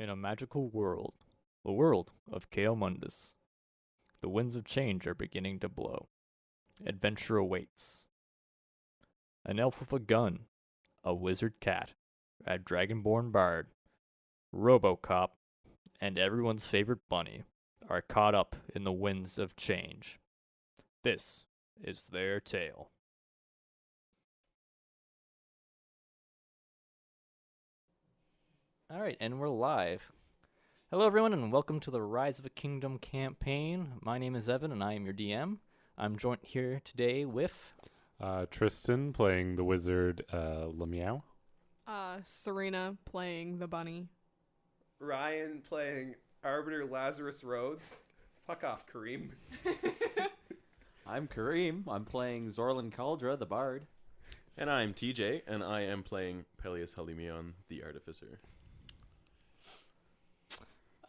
In a magical world, the world of Kaomundus, the winds of change are beginning to blow. Adventure awaits. An elf with a gun, a wizard cat, a dragonborn bard, Robocop, and everyone's favorite bunny are caught up in the winds of change. This is their tale. All right, and we're live. Hello, everyone, and welcome to the Rise of a Kingdom campaign. My name is Evan, and I am your DM. I'm joined here today with... Tristan playing the wizard Lemiao. Sereana playing the bunny. Ryan playing Arbiter Lazarus Rhodes. Fuck off, Kareem. I'm Kareem. I'm playing Zorlin Caldra, the bard. And I'm TJ, and I am playing Peleus Halimion, the artificer.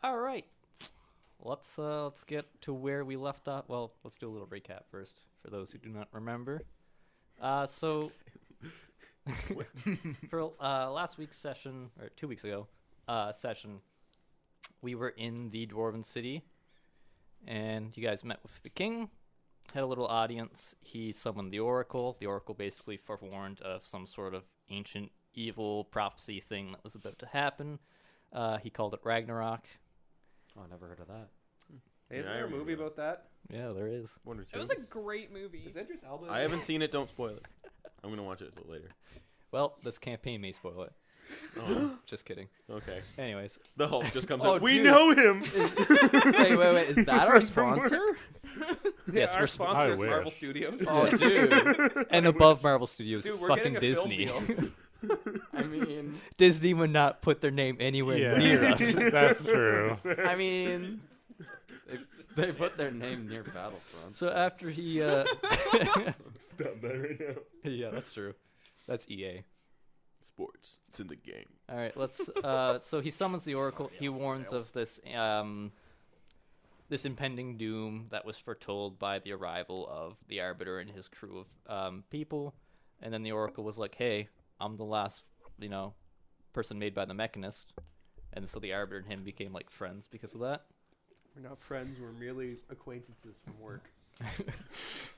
All right, let's get to where we left off. Well, let's do a little recap first for those who do not remember. So for last week's session, or 2 weeks ago, session, we were in the Dwarven City, and you guys met with the king, had a little audience. He summoned the Oracle. The Oracle basically forewarned of some sort of ancient evil prophecy thing that was about to happen. He called it Ragnarok. Oh, I never heard of that. Hey, isn't Yeah, I there a remember movie that. about that? Yeah, there is. One or It two. was a great movie. Is Idris Elba? in I it? haven't seen it. Don't spoil it. I'm gonna watch it later. Well, this campaign may spoil it. Oh, Just kidding. okay. Anyways, The Hulk just comes Oh, out. We dude. know him. Wait. Is that our sponsor? yes, Our we're sponsor is I Marvel wish. Studios. Oh, dude. and above Marvel Studios, Dude, we're fucking getting a film Disney. deal. I mean, Disney would not put their name anywhere near us. That's true. I mean, they put their name near Battlefront. So after he, Stop that right now. yeah, that's true. That's EA. Sports. It's in the game. All right, let's. So he summons the Oracle. He warns of this, this impending doom that was foretold by the arrival of the Arbiter and his crew of people. And then the Oracle was like, "Hey, I'm the last, person made by the Mechanist." And so the Arbiter and him became like friends because of that. We're not friends. We're merely acquaintances from work.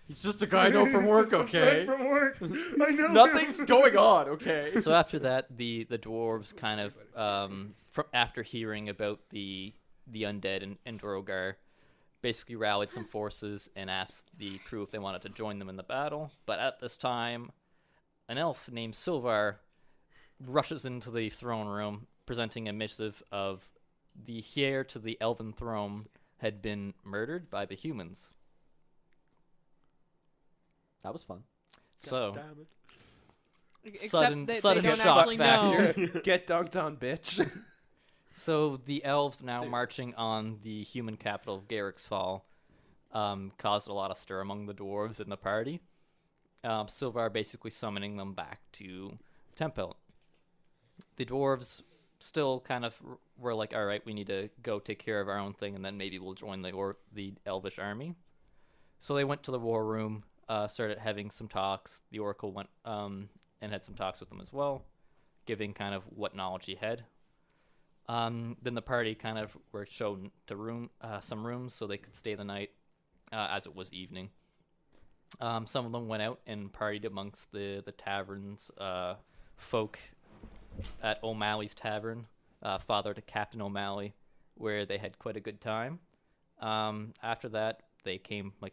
He's just a guy I know from work, okay? From work. I know. Nothing's going on, okay? So after that, the dwarves kind of, after hearing about the undead and Drogar, basically rallied some forces and asked the crew if they wanted to join them in the battle. But at this time, an elf named Silvar rushes into the throne room, presenting a missive of the heir to the elven throne had been murdered by the humans. That was fun. So, Damn it. Except sudden they sudden don't shock actually know. factor. Get dunked on, bitch. So the elves now marching on the human capital of Garrick's Fall caused a lot of stir among the dwarves in the party. Silvar basically summoning them back to Temple. The dwarves still kind of were like, all right, we need to go take care of our own thing, and then maybe we'll join the elvish army. So they went to the war room, started having some talks. The Oracle went and had some talks with them as well, giving kind of what knowledge he had. Then the party kind of were shown to some rooms so they could stay the night as it was evening. Some of them went out and partied amongst the tavern's folk at O'Malley's Tavern, father to Captain O'Malley, where they had quite a good time. After that,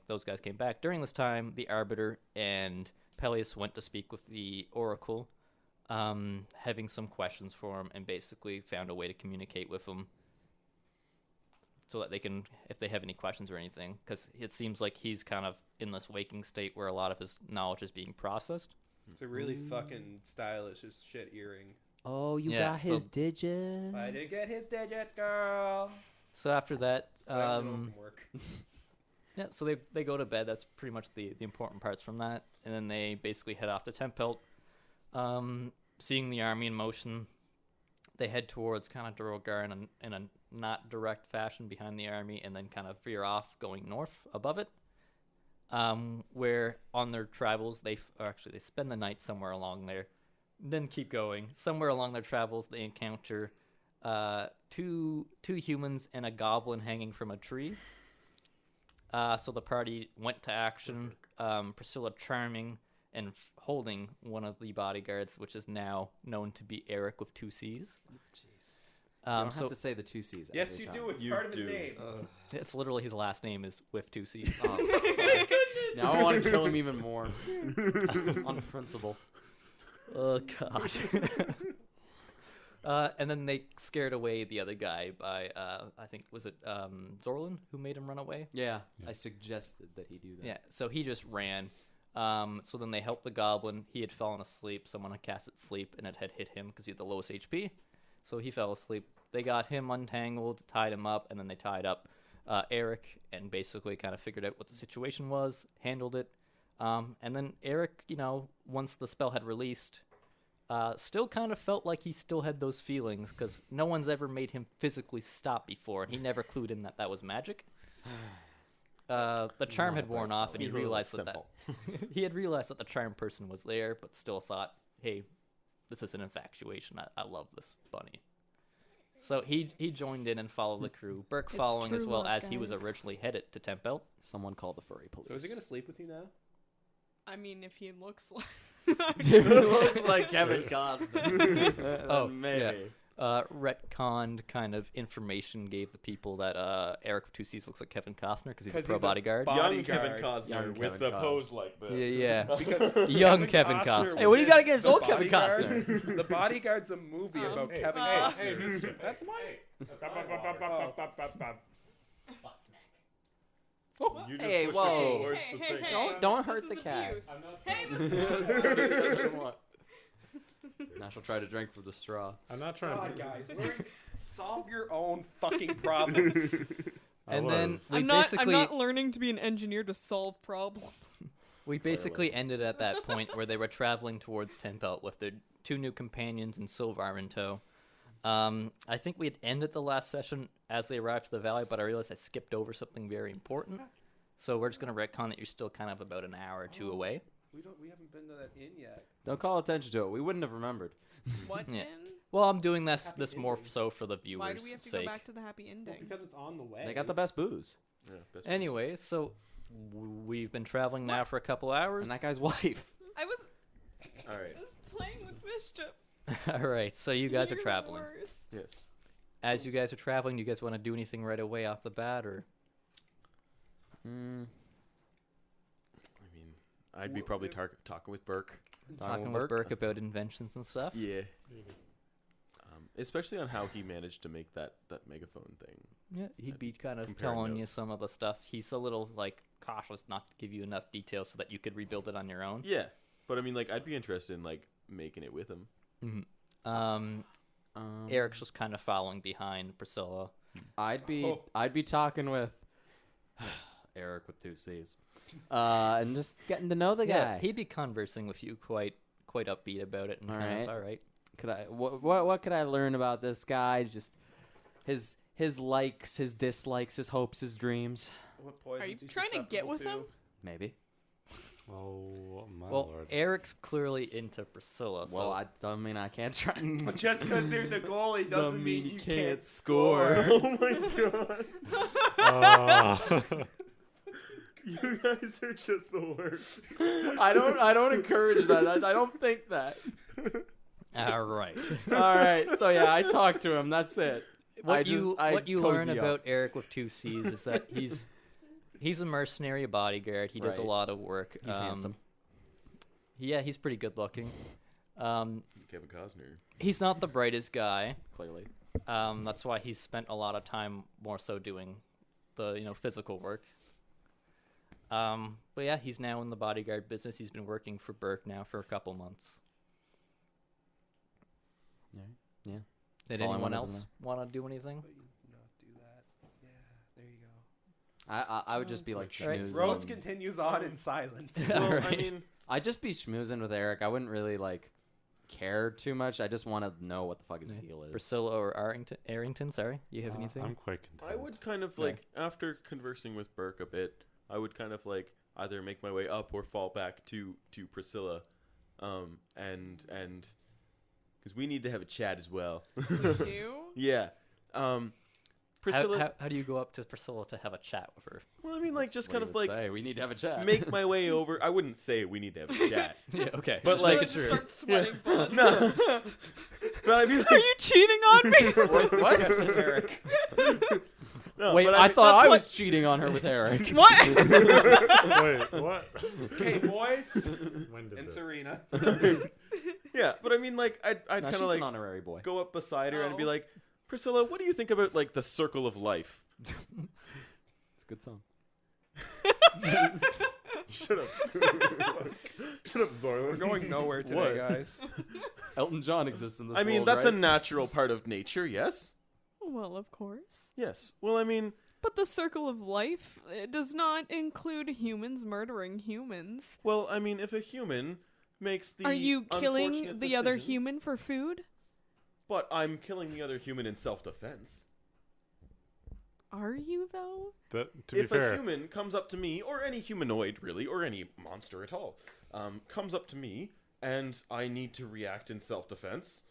those guys came back. During this time, the Arbiter and Peleus went to speak with the Oracle, having some questions for him, and basically found a way to communicate with him so that they can, if they have any questions or anything, because it seems like he's kind of in this waking state where a lot of his knowledge is being processed. It's a really fucking stylish as shit earring. Oh, you Yeah, got so- his digits. I did get his digits, girl. So after that, Glad I'm home from work. yeah, so they go to bed. That's pretty much the important parts from that. And then they basically head off to Tempelt. Seeing the army in motion, they head towards kind of Drogar in a not direct fashion behind the army, and then kind of veer off going north above it. Where on their travels, they spend the night somewhere along there, then keep going. Somewhere along their travels, they encounter two humans and a goblin hanging from a tree. So the party went to action. Priscilla charming and holding one of the bodyguards, which is now known to be Eric with 2 C's. Jeez. You don't So have to say the 2 C's. Yes, every you time. do. It's You part of his do. name. it's literally his last name is with 2 C's. Oh, now I want to kill him even more. On principle. Oh god. And then they scared away the other guy by I think was it Zorlin who made him run away? Yeah, I suggested that he do that. Yeah, so he just ran. So then they helped the goblin. He had fallen asleep. Someone had casted sleep, and it had hit him because he had the lowest HP. So he fell asleep. They got him untangled, tied him up, and then they tied up Eric and basically kind of figured out what the situation was, handled it. And then Eric, once the spell had released, still kind of felt like he still had those feelings because no one's ever made him physically stop before, and he never clued in that was magic. The charm had worn off, and he realized that he had realized that the charm person was there, but still thought, "Hey, this is an infatuation. I love this bunny." So he joined in and followed the crew. Burke It's following as true well, love, as he was guys. originally headed to Tempel. Someone called the furry police. So is he gonna sleep with you now? I mean, if he looks like. Dude, it looks like Kevin Costner. Oh, maybe. Retconned kind of information gave the people that Eric with 2 C's looks like Kevin Costner because he's a 'Cause pro he's a bodyguard. Young Kevin Bodyguard. Costner Young with Kevin the Costner. pose like this. Yeah. Because Young Kevin Costner. Hey, what do you was got in against The old Kevin Bodyguard. Costner? The Bodyguard's a movie about Hey, Kevin hey, Costner. That's mine. You just Hey, pushed whoa. it towards the Hey, thing. hey. Don't This hurt is the cat. abuse. Hey, Now she'll try to drink from the straw. I'm not trying God, to. guys, solve your own fucking problems. And then we I'm not basically learning to be an engineer to solve problems. we basically ended at that point where they were traveling towards Tempel with their 2 new companions and Silvar in tow. I think we had ended the last session as they arrived to the valley, but I realized I skipped over something very important. So we're just gonna retcon that you're still kind of about an hour or 2 away. We haven't been to that inn yet. Don't call attention to it. We wouldn't have remembered. What Yeah. then? Well, I'm doing this Happy more ending. so for the viewers' Why do we have to sake. go back to the happy ending? Because it's on the way. They got the best booze. Yeah, best Anyway, so we've been traveling now for a couple hours. And that guy's wife. I was All right. playing with mischief. All right, so you guys are You're the traveling. worst. Yes. As you guys are traveling, do you guys want to do anything right away off the bat, or I mean, I'd be probably talking with Burke. talking with Burke about inventions and stuff? Yeah. Especially on how he managed to make that megaphone thing. Yeah, he'd be kind of Compare telling you notes. some of the stuff. He's a little cautious not to give you enough details so that you could rebuild it on your own. Yeah, but I mean, I'd be interested in making it with him. Mhm. Eric's just kind of following behind Priscilla. I'd be talking with Eric with 2 C's. And just getting to know the Yeah, guy. he'd be conversing with you quite upbeat about it and All kind right. of all right. Could I what could I learn about this guy? Just his likes, his dislikes, his hopes, his dreams. What poisons Are you he's trying to get susceptible with to? him? Maybe. Oh my Well, lord. Eric's clearly into Priscilla. So Well, I mean I can't try. Just because they're the goalie doesn't mean you can't score. Oh my god! Oh. You guys are just the worst. I don't encourage that. I don't think that. all right. All right. So yeah, I talked to him. That's it. What you learn cozy up. about Eric with 2 C's is that he's a mercenary, a bodyguard. He does a Right. lot of work. He's handsome. Yeah, he's pretty good looking. Kevin Costner. He's not the brightest guy. Clearly. That's why he's spent a lot of time more so doing the physical work. But yeah, he's now in the bodyguard business. He's been working for Burke now for a couple months. Yeah. Did That's all I anyone wanted to else know. want to do anything? But you not do that. Yeah, there you go. I would just be like Right. schmoozing. Rhodes continues on in silence. All Well, I right. mean, I'd just be schmoozing with Eric. I wouldn't really care too much. I just want to know what the fuck his Yeah. deal is. Priscilla or Arrington, sorry. You have anything? I'm quite content. I would kind of Yeah. after conversing with Burke a bit, I would kind of either make my way up or fall back to Priscilla, and because we need to have a chat as well. You? Yeah. Priscilla. How do you go up to Priscilla to have a chat with her? Well, I mean, like, just What kind he of would like say. We need to have a chat. make my way over. I wouldn't say we need to have a chat. Yeah, okay. But, Just like, making sure. Start sweating bullets. No. But I mean, Are like, you cheating on me? What? Yes, with Eric. no, Wait, but I mean, thought I that's was cheating on her with Eric. What? Wait, what? Okay, boys. When did And this? Serena. yeah, but I mean, like, I'd No, kind she's of like an honorary boy. go up beside her and be Oh. like, Priscilla, what do you think about like the circle of life? It's a good song. Shut up. Shut up, Zorlin. We're going nowhere today, What? guys. Elton John exists in this I mean, world, that's right? a natural part of nature, yes? Well, of course. Yes. Well, I mean, But the circle of life it does not include humans murdering humans. if a human makes the Are you killing unfortunate the other decision- human for food? But I'm killing the other human in self-defense. Are you, though? To be If fair, a human comes up to me, or any humanoid really, or any monster at all, comes up to me, and I need to react in self-defense,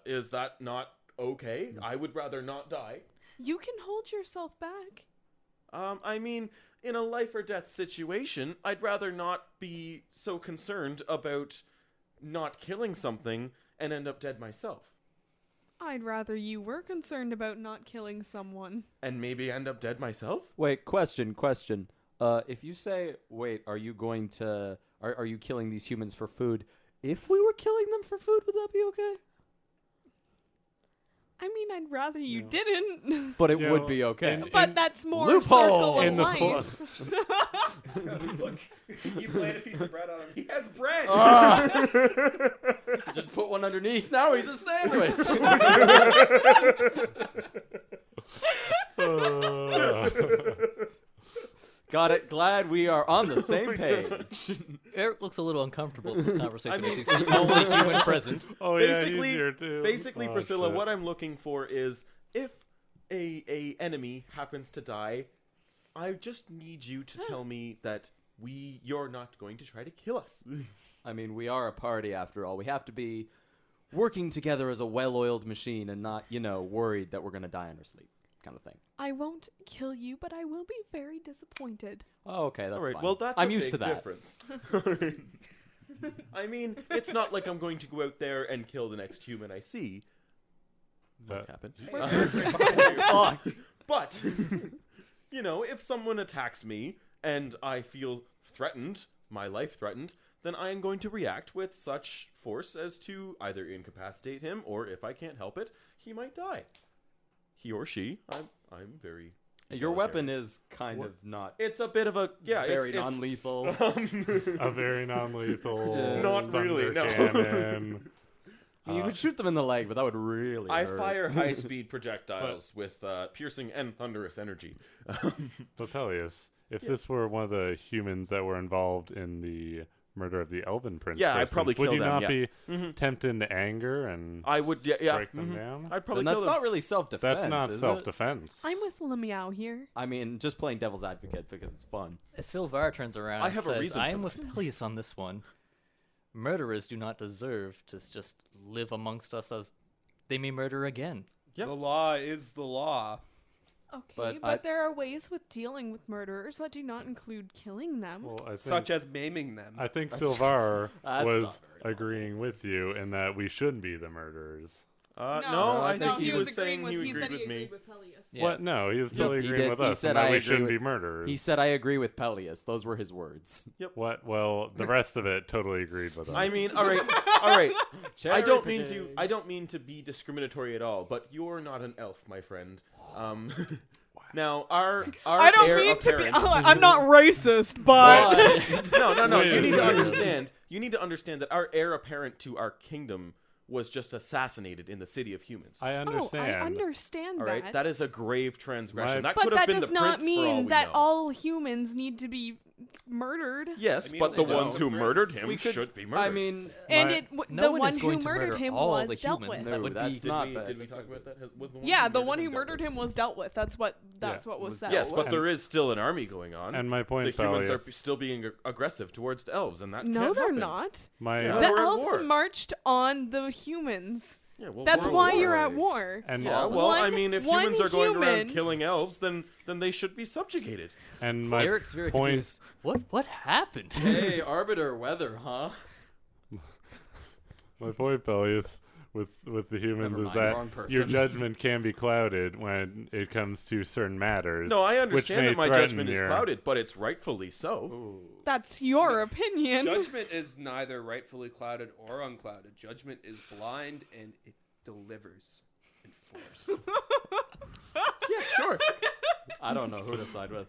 is that not okay? I would rather not die. You can hold yourself back. I mean, in a life or death situation, I'd rather not be so concerned about not killing something and end up dead myself. I'd rather you were concerned about not killing someone. And maybe end up dead myself? Wait, question. If you say, wait, are you going to... Are you killing these humans for food? If we were killing them for food, would that be okay? I mean, I'd rather you No. didn't. But it Yeah, would well, be okay. in- But that's more Loophole! circle of in the life. Look, you laid a piece of bread on him. He has bread. Just put one underneath. Now he's a sandwich. Got it. Glad we are on the same page. Eric looks a little uncomfortable in this conversation. I mean- as he's the only human present. oh yeah, Basically- he's here too. Basically, Oh, Priscilla, shit. what I'm looking for is if a enemy happens to die, I just need you to tell me that you're not going to try to kill us. I mean, we are a party after all. We have to be working together as a well-oiled machine and not, worried that we're going to die in our sleep kind of thing. I won't kill you, but I will be very disappointed. Oh, okay, that's All right, fine. well, that's I'm a used big to that. difference. I mean, it's not like I'm going to go out there and kill the next human I see. What But- happened? But, if someone attacks me and I feel threatened, my life threatened, then I am going to react with such force as to either incapacitate him, or if I can't help it, he might die. He or she. I'm very... Your weapon is kind of not It's a bit of a... Yeah, very it's non-lethal. a very non-lethal. Yeah. Not really, no. thunder cannon. I mean, you could shoot them in the leg, but that would really I hurt. fire high-speed projectiles with piercing and thunderous energy. But Peleus, if this were one of the humans that were involved in the murder of the Elven Prince, Yeah, for I'd probably instance, would kill you them, not yeah. be Mhm. tempted to anger and I would, yeah, strike them mhm. down? I'd probably And that's kill them. not really self-defense. That's not is it? self-defense. I'm with Lemiao here. I mean, just playing devil's advocate because it's fun. Silvar turns around I and have a says, reason I for am that." with Peleus on this one. Murderers do not deserve to just live amongst us as they may murder again. Yep. The law is the law. Okay, But but, I- there are ways with dealing with murderers that do not include killing them. Well, I think, Such as maiming them. I think That's- Silvar That's was not very agreeing with you in that we shouldn't be the murderers. No, I think he was agreeing saying he said agreed with me. agreed with Peleus. Yeah. What? No, he was totally he agreeing did. with He us said, and that "I we agree shouldn't with-" be murderers. He said, "I agree with Peleus." Those were his words. What? Well, the rest of it totally agreed with us. I mean, all right. I don't Cherry mean picking. I don't mean to be discriminatory at all, but you're not an elf, my friend. Now our I don't heir mean to be. apparent- I'm not racist, but No. Wait You a need to second. understand. You need to understand that our heir apparent to our kingdom was just assassinated in the city of humans. I oh, understand. I understand All right, that. that is a grave transgression. My- That But could have that been does the not prince for all mean we that know. all humans need to be murdered. Yes, I mean, but the only ones one who prince. murdered him We could- should be murdered. I mean, And My- the No one one is who going to murdered murder him all was the dealt humans. with. That would that's be not did bad. we talk about that? Was the one Yeah, who the murdered one him who dealt murdered with? him was dealt with. That's what was was said. Yes, but And- there is still an army going on. And my the point, humans are Pellius, still being aggressive towards the elves, and that No, can't they're happen. not. my Yeah. The we're at elves war. marched on the humans. Yeah, well, That's we're why war. you're at war. and Yeah, well, I One- mean, if one humans are going around human- killing elves, then they should be subjugated. and my Eric's very point. confused. What happened? Hey, arbiter weather, huh? My point, Pellius, with the humans Never is mind, wrong that person. your judgment can be clouded when it comes to certain matters. No, I which understand may that my threaten judgment is your- clouded, but it's rightfully so. That's your opinion. Judgment is neither rightfully clouded or unclouded. Judgment is blind and it delivers in force. Yeah, sure. I don't know who to side with.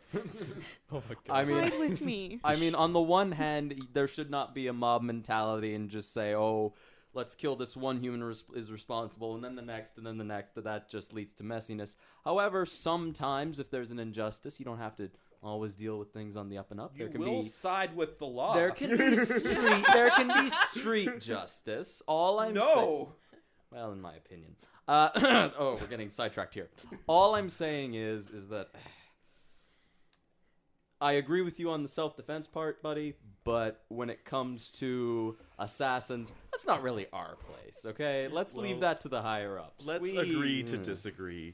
Oh my I mean, Side with me. I mean, on the one hand, there should not be a mob mentality and just say, "Oh, let's kill this one human is responsible," and then the next, and then the next. That just leads to messiness. However, sometimes if there's an injustice, you don't have to always deal with things on the up and up. You There can will be side with the law. there can be street justice. All I'm saying. no. Well, in my opinion. Oh, we're getting sidetracked here. All I'm saying is that I agree with you on the self-defense part, buddy, but when it comes to assassins, that's not really our place, okay? Let's leave that to the higher-ups. Let's We- agree to disagree.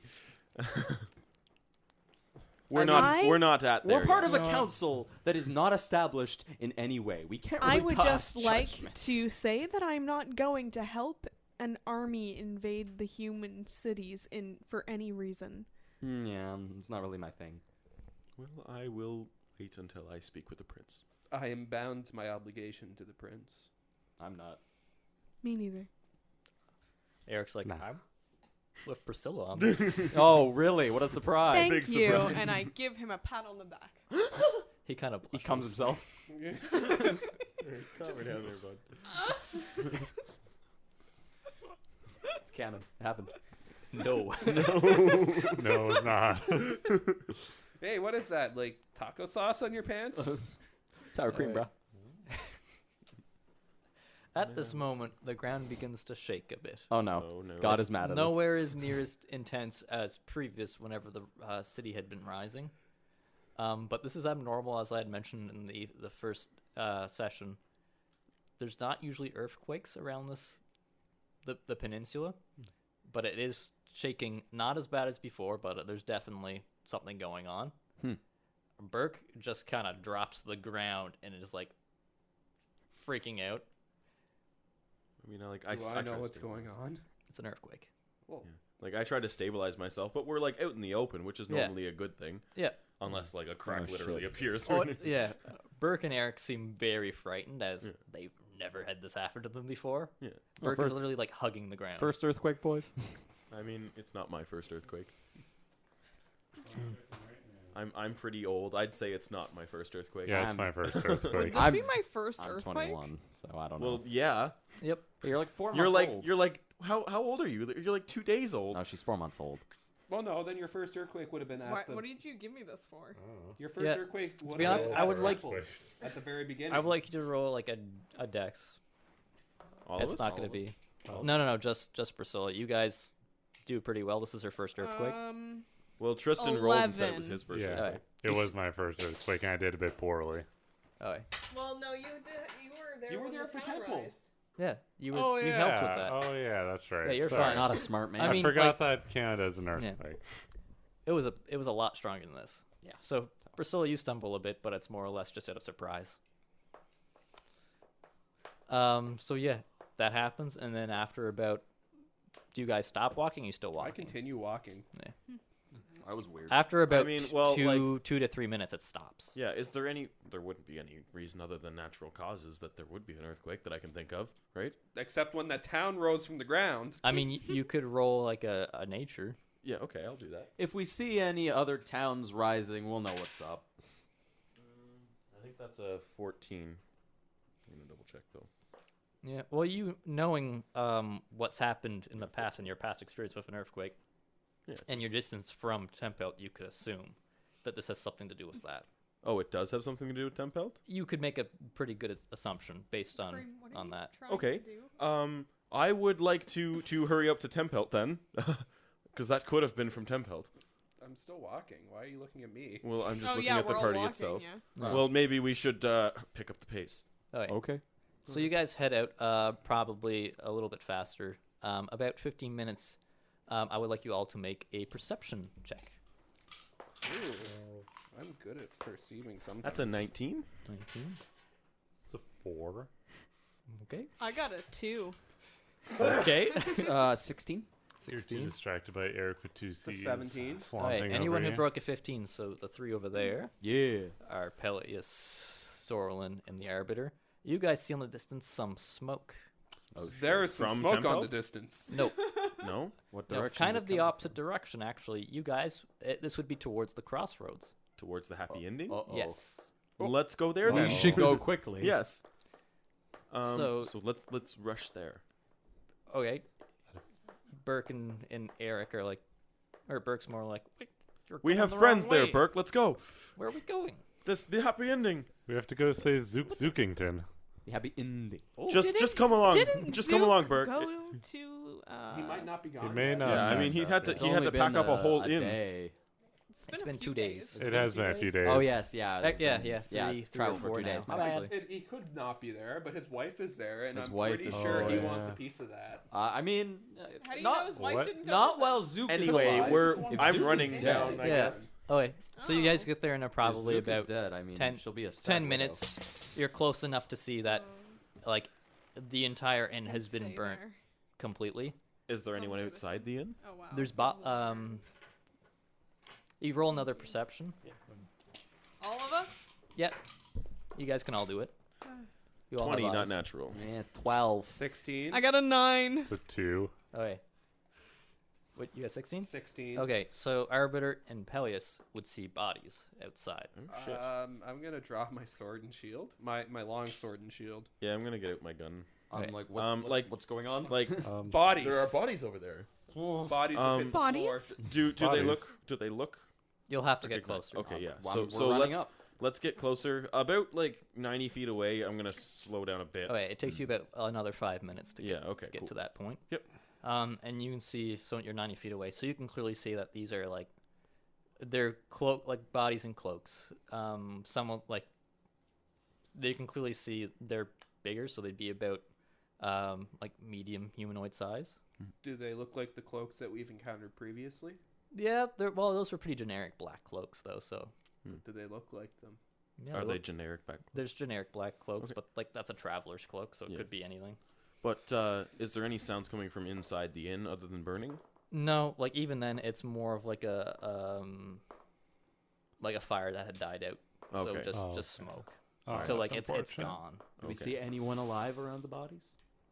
We're And not. We're not at there. We're part yet. of a council that is not established in any way. We can't really I would pass just like judgment. to say that I'm not going to help an army invade the human cities for any reason. Yeah, it's not really my thing. Well, I will wait until I speak with the prince. I am bound to my obligation to the prince. I'm not. Me neither. Eric's like, Nah. I'm with Priscilla on this. Oh, really? What a surprise. Thank big you. surprise. And I give him a pat on the back. He kind of He comes himself. Calm down there, bud. It's canon. It happened. No. No, it's not. Hey, what is that? Like taco sauce on your pants? Sour cream, Alright. bro. At this moment, the ground begins to shake a bit. Oh no. Oh, no. God is mad at us. Nowhere is near as intense as previous whenever the city had been rising. But this is abnormal, as I had mentioned in the first session. There's not usually earthquakes around the peninsula, but it is shaking, not as bad as before, but there's definitely something going on. Burke just kind of drops to the ground and is like freaking out. I mean, like Do I I try know to what's stabilize. going on? It's an earthquake. Well, Like I try to stabilize myself, but we're like out in the open, which is Yeah. normally a good thing, Yeah. unless like a crack Oh, literally shit. appears. Oh, yeah. Burke and Eric seem very frightened as Yeah. they've never had this happen to them before. Yeah. Burke first- is literally like hugging the ground. First earthquake, boys. I mean, it's not my first earthquake. I'm pretty old. I'd say it's not my first earthquake. Yeah, it's I'm- my first Would earthquake. this I'm- be my first I'm earthquake? 21, so I don't know. Well, yeah. Yep. You're like 4 You're months like old. how old are you? You're like 2 days old. No, she's 4 months old. well, no. Then your first earthquake would have been at What did you give me this for? your first Yeah, earthquake. To be honest, I would like at the very beginning. I would like you to roll like a dex. All of It's us? not going to be. No, just Priscilla. You guys do pretty well. This is her first earthquake. Well, Tristan rolled and said it was 11. his first Yeah. earthquake. It was my first earthquake, and I did a bit poorly. Oh, Well, no, you did. You were there. You were when there the for town Temple. rised. yeah. You Oh you yeah. helped with that. Oh yeah, that's right. Yeah, you're Sorry. fine. Not a smart man. I I mean, forgot that counted as an Yeah. earthquake. It was a lot stronger than this. Yeah. So Priscilla, you stumble a bit, but it's more or less just out of surprise. So yeah, that happens, and then after about, do you guys stop walking? Or you still I walking? continue walking. That was weird. After about mean, well, 2 to 3 minutes, it stops. Yeah, is there there wouldn't be any reason other than natural causes that there would be an earthquake that I can think of, right? Except when that town rose from the ground. I mean, you could roll like a nature. Yeah, okay, I'll do that. If we see any other towns rising, we'll know what's up. I think that's a 14. I'm gonna double check though. Yeah. Well, you knowing what's happened in the past and your past experience with an earthquake, Yeah, and your distance from Tempelt, you could assume that this has something to do with that. Oh, it does have something to do with temp pelt? You could make a pretty good assumption based on Kareem, what are on you that. trying Okay. to do? I would like to hurry up to temp pelt then. Because that could have been from temp pelt. I'm still walking. Why are you looking at me? Well, I'm just Oh looking yeah, at the we're all party walking, itself. Yeah. Yeah. Well, maybe we should pick up the pace. Okay. Okay. So you guys head out probably a little bit faster. About 15 minutes. I would like you all to make a perception check. Ooh, I'm good at perceiving sometimes. That's a 19. 19. It's a 4. Okay. I got a 2. Okay. 16. You're too 16. distracted by Eric with 2 C's. 17. Flaunting over Anyone who you. broke a 15, so the 3 over there Yeah. are Peleus, Sorlin, and the Arbiter. You guys see in the distance some smoke. Oh, There is some From smoke temp on the pelt? distance. No, No? What no, direction? kind of the opposite direction, actually. You guys, this would be towards the crossroads. Towards the happy ending? Yes. Let's go there We then. should go quickly. Yes. So- So let's rush there. Okay. Burke and Eric are like, or Burke's more like, "Wait, you're We going have the friends wrong there, way. Burke. Let's go. Where are we going? The happy ending. We have to go save Zookington. The happy ending. Oh, Just come along. Didn't Just come along, Zook Burke. Go to. He might not be gone. He may yet. not. Yeah, I be mean he back had to yet. he had to pack up a whole inn. day. It's a been few 2 days. It has been a few days. Oh yes, yeah. Heck, it's yeah, been- yeah, three travel or for four 2 now, days. My bad. actually. He could not be there, but his wife is there, and His I'm wife pretty is sure there. he Oh, wants a yeah. piece of that. I mean, How do you know not his wife What? didn't go not with while us? Zook is Anyway, alive. I'm Zook is running dead. down. I Yeah. guess. Okay, so you guys get there in If probably Zook is about dead. I mean, 10 she'll be a 10 minutes. You're close enough to see that, like, the entire inn has been Stay burnt there. Is completely. there Someone anyone noticed. outside the inn? Oh wow. There's All You roll another perception. of us. Yep. You guys can all do it. You all have 20, not eyes. natural. Yeah, 12. 16. I got a 9. It's a 2. Okay. What, you got 16? 16. Okay, so Arbiter and Peleus would see bodies outside. Oh, shit. I'm gonna draw my sword and shield. My long sword and shield. Yeah, I'm gonna get out my gun. Okay. I'm like, what's going on? Like Bodies. there are bodies over there. Bodies have hit the floor. Bodies? Do they Bodies. look? Do they look? You'll have to Okay, get closer. Okay, yeah. We're So running let's up. let's get closer. About like 90 feet away. I'm gonna slow down a bit. Okay, it takes you about another 5 minutes to Yeah. Okay. get Cool. to that point. Yep. And you can see, so you're 90 feet away, so you can clearly see that these are like, they're like bodies in cloaks. Some like, they can clearly see they're bigger, so they'd be about like medium humanoid size. Do they look like the cloaks that we've encountered previously? Yeah, well, those were pretty generic black cloaks though, so Do they look like them? yeah, Are they generic back? there's generic black cloaks, Okay. but like that's a traveler's cloak, so it Yeah. could be anything. But is there any sounds coming from inside the inn other than burning? No, like even then, it's more of like a fire that had died out. So Okay. just Oh, just okay. smoke. Oh, so like that's it's unfortunate. gone. Do we Okay. see anyone alive around the bodies?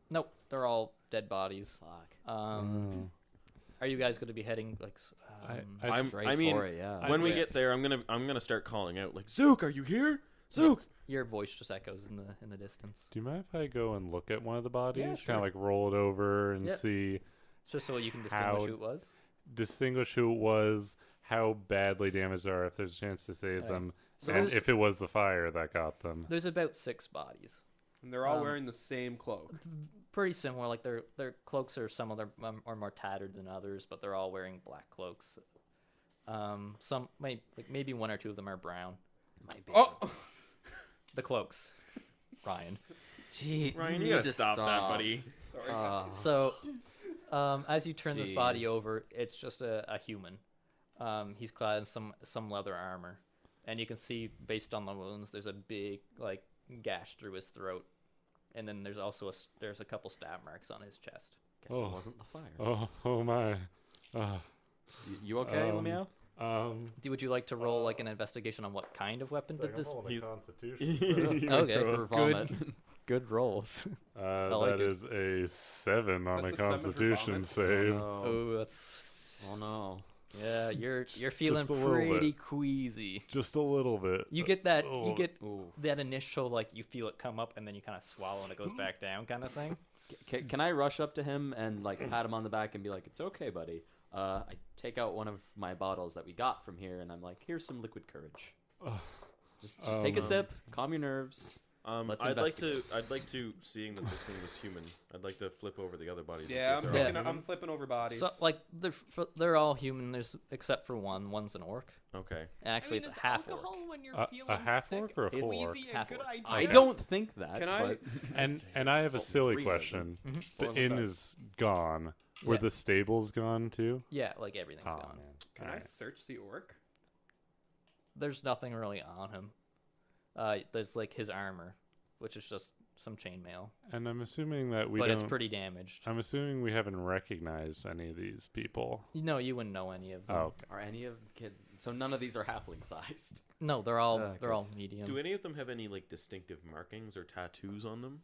Nope, they're all dead bodies. Fuck. Are you guys going to be heading like? I mean, for it, yeah. when we yeah. get there, I'm gonna start calling out like, Zook, are you here? Zook. Your voice just echoes in the distance. Do you mind if I go and look at one of the bodies? Yeah, Kind sure. of like roll it over and Yep. see, It's just so you can distinguish How- who it was. distinguish who it was, how badly damaged they are, if there's a chance to save Right. them, So and there's, if it was the fire that got them. there's about 6 bodies. And they're all Um, wearing the same cloak. Pretty similar. Like their cloaks are some of them are more tattered than others, but they're all wearing black cloaks. Some maybe 1 or 2 of them are brown. Might be. Oh, The cloaks, Ryan. Gee, Ryan, you need gotta to stop that, buddy. sorry. So, as you turn this body Jeez. over, it's just a human. He's clad in some leather armor, and you can see based on the wounds, there's a big like gash through his throat, and then there's also there's a couple stab marks on his chest. Guess Oh. it wasn't the fire. Oh my. You okay, Um, Lemiao? Would you like to roll like an investigation on what kind of weapon did this? He's- Constitution. Okay, For vomit. Good rolls. like That it. is a 7 on That's a a 7 for Constitution vomit. save. Oh, Oh, that's oh no. yeah. You're feeling a little pretty bit. queasy. Just a little bit. You get that. Oh. You get Ooh. that initial like you feel it come up and then you kind of swallow and it goes back down kind of thing. Can I rush up to him and like pat him on the back and be like, "It's okay, buddy." I take out one of my bottles that we got from here and I'm like, "Here's some liquid courage." Just take a Um, sip, calm your nerves. Let's I'd like investigate. to, seeing that this one was human. I'd like to flip over the other bodies. Yeah, and I'm see if they're all Yeah. looking. human. I'm flipping over bodies. So like they're all human. There's except for one. One's an orc. Okay. And actually, I mean, it's is a half alcohol orc. when you're A feeling half sick orc or a and full wheezy orc? a Half good orc. idea? I Okay. don't think that. Can I? but- And I have a silly reason. question. Mhm. The So inn I'm- is gone. Were Yeah. the stables gone too? Yeah, like everything's Oh gone. man. Can I Alright. search the orc? There's nothing really on him. There's like his armor, which is just some chainmail, And I'm assuming that we but don't. it's pretty damaged. I'm assuming we haven't recognized any of these people. No, you wouldn't know any of them. Oh, okay. Are any of kid? So none of these are halfling sized. No, they're all Good. they're all medium. Do any of them have any like distinctive markings or tattoos on them?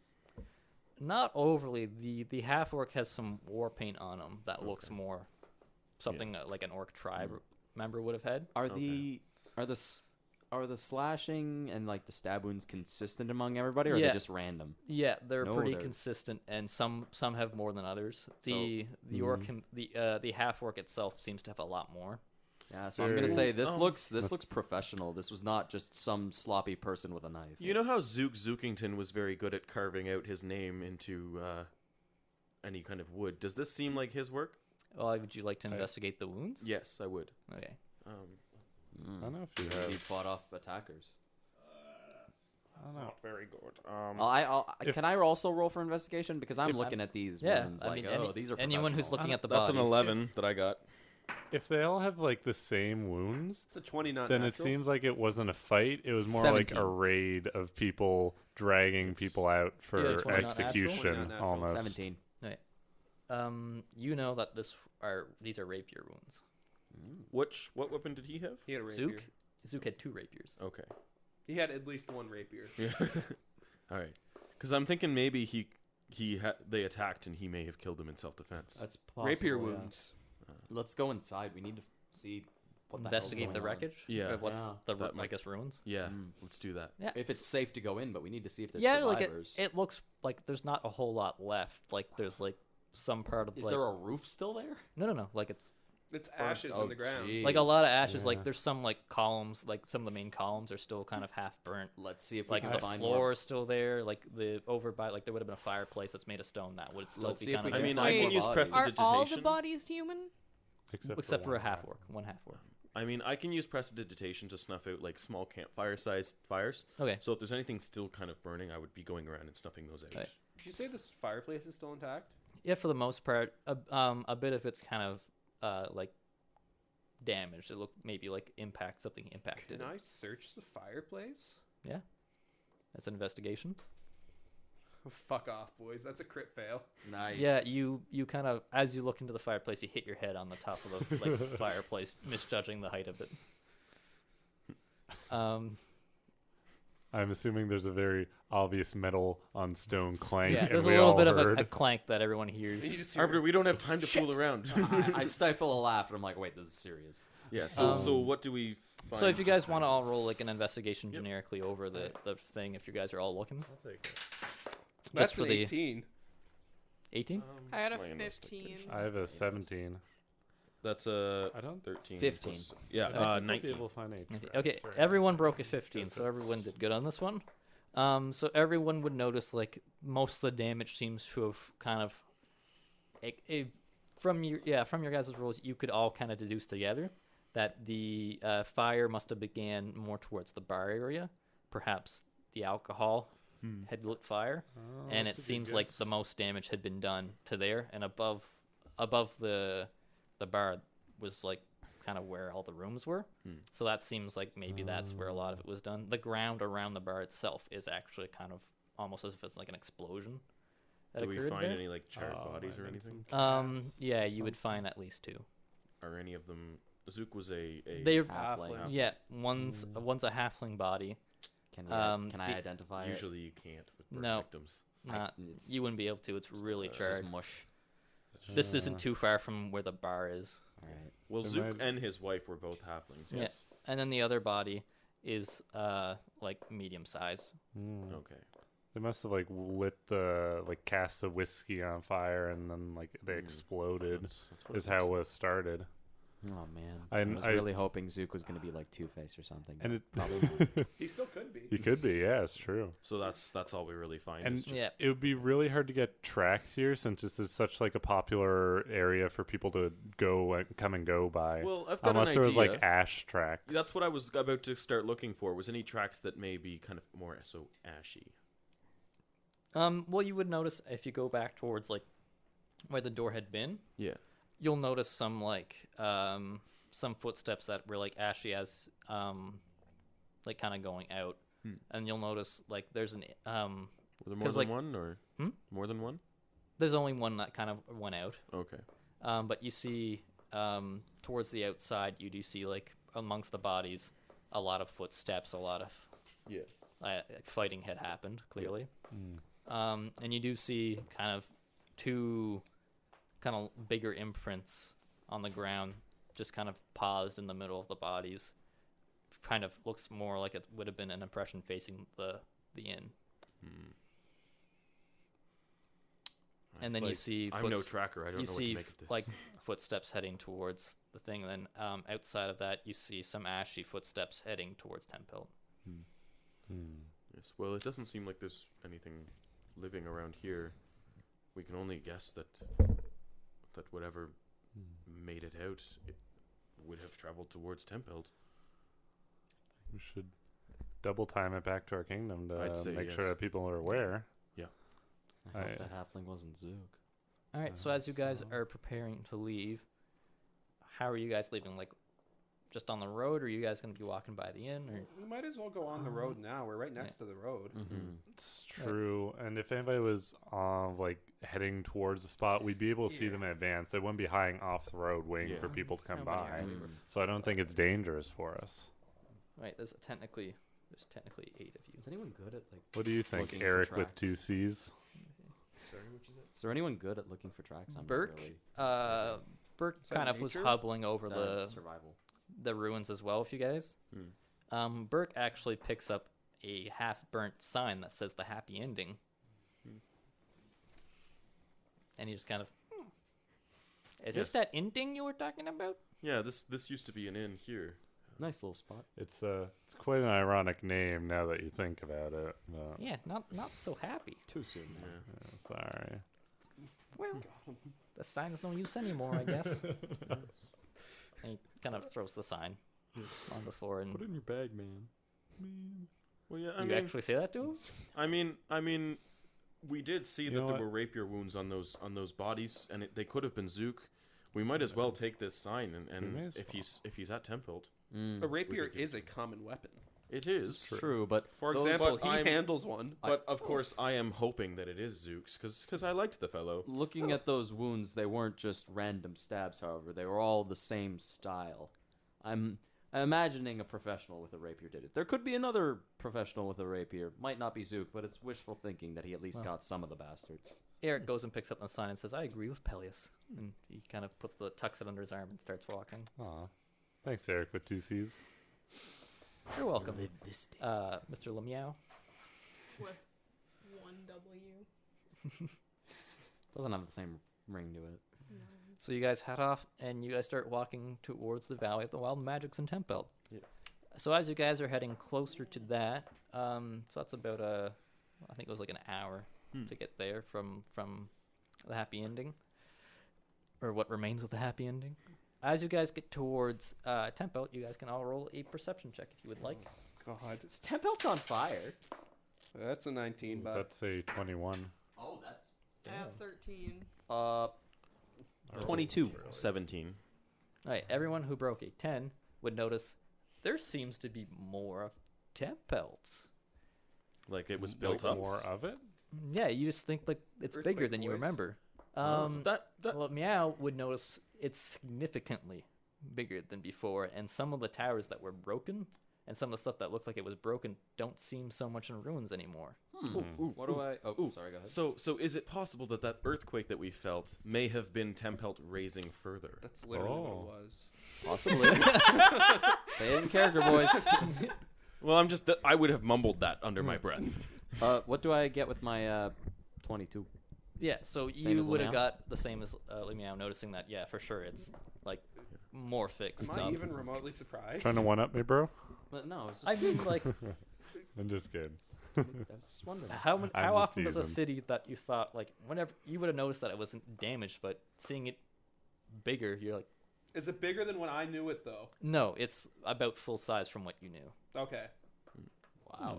Not overly. The half orc has some war paint on him that looks Okay. more something like an orc tribe member would have had. Are Okay. are the slashing and like the stab wounds consistent among everybody, or are Yeah. they just random? Yeah, they're No, pretty they're- consistent, and some have more than others. So- The orc the half orc itself seems to have a lot more. Yeah, so I'm gonna Very- say this Um, looks professional. This was not just some sloppy person with a knife. You know how Zookington was very good at carving out his name into any kind of wood. Does this seem like his work? Well, would you like to I- investigate the wounds? Yes, I would. Okay. I don't know if you He have. fought off attackers. I don't know. Very good. If- Can I also roll for investigation because I'm if- looking at these Yeah, wounds I like, mean, these are anyone who's professional. looking at the That's an bodies. 11 that I got. If they all have like the same wounds, It's a 20 not then natural. it seems like it wasn't a fight. It was more like 17. a raid of people dragging people out for Yeah, 20 not natural. 20 execution, not natural. almost. 17. You know that these are rapier wounds. What weapon did he have? He had a rapier. Zook? Zook had 2 rapiers. Okay. He had at least one rapier. Yeah. All right. Because I'm thinking maybe they attacked and he may have killed them in self-defense. That's possible, Rapier yeah. wounds. Let's go inside. We need to see what the hell's Investigate the going on. wreckage. Yeah. What's Yeah. the That I might- guess ruins? Yeah. Mm. Let's do that. Yeah. If it's safe to go in, but we need to see if there's yeah, like survivors. it looks like there's not a whole lot left. Like there's like some part of Is like there a roof still there? no like it's It's ashes Oh, on the ground. geez. like a lot of ashes. Yeah. Like there's some like columns, like some of the main columns are still kind of half burnt. Let's see if we Like can the find floor more. is still there. Like the over by like there would have been a fireplace that's made of stone that would still Let's be see if kind we of I can mean, find I Wait, can use more Are bodies. prestidigitation. all the bodies human? except for a half one. orc, one half orc. I mean, I can use prestidigitation to snuff out like small campfire-sized fires. Okay. So if there's anything still kind of burning, I would be going around and snuffing those out. Okay. Did you say this fireplace is still intact? Yeah, for the most part, a bit of it's kind of like damaged. It looked maybe like something impacted. Can I search the fireplace? Yeah, that's an investigation. Fuck off, boys. That's a crit fail. Nice. Yeah, you kind of as you look into the fireplace, you hit your head on the top of the like fireplace, misjudging the height of it. I'm assuming there's a very obvious metal on stone clank. Yeah, and there's a we little all bit of heard. a clank that everyone hears. You just hear- Arbiter, we don't have time to fool around. I stifle a laugh and I'm like, wait, this is serious. Yeah. So Um, what do we? Find So if you guys just want to kind all of- roll like an investigation Yep. generically over the thing, if you guys are all looking, I'll take it. That's for an the 18. 18. I got what's a my 15. investigation? I have a 17. That's a I don't. 13. 15. plus- Yeah. I think we'll be 19. able to find 18. Okay, Sorry. everyone broke a 15, Because so everyone it's- did good on this one. So everyone would notice like most of the damage seems to have kind of from your guys' rolls, you could all kind of deduce together that the fire must have began more towards the bar area. Perhaps the alcohol had lit fire, Oh, and it that's a good seems like guess. the most damage had been done to there, and above the bar was like kind of where all the rooms were. So that seems like maybe that's where a lot of it was done. The ground around the bar itself is actually kind of almost as if it's like an explosion that Do we occurred find there. any like charred bodies or I anything? Yeah, you would find at least 2. Are any of them? Zook was a They're Halfling. yeah, one's a halfling body. Can The- I identify it? Usually you can't with burn No. victims. Not It's you wouldn't be able to. It's really just charred. mush. This isn't too far from where the bar is. All right. Well, Am Zook I- and his wife were both halflings. Yeah. Yes. And then the other body is like medium size. Okay. They must have like lit the like casks of whiskey on fire and then like they exploded. That's what Is it how it looks was started. Oh man, I- I was I- really hoping Zook was going to be like Two-Face or something. And it Probably He still could be. he could be, yeah, it's true. So that's all we really find. And is just, Yeah. it would be really hard to get tracks here since this is such like a popular area for people to go and come and go by. Well, I've got Unless an there was idea. like ash tracks. That's what I was about to start looking for. Was any tracks that may be kind of more so ashy? Well, you would notice if you go back towards like where the door had been, Yeah. you'll notice some like some footsteps that were like ashy as like kind of going out, and you'll notice like there's an Were there more 'Cause, than like- one, or more than one? there's only one that kind of went out. Okay. But you see, towards the outside, you do see like amongst the bodies, a lot of footsteps, a lot of Yeah. fighting had happened clearly. And you do see kind of two kind of bigger imprints on the ground, just kind of paused in the middle of the bodies. Kind of looks more like it would have been an impression facing the inn. And then you Like, see I'm no tracker. I don't you know what see to make of this. like footsteps heading towards the thing. And then outside of that, you see some ashy footsteps heading towards Tempelt. Yes. Well, it doesn't seem like there's anything living around here. We can only guess that whatever made it out, it would have traveled towards Tempelt. We should double time it back to our kingdom to I'd say make yes. sure that people are aware. I hope I- that halfling wasn't Zook. All right, so as you guys are preparing to leave, how are you guys leaving? Like, just on the road, or are you guys going to be walking by the inn? Or We might as well go on the road now. We're right next to the road. It's true. And if anybody was like heading towards the spot, we'd be able to see them in advance. They wouldn't be hiding off the road waiting Yeah. for people to come Nobody by. already So I don't think it's dangerous for us. Right, there's technically 8 of you. Is anyone good at like? What do you think, Looking for Eric with tracks. 2 C's? Sorry, what you said? Is there anyone good at looking for tracks? I'm not Burke, really- Burke Is that kind of was nature? hobbling over survival. the ruins as well with you guys. Burke actually picks up a half-burnt sign that says the happy ending. And he just kind of, is this Yes. that ending you were talking about? Yeah, this used to be an inn here. Nice little spot. It's quite an ironic name now that you think about it. But, Yeah, not so happy. Too soon. yeah, sorry. Well, the sign is no use anymore, I guess. And he kind of throws the sign on the floor, and Put it in your bag, man. Well, yeah. you actually say that to him? I mean, we did see You that know there what? were rapier wounds on those bodies, and they could have been Zook. We might as well take this sign, We may and as if he's at Tempelt, A rapier could get- is a common weapon. it is. True, but For Those- example, but he I'm- handles one. But of course, I am hoping that it is Zook's, because I liked the fellow. looking at those wounds, they weren't just random stabs. However, they were all the same style. I'm imagining a professional with a rapier did it. There could be another professional with a rapier. Might not be Zook, but it's wishful thinking that he at least got some of the bastards. Eric goes and picks up the sign and says, I agree with Peleus. And he kind of tucks it under his arm and starts walking. Aw. Thanks, Eric with 2 C's. You're welcome. Live this day. Mr. Lemieux. With 1W. Doesn't have the same ring to it. So you guys head off, and you guys start walking towards the Valley of the Wild Magics in Tempelt. Yep. So as you guys are heading closer to that, so that's about I think it was like an hour to get there from the happy ending, or what remains of the happy ending. As you guys get towards Tempelt, you guys can all roll a perception check if you would like. God, Tempelt's on fire. that's a 19, but That's a 21. Oh, that's I have 13. 22. 17. All right, everyone who broke a 10 would notice there seems to be more of Tempelts. Like it was Like built up. more of it? Yeah, you just think like it's bigger Earthquake than you voice. remember. That Well, Meow would notice it's significantly bigger than before, and some of the towers that were broken and some of the stuff that looked like it was broken don't seem so much in ruins anymore. What do I? Oh, Ooh. sorry. Go ahead. So is it possible that earthquake that we felt may have been Tempelt raising further? that's literally what Oh. it was. Possibly. Say it in character, boys. Well, I'm just I would have mumbled that under my breath. What do I get with my 22? Yeah, so Same you as would have Lemieux? got the same as Lemieux, noticing that, yeah, for sure, it's like more fixed Am I up. even remotely surprised? Trying to one up me, bro? But no, it's just, I mean, like, I'm just kidding. I was just wondering. how I'm how just often does a teasing. city that you thought, like, whenever you would have noticed that it wasn't damaged, but seeing it bigger, you're like, Is it bigger than when I knew it, though? no, it's about full size from what you knew. Okay. Wow.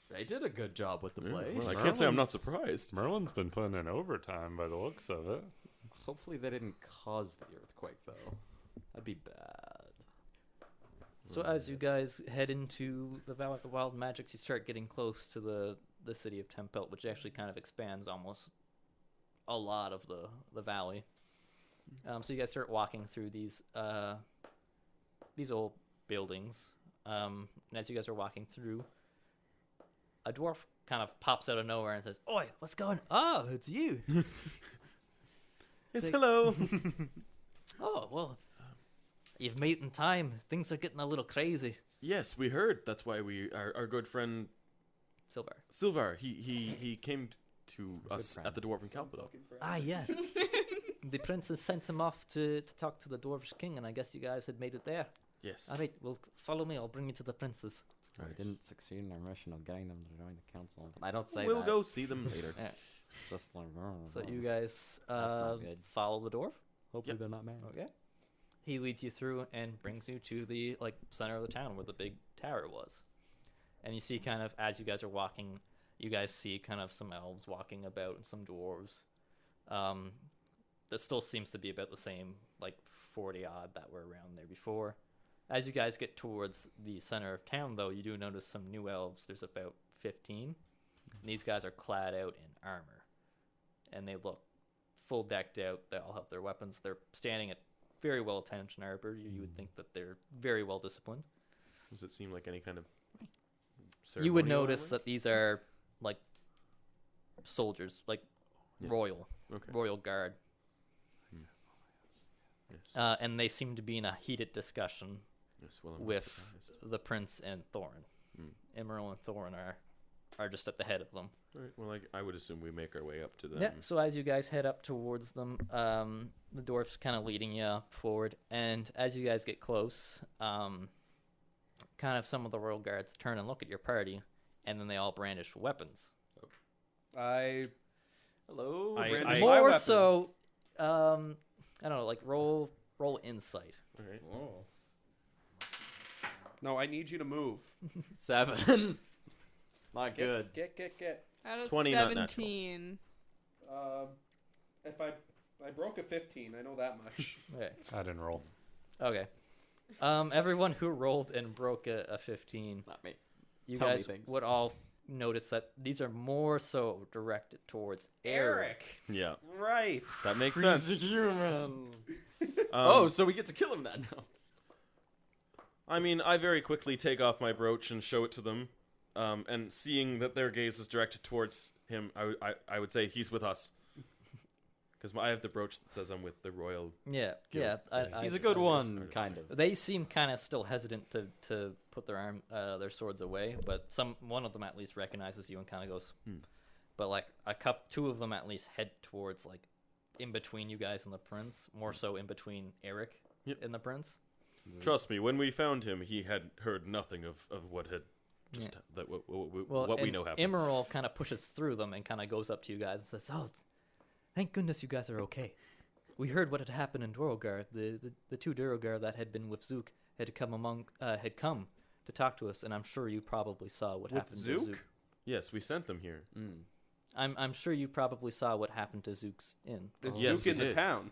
They did a good job with the Yeah, place. well, I can't say I'm not Merlin's- surprised. Merlin's been putting in overtime by the looks of it. Hopefully they didn't cause the earthquake, though. That'd be bad. So as you guys head into the Valley of the Wild Magics, you start getting close to the city of Tempelt, which actually kind of expands almost a lot of the valley. So you guys start walking through these old buildings, and as you guys are walking through, a dwarf kind of pops out of nowhere and says, "Oi, what's going? Oh, it's you! Yes, Like- hello. Oh, well, you've made in time. Things are getting a little crazy." Yes, we heard. That's why our good friend Silver. Silvar, he came to us friend. at the Dwarven capital. Ah, yeah. The princess sent him off to talk to the dwarvish king, and I guess you guys had made it there. Yes. All right, well, follow me. I'll bring you to the princess. We didn't succeed in our mission of getting them to join the council. I don't say We'll that. go see them later. Yeah. Just like, So you guys not good. follow the dwarf. hopefully they're not mad. Okay. He leads you through and brings you to the center of the town where the big tower was. And you see kind of as you guys are walking, you guys see kind of some elves walking about and some dwarves. That still seems to be about the same 40 odd that were around there before. As you guys get towards the center of town, though, you do notice some new elves. There's about 15. And these guys are clad out in armor. And they look full decked out. They all have their weapons. They're standing at very well attention arbor. You would think that they're very well disciplined. Does it seem like any kind of You would ceremonial notice way? that these are soldiers, Yeah. royal guard. Yes. And they seem to be in a heated discussion Yes, well, I'm not with surprised. the prince and Thorin. Emerald and Thorin are just at the head of them. All right, well, I would assume we make our way up to them. Yeah, so as you guys head up towards them, the dwarf's kind of leading you forward, and as you guys get close, kind of some of the royal guards turn and look at your party, and then they all brandish weapons. Hello. I- Brandon. I- More weapon. so, I don't know, roll insight. All right. No, I need you to move. 7. Not good. Get. Out of 20, not natural. 17. If I broke a 15, I know that much. Okay. I didn't roll. Okay. Everyone who rolled and broke a 15, Not me. you Tell me guys things. would all notice that these are more so directed towards Eric. Yeah, Right. that makes Freeze sense. human. Um, So we get to kill him then. I mean, I very quickly take off my brooch and show it to them, and seeing that their gaze is directed towards him, I would say he's with us. Because I have the brooch that says I'm with the royal. Yeah. He's a good one, kind of. They seem kind of still hesitant to put their swords away, but one of them at least recognizes you and kind of goes. But two of them at least head towards in between you guys and the prince, more so in between Eric Yep. and the prince. Trust me, when we found him, he had heard nothing of what had just that what we and know happened. Emerald kind of pushes through them and kind of goes up to you guys and says, "Oh, thank goodness you guys are okay. We heard what had happened in Dorogar. The two Dorogar that had been with Zook had come to talk to us, and I'm sure you probably saw what With happened Zook? to Zook. Yes, we sent them here. I'm sure you probably saw what happened to Zook's inn. Is Yes, Zook we in the did. town?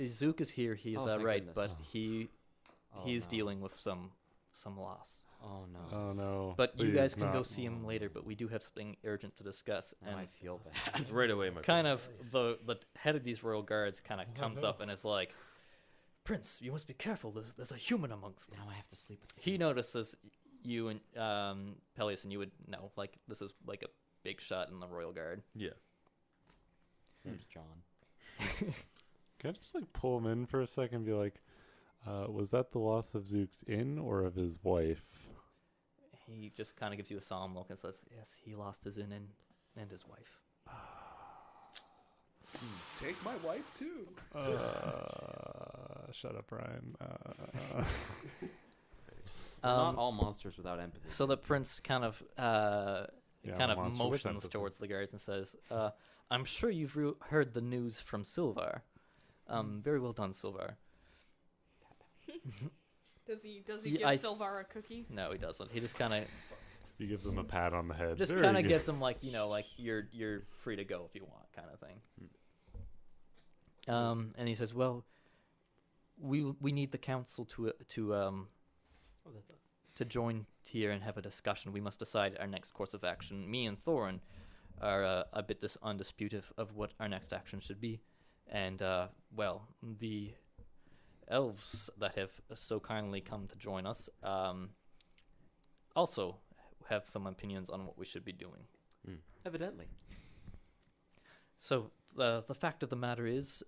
Zook is here. He's Oh, thank right, goodness. but he's dealing with some loss. Oh no. Oh no. But you Please guys can go not. see him later. But we do have something urgent to discuss. Now And I feel bad. Right away, my kind of the head of these royal guards kind of comes up and is like, "Prince, you must be careful. There's a human amongst them." Now I have to sleep with. He notices you and Peleus, and you would know this is a big shot in the royal guard. Yeah. His name's John. Can I just pull him in for a second and be like, was that the loss of Zook's inn or of his wife? He just kind of gives you a solemn look and says, "Yes, he lost his inn and his wife." Take my wife too. Shut up, Ryan. Not all monsters without empathy. So the prince kind of Yeah, monster with motions empathy. towards the guards and says, "I'm sure you've heard the news from Silvar. Very well done, Silvar." Does he Yeah, give I- Silvar a cookie? No, he doesn't. He just kind of He gives him a pat on the head. just Very kind of good. gives him like you're free to go if you want kind of thing. And he says, "Well, we need the council to Oh, that's us. to join here and have a discussion. We must decide our next course of action. Me and Thorin are a bit undisputed of what our next action should be, and well, the elves that have so kindly come to join us also have some opinions on what we should be doing. Evidently. So the fact of the matter is,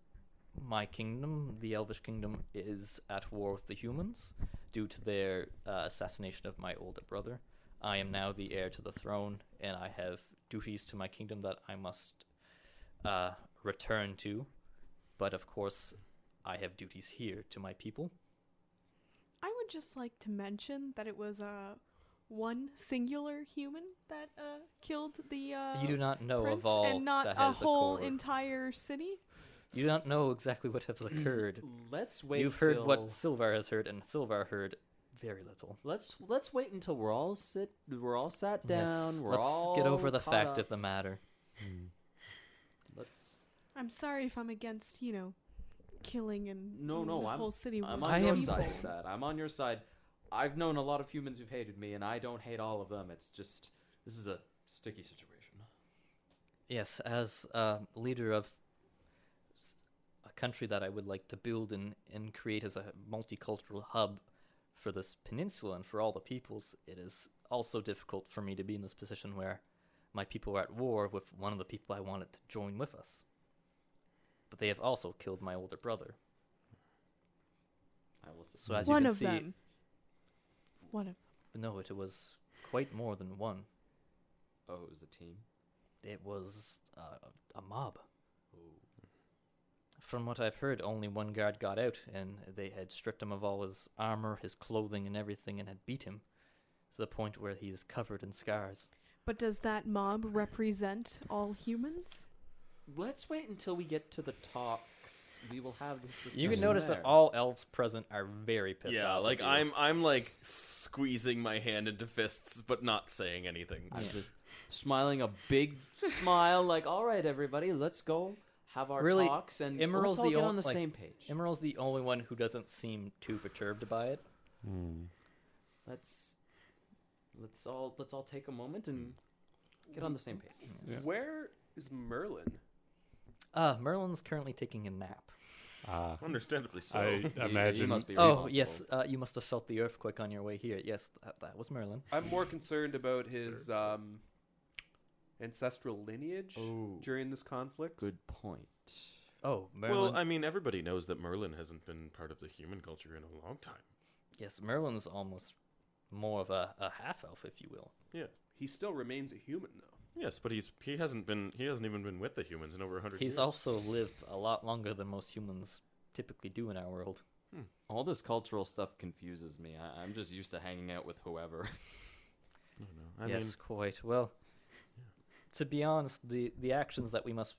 my kingdom, the Elvish kingdom, is at war with the humans due to their assassination of my older brother. I am now the heir to the throne, and I have duties to my kingdom that I must return to. But of course, I have duties here to my people. I would just like to mention that it was one singular human that killed the You do not know prince, of all and not that a has whole occurred. entire city. You don't know exactly what has occurred. Let's wait. You've heard till... what Silvar has heard, and Silvar heard very little. Let's wait until we're all sat down. Yes, We're let's all get over the caught fact up. of the matter. Let's. I'm sorry if I'm against, killing and No, the I'm- whole city. I'm with on your am- people. side of that. I'm on your side. I've known a lot of humans who've hated me, and I don't hate all of them. It's just this is a sticky situation. Yes, as leader of a country that I would like to build and create as a multicultural hub for this peninsula and for all the peoples, it is also difficult for me to be in this position where my people are at war with one of the people I wanted to join with us. But they have also killed my older brother. I will. So as you One can of see, them. One of them. no, it was quite more than one. Oh, it was the team. It was a mob. From what I've heard, only one guard got out, and they had stripped him of all his armor, his clothing, and everything, and had beat him to the point where he is covered in scars. But does that mob represent all humans? Let's wait until we get to the talks. We will have this discussion. You can notice there. that all elves present are very pissed Yeah, off. like with you. I'm like squeezing my hand into fists, but not saying anything. I'm Yeah. just smiling a big smile, like, all right, everybody, let's go have our Really, talks and Emerald's let's all the get ol- on the like, same page. Emerald's the only one who doesn't seem too perturbed by it. Let's all take a moment and get on the same page. Yeah. Where is Merlin? Merlin's currently taking a nap. Understandably so. I imagine. He must be Oh, responsible. yes, you must have felt the earthquake on your way here. Yes, that was Merlin. I'm more concerned about his ancestral lineage Oh, during this conflict. good point. Oh, Merlin. Well, I mean, everybody knows that Merlin hasn't been part of the human culture in a long time. Yes, Merlin's almost more of a half-elf, if you will. He still remains a human, though. Yes, but he hasn't even been with the humans in over 100 years. He's also lived a lot longer than most humans typically do in our world. All this cultural stuff confuses me. I'm just used to hanging out with whoever. I don't know. I Yes, mean, quite. Well, to be honest, the actions that we must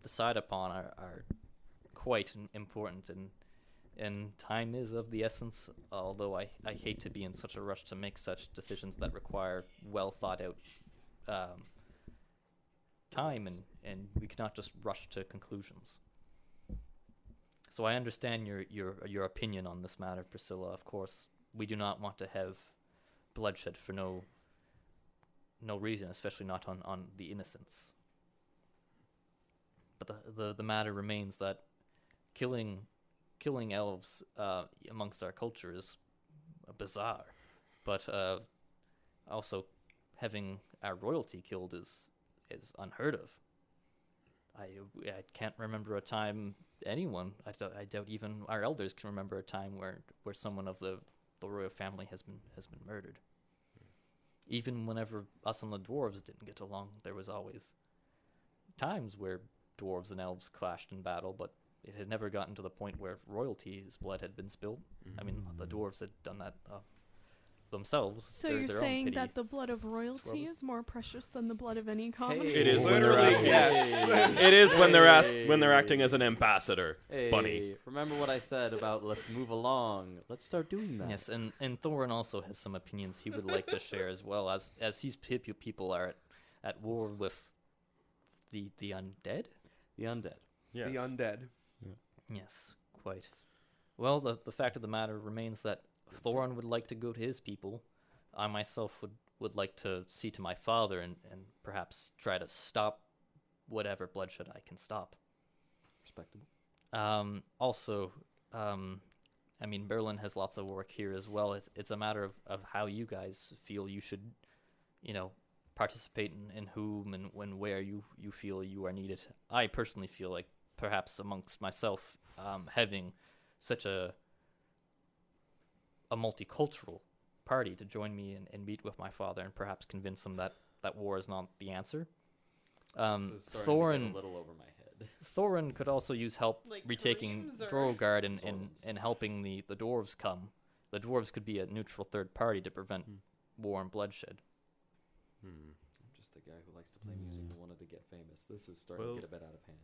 decide upon are quite important, and time is of the essence, although I hate to be in such a rush to make such decisions that require well thought out time, and we cannot just rush to conclusions. So I understand your opinion on this matter, Priscilla. Of course, we do not want to have bloodshed for no reason, especially not on the innocents. But the matter remains that killing elves amongst our culture is bizarre, but also having our royalty killed is unheard of. I can't remember a time anyone, I doubt even our elders can remember a time where someone of the royal family has been murdered. Even whenever us and the dwarves didn't get along, there was always times where dwarves and elves clashed in battle, but it had never gotten to the point where royalty's blood had been spilled. I mean, the dwarves had done that themselves. So their- you're their own saying pity. that the blood of royalty swirls. is more precious than the blood of any common? It is when they're Literally, asking. yes. It is when they're acting as an ambassador, bunny. Hey, remember what I said about let's move along? Let's start doing that. Yes, and Thorin also has some opinions he would like to share as well, as these people are at war with the undead. The undead. Yes. The undead. Yes, quite. Well, the fact of the matter remains that Thorin would like to go to his people. I myself would like to see to my father and perhaps try to stop whatever bloodshed I can stop. Respectable. Also, I mean, Berlin has lots of work here as well. It's a matter of how you guys feel you should, participate in whom and when where you feel you are needed. I personally feel like perhaps amongst myself, having such a multicultural party to join me and meet with my father and perhaps convince him that war is not the answer. This is starting to get Thorin a little over my head. Thorin could also use help Like retaking Kareem's or- Drogoard and Zords. helping the dwarves come. The dwarves could be a neutral third party to prevent war and bloodshed. I'm just the guy who likes to play music and wanted to get famous. This is starting Well- to get a bit out of hand.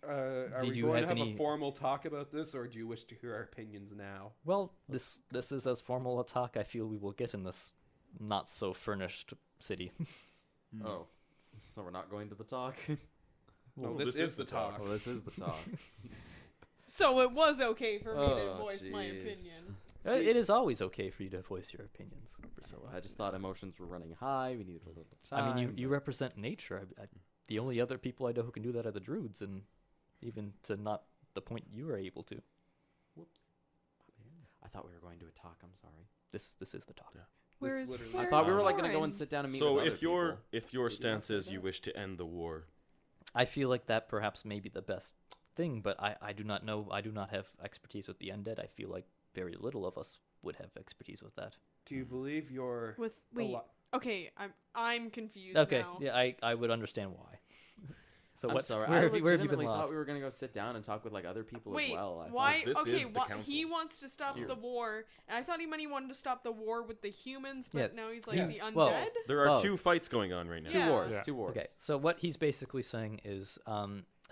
Are Did we you going have to have any- a formal talk about this, or do you wish to hear our opinions now? Well, this is as formal a talk I feel we will get in this not so furnished city. Oh, so we're not going to the talk? No, this is the talk. Oh, this is the talk. So it was okay for me to Oh, voice my jeez. opinion. It is always okay for you to voice your opinions, Priscilla. I just thought emotions were running high. We needed a little I time. mean, you represent nature. The only other people I know who can do that are the druids, and even to not the point you are able to. I thought we were going to a talk. I'm sorry. This is the talk. Yeah. Where's, literally- I where's thought we were like going to go Thorin? and sit down and meet So with other if your people. if your Did you not stance say is that? you wish to end the war, I feel like that perhaps may be the best thing, but I do not know. I do not have expertise with the undead. I feel like very little of us would have expertise with that. Do you believe you're With a wait, lot- okay, I'm confused Okay, now. yeah, I would understand why. So I'm what's sorry. where I have you been legitimately lost? thought we were going to go sit down and talk with like other people Wait, as well. I thought- why? This Okay, is the council. he wants to stop Here. the war, and I thought he meant he wanted to stop the war with the humans, but Yes. now he's like Yes. the undead. Well, there are Oh. 2 fights going on right now. Two Yeah. wars. Yeah. 2 wars. Okay, so what he's basically saying is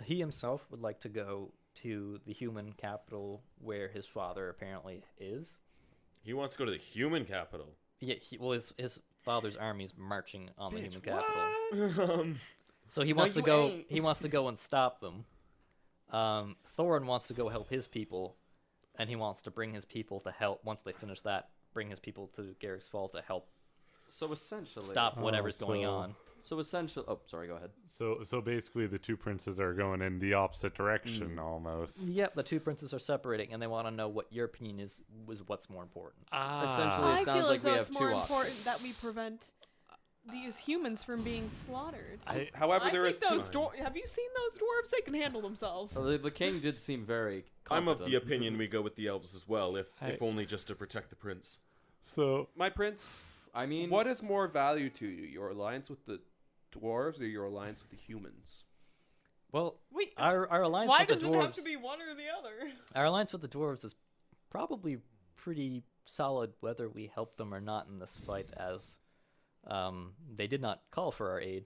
he himself would like to go to the human capital where his father apparently is. He wants to go to the human capital. Yeah, his father's army is marching on the Bitch, human capital. So he No, wants to you go. ain't. He wants to go and stop them. Thorin wants to go help his people, and he wants to bring his people to help. Once they finish that, bring his people to Garrick's Fall to help So essentially, stop whatever's going so- on. So essentially, oh, sorry. Go ahead. So basically, the 2 princes are going in the opposite direction almost. Yep, the 2 princes are separating, and they want to know what your opinion is. Was what's more important? Essentially, I it sounds feel like as we though have it's more 2 important options. that we prevent these humans from being slaughtered. However, I there think is 2. those have you seen those dwarves? They can handle themselves. Well, the king did seem very. I'm of competent. the opinion we go with the elves as well, if I- only just to protect the prince. So My prince, I mean, what is more value to you, your alliance with the dwarves or your alliance with the humans? Well, Wait, our alliance why with the does dwarves. it have to be one or the other? Our alliance with the dwarves is probably pretty solid, whether we help them or not in this fight, as they did not call for our aid.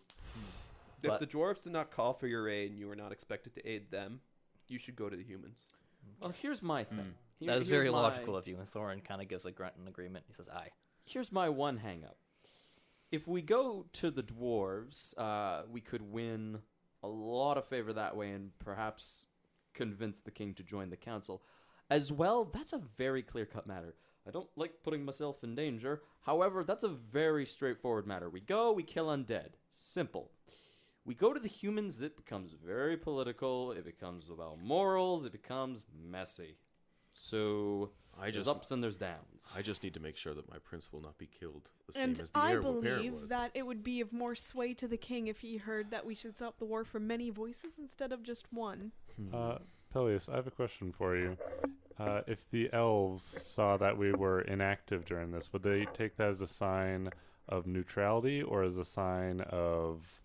If But- the dwarves did not call for your aid and you were not expected to aid them, you should go to the humans. well, here's my thing. That is Here's very my- logical of you, and Thorin kind of gives a grunt in agreement. He says, "Aye." Here's my one hang-up. If we go to the dwarves, we could win a lot of favor that way and perhaps convince the king to join the council. As well, that's a very clear-cut matter. I don't like putting myself in danger. However, that's a very straightforward matter. We go, we kill undead. Simple. We go to the humans, it becomes very political. It becomes about morals. It becomes messy. So there's ups and there's downs. I just need to make sure that my prince will not be killed the same And as the I heir apparent believe was. that it would be of more sway to the king if he heard that we should stop the war from many voices instead of just one. Peleus, I have a question for you. If the elves saw that we were inactive during this, would they take that as a sign of neutrality or as a sign of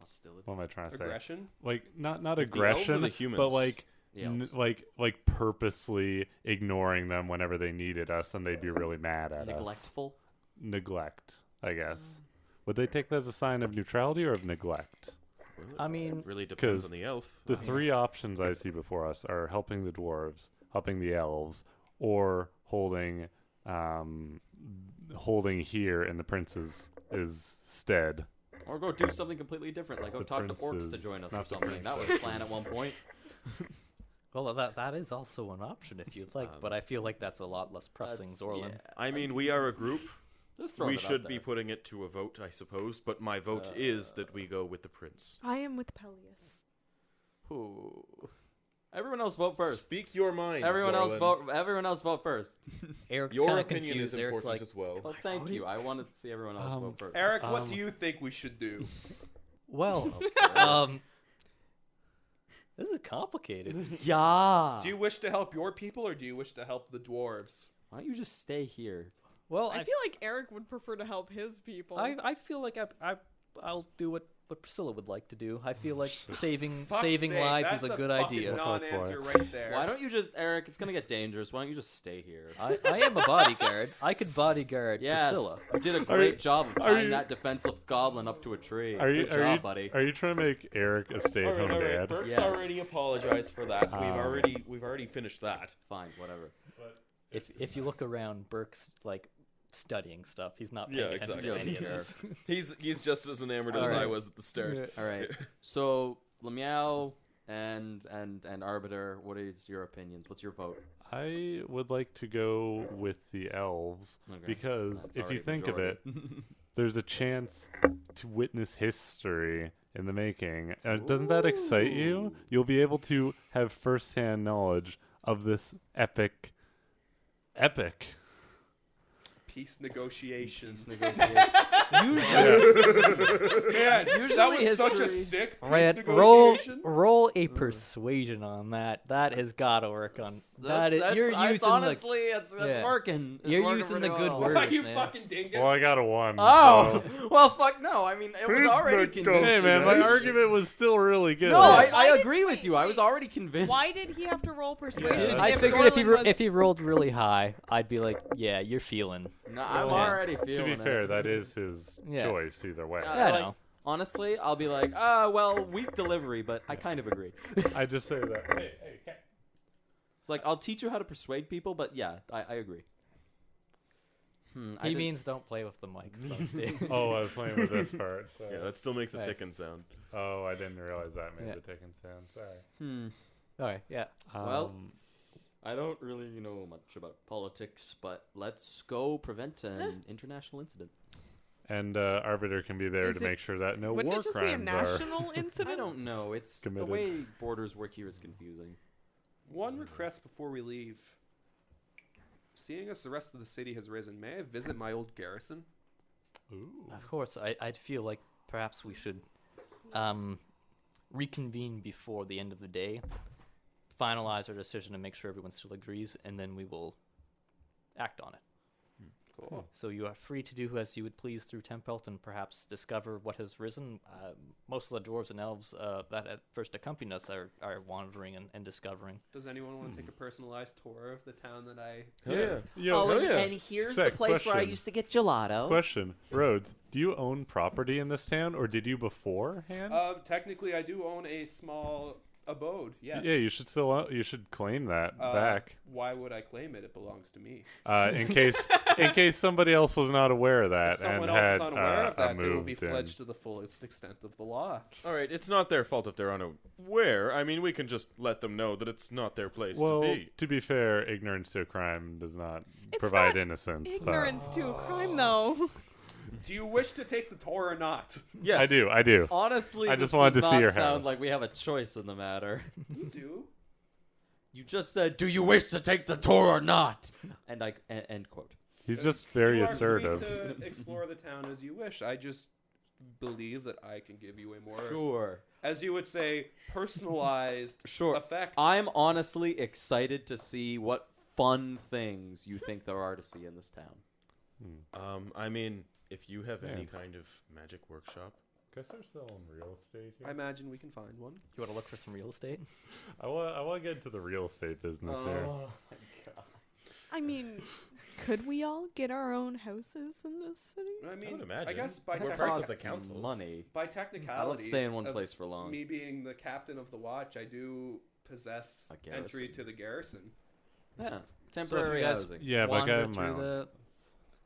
Hostility. What am I trying to say? Aggression. Like not With the elves or aggression, the humans? but like The elves. like purposely ignoring them whenever they needed us, and they'd be really mad at us. Neglectful. Neglect, I guess. Would they take that as a sign of neutrality or of neglect? Well, I mean, it really depends 'cause on the elf. The three options I see before us are helping the dwarves, helping the elves, or holding here in the prince's stead. Or go do something completely different, like go The talk to orcs to princes, join us or not the something. That was the plan at one point. Well, that is also an option if you'd like, but I feel like that's a lot less pressing, That's- Zorlin. yeah. I mean, we are a group. Just throw We it out should be there. putting it to a vote, I suppose. But my vote is that we go with the prince. I am with Peleus. Ooh. Everyone else vote first. Speak your mind. Everyone else Zorlin. vote. Everyone else vote first. Eric's Your kind of opinion confused. is Eric's important like, as well. Well, thank you. I wanted to see everyone else vote first. Eric, what do you think we should do? well, this is complicated. Yeah. Do you wish to help your people, or do you wish to help the dwarves? Why don't you just stay here? Well, I feel like Eric would prefer to help his people. I feel like I'll do what Priscilla would like to do. I feel like saving Fuck's saving sake, lives that's is a good fucking idea. Non-answer right there. Why don't you just, Eric? It's gonna get dangerous. Why don't you just stay here? I am a bodyguard. I could bodyguard Yes, Priscilla. you did a Are great you- job of are tying you- that defensive goblin up to a tree. Are you Good job, buddy. Are you trying to make Eric a stay-at-home dad? Burke's Yes. already apologized for that. Um, We've already finished that. Fine, whatever. If you look around, Burke's like studying stuff. He's not paying Yeah, attention exactly. to any of Doesn't this. He's just as enamored as Alright. I was at the start. All right. So Lemiao and Arbiter, what is your opinions? What's your vote? I would like to go with the elves Okay. because That's if already you think of it, majority. there's a chance to witness history in the making. Doesn't that excite you? You'll be able to have firsthand knowledge of this epic. Peace negotiations. Peace negotiation. Man, Usually that was such a history- sick peace Red, roll negotiation. a persuasion on that. That has got to work on. You're It's using honestly, it's yeah. working. It's You're working using pretty the good well. word. Why you man. fucking dingus? Well, I got a 1. Oh, so- well, fuck no. I mean, it was Peace already convincing. Hey man, my argument was still really good. No, Why I did- agree with wait, you. I was wait. already convinced. Why did he have to roll persuasion? Yeah, I if figured Zorlin if he was- rolled really high, I'd be like, yeah, you're feeling. No, I'm Well, already to feeling be it. fair, that is his Yeah. choice either way. Yeah, Yeah, I like, know. Honestly, I'll be like, well, weak delivery, but I kind of agree. I just say that. Hey, cat. It's like, I'll teach you how to persuade people, but yeah, I agree. He means don't play with the microphone stick. Oh, I was playing with this part. So. Yeah, that still makes a Right. ticking sound. Oh, I didn't realize that made Yeah. the ticking sound. Sorry. All right, yeah. Well, I don't really know much about politics, but let's go prevent an international incident. and Arbiter can be there Is to it- make sure that no Wouldn't war it just be a crimes are. national incident? I don't know. It's Committed. the way borders work here is confusing. One request before we leave. Seeing as the rest of the city has risen, may I visit my old garrison? Ooh. Of course, I'd feel like perhaps we should reconvene before the end of the day, finalize our decision and make sure everyone still agrees, and then we will act on it. Cool. So you are free to do as you would please through Tempelt and perhaps discover what has risen. Most of the dwarves and elves that at first accompanied us are wandering and discovering. Does anyone want to take a personalized tour of the town that I Yeah. Yo, and here's Sec, the place where I question. used to get gelato. Question, Rhodes, do you own property in this town, or did you beforehand? Technically, I do own a small abode. Yes. Yeah, you should still you should claim that back. Why would I claim it? It belongs to me. In case somebody else was not aware of that If someone and else had is unaware of that, they will moved be in. fledged to the fullest extent of the law. All right, it's not their fault if they're unaware. I mean, we can just let them know that it's not their place Well, to be. fair, ignorance to a crime does not It's provide not innocence. but- Ignorance to a crime, though. Do you wish to take the tour or not? Yes, I do. I do. Honestly, I this just wanted does to see not your sound house. like we have a choice in the matter. You do. You just said, "Do you wish to take the tour or not?" And end quote. He's just very you are assertive. Free to explore the town as you wish. I just believe that I can give you a more, Sure. as you would say, personalized Sure. effect. I'm honestly excited to see what fun things you think there are to see in this town. I mean, if you have any Yeah. kind of magic workshop Can I start selling real estate here? I imagine we can find one. You want to look for some real estate? I want to get into the real estate business here. Oh my god. I mean, could we all get our own houses in this city? I mean, would imagine. I guess by We're That parts of costs the council. money. by technicality, I don't stay in one of place for long. Me being the captain of the watch, I do possess A entry garrison. to the garrison. Yeah. So if Temporary you guys housing. Yeah, but I wander got my through own. the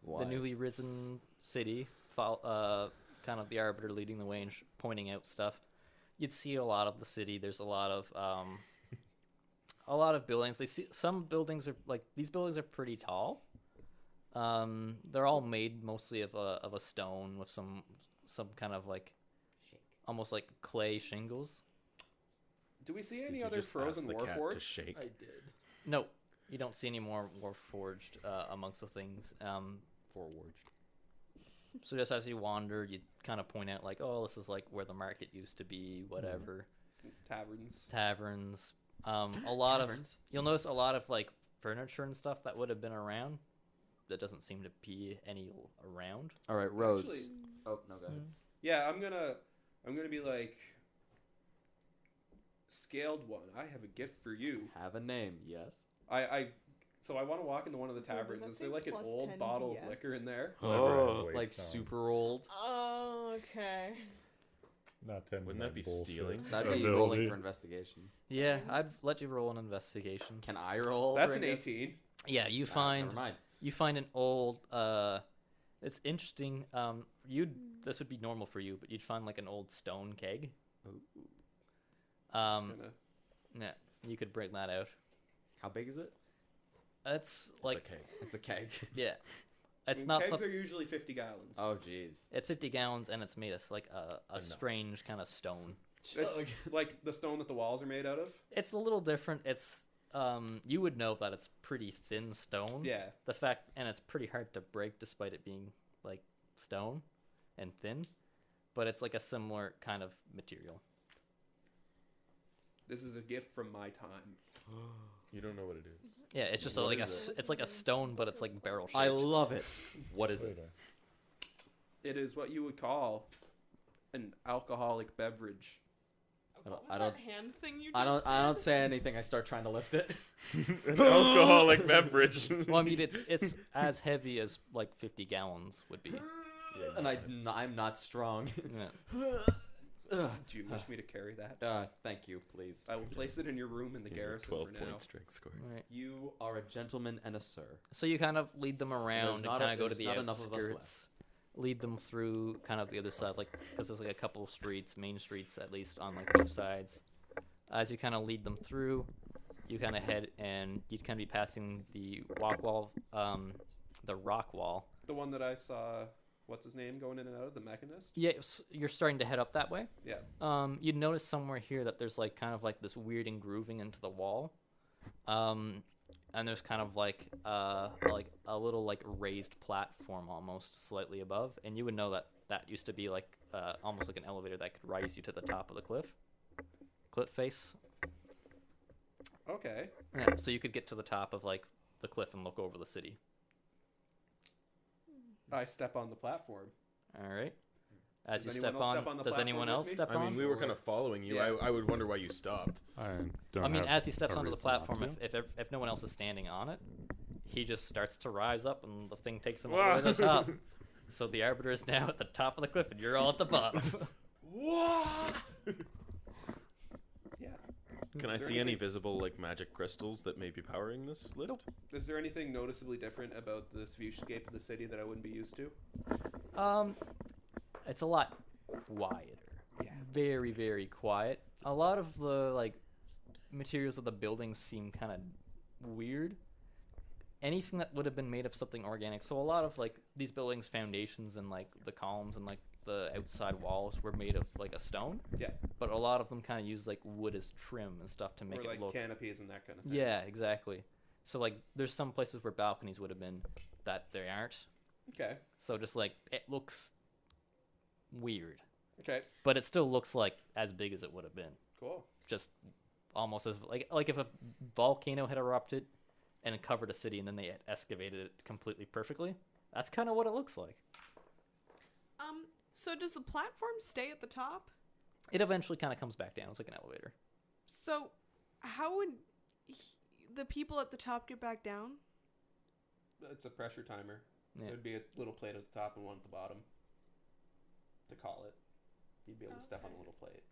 Why? newly risen city, kind of the arbiter leading the way and pointing out stuff. You'd see a lot of the city. There's a lot of buildings. They see some buildings are like these buildings are pretty tall. They're all made mostly of a stone with some kind of like almost like clay shingles. Do we see Did any you other just ask frozen the cat to warforged? shake? did. No, you don't see any more warforged amongst the things. Forward. So just as you wander, you kind of point out like, oh, this is like where the market used to be, whatever. Taverns. Taverns. A lot Taverns? you'll notice a lot of like furniture and stuff that would have been around that doesn't seem to be any around. All right, roads. Actually- Oh no, go ahead. Yeah, I'm gonna be like, scaled one. I have a gift for you. Have a name, yes. So I want to walk into one of the does taverns. that Is there say like an plus old 10 bottle BS? of liquor in there? Like super old. Oh, okay. Not 10. Wouldn't that be bullshit. stealing? That'd be Ability. rolling for investigation. Yeah, I'd let you roll an investigation. Can I roll? That's for an invest- 18. Yeah, you Ah, find never mind. an old it's interesting. This would be normal for you, but you'd find like an old stone keg. Kinda- Yeah, you could bring that out. How big is it? It's like It's a cake. It's a keg. yeah, I it's mean, not kegs something. are usually 50 gallons. Oh jeez. It's 50 gallons and it's made of like a Enough. strange kind of stone. It's like the stone that the walls are made out of. It's a little different. It's you would know that it's pretty thin stone. Yeah. The fact and it's pretty hard to break despite it being like stone and thin, but it's like a similar kind of material. This is a gift from my time. You don't know what it is. Yeah, it's just What like is it's like a stone, but it's like barrel shaped. I love it. What is it? Later. It is what you would call an alcoholic beverage. I don't- That hand thing you I just don't said? say anything. I start trying to lift it. An alcoholic beverage. Well, I mean, it's as heavy as like 50 gallons would be. And I'm not strong. Yeah. Ugh. Do you wish me to carry that? Thank you, please. I will place it in your room in the garrison for 12 now. point strength score. Right. You are a gentleman and a sir. So you kind of lead them around and not kind of go to there's the not enough of us outskirts. Lead them through kind of the other side, like because there's like a couple of streets, main streets at least on like both sides. As you kind of lead them through, you kind of head and you'd kind of be passing the rock wall. The one that I saw, what's his name, going in and out of, the mechanist? Yeah, you're starting to head up that way. Yeah. You'd notice somewhere here that there's like kind of like this weird engrooving into the wall. And there's kind of like a little like raised platform almost slightly above, and you would know that that used to be like almost like an elevator that could rise you to the top of the cliff face. Okay. Yeah, so you could get to the top of like the cliff and look over the city. I step on the platform. All right. As Does you anyone step else on, step on the does platform anyone with else me? step I on? mean, we were kind of following you. Yeah. I would wonder why you stopped. Don't I mean, have as he steps a onto the reason not platform, to. if no one else is standing on it, he just starts to rise up, and the thing takes him all the way to the top. So the arbiter is now at the top of the cliff, and you're all at the bottom. What? Yeah. Can I Is there see any anything- visible like magic crystals that may be powering this lift? Is there anything noticeably different about this viewscape of the city that I wouldn't be used to? It's a lot quieter. Yeah. Very, very quiet. A lot of the like materials of the buildings seem kind of weird. Anything that would have been made of something organic. So a lot of like these buildings' foundations and like the columns and like the outside walls were made of like a stone. Yeah. But a lot of them kind of use like wood as trim and stuff to make Or it like look. canopies and that kind of thing. Yeah, exactly. So like there's some places where balconies would have been that they aren't. Okay. So just like it looks weird, Okay. but it still looks like as big as it would have been. Cool. Just almost as like if a volcano had erupted and it covered a city and then they had excavated it completely perfectly. That's kind of what it looks like. So does the platform stay at the top? It eventually kind of comes back down. It's like an elevator. So how would the people at the top get back down? It's a pressure timer. Yeah. There'd be a little plate at the top and one at the bottom to call it. You'd be able to step on a little plate.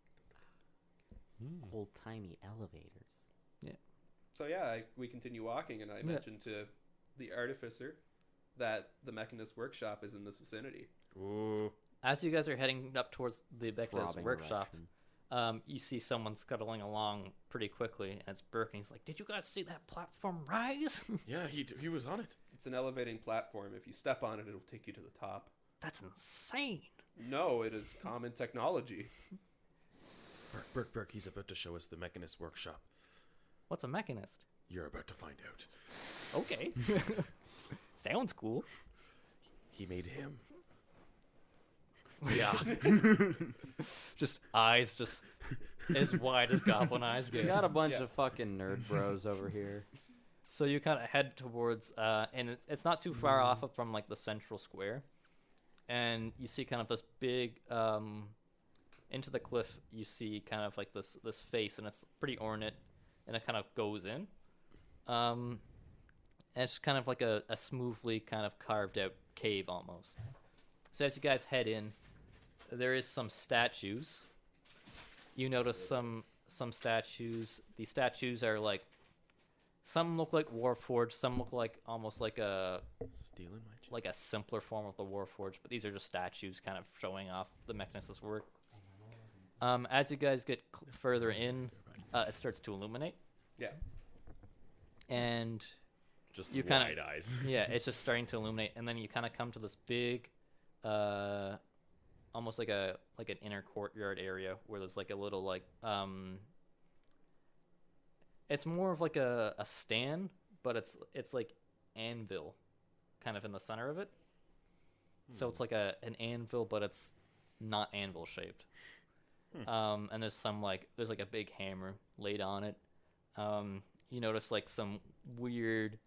Old-timey elevators. So yeah, we continue walking, and I mentioned to the artificer that the Mechanist workshop is in this vicinity. Ooh. As you guys are heading up towards the Becca's Throbbing workshop, erection. you see someone scuttling along pretty quickly, and it's Burke, and he's like, "Did you guys see that platform rise?" Yeah, he was on it. It's an elevating platform. If you step on it, it'll take you to the top. That's insane. No, it is common technology. Burke, he's about to show us the Mechanist workshop. What's a mechanist? You're about to find out. Okay. Sounds cool. He made him. Yeah. Just eyes just as wide as goblin eyes We get. got a bunch of fucking nerd bros over here. So you kind of head towards, and it's not too far off from like the central square, and you see kind of this big, into the cliff. You see kind of like this face, and it's pretty ornate, and it kind of goes in, and it's kind of like a smoothly kind of carved out cave almost. So as you guys head in, there is some statues. You notice some statues. These statues are like, some look like Warforged, some look like almost like a Stealing my chip. like a simpler form of the Warforged, but these are just statues kind of showing off the Mechanist's work. As you guys get further in, it starts to illuminate, Yeah. and Just you wide kinda- eyes. yeah, it's just starting to illuminate, and then you kind of come to this big, almost like an inner courtyard area where there's like a little like it's more of like a stand, but it's like anvil, kind of in the center of it. So it's like an anvil, but it's not anvil shaped. And there's there's like a big hammer laid on it. You notice like some weird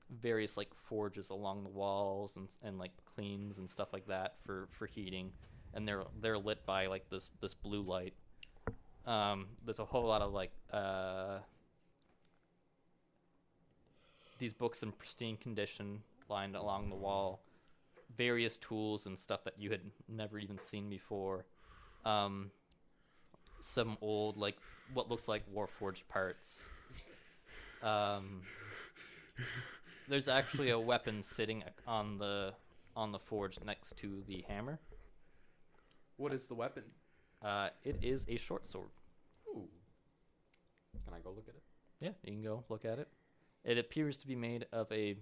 various like forges along the walls and like cleans and stuff like that for heating, and they're lit by like this blue light. There's a whole lot of like these books in pristine condition lined along the wall, various tools and stuff that you had never even seen before. Some old like what looks like Warforged parts. There's actually a weapon sitting on the forge next to the hammer. What is the weapon? It is a short sword. Ooh. Can I go look at it? Yeah, you can go look at it. It appears to be made of a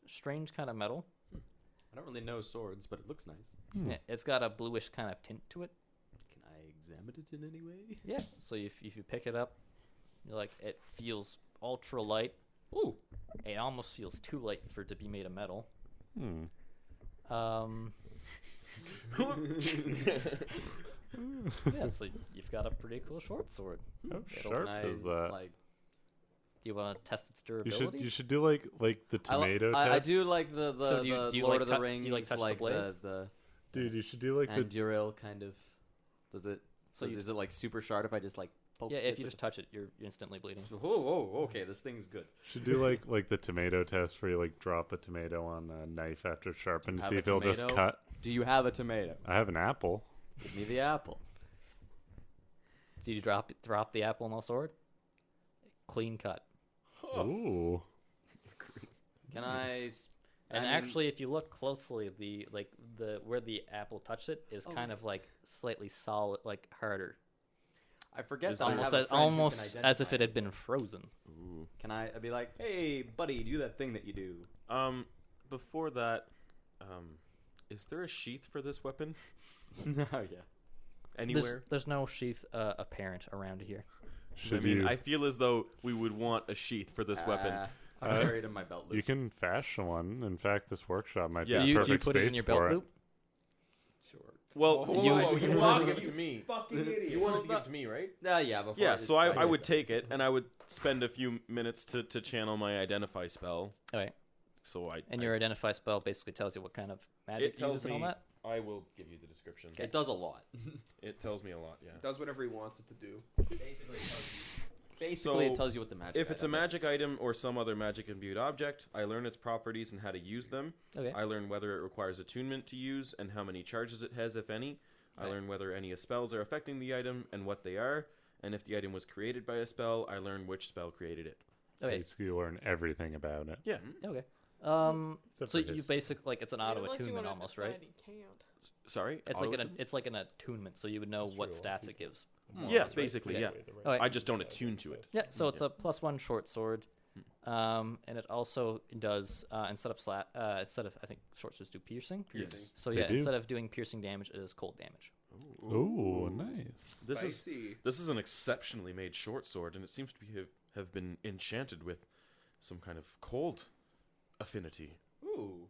strange kind of metal. I don't really know swords, but it looks nice. Yeah, it's got a bluish kind of tint to it. Can I examine it in any way? Yeah, so if you pick it up, you're like, it feels ultra light. Ooh. It almost feels too light for it to be made of metal. Yeah, so you've got a pretty cool short sword. How It'll- sharp Can I, is that? like, Do you want to test its You durability? should do like the tomato I test. do like the So do you Lord like of the tou- do Rings, you like touch the like blade? the Dude, you should do like the Anduril kind of. Does it? So So is it like super sharp if I just like poke Yeah, it if you with just touch it, you're instantly bleeding. Oh, okay, this thing's good. should do like the tomato test where you like drop a tomato on a knife after it's sharpened to Have see a if it'll just tomato? cut. Do you have a tomato? I have an apple. Give me the apple. So you drop the apple on the sword. Clean cut. Ooh. Can I? And I mean- actually, if you look closely, the where the apple touched it is Oh, kind yeah. of like slightly solid, like harder, I forget Is that I almost have a as, friend who can almost as if identify it had been frozen. Ooh. Can I be like, hey, buddy, do that thing that you do? Before that, is there a sheath for this weapon Oh yeah. anywhere? There's no sheath apparent around here. Should I mean, you? I feel as though we would want a sheath for this weapon. I carry it in my belt loop. You can fashion one. In fact, this workshop might Yeah. be do a you perfect put it in space your for belt it. loop? Sure. Well, Oh, you wanted to give it to me. Fucking idiot. You wanted to give it to me, right? Yeah. Before Yeah, so I did would that. take it, and I would spend a few minutes to channel my identify spell. Okay. So And your identify spell basically tells you what kind of magic It to use tells and all me that. I will give you the description. It does a lot. It tells me a lot. Yeah. It does whatever he wants it to do. Basically, it tells you what the magic. If it's a item magic is. item or some other magic imbued object, I learn its properties and how to use them. Okay. I learn whether it requires attunement to use and how many charges it has, if any. I learn whether any spells are affecting the item and what they are. And if the item was created by a spell, I learn which spell created it. Okay. Basically, you learn everything about it. Yeah. Okay. Except So for you his- basically like it's an auto Unless you attunement wanna almost, decide right? he can't. Sorry? It's like Auto-attune? it's like an attunement, so you would know That's what true, stats it gives. more or Yeah, less, right? basically, Okay. yeah. All right. I just don't attune to it. Yeah, so it's a +1 short sword, and it also does instead of I think short swords do piercing. Yes. So They yeah, do. instead of doing piercing damage, it is cold damage. Ooh, nice. This is an exceptionally made short sword, and it seems to have been enchanted with some kind of cold affinity. Ooh.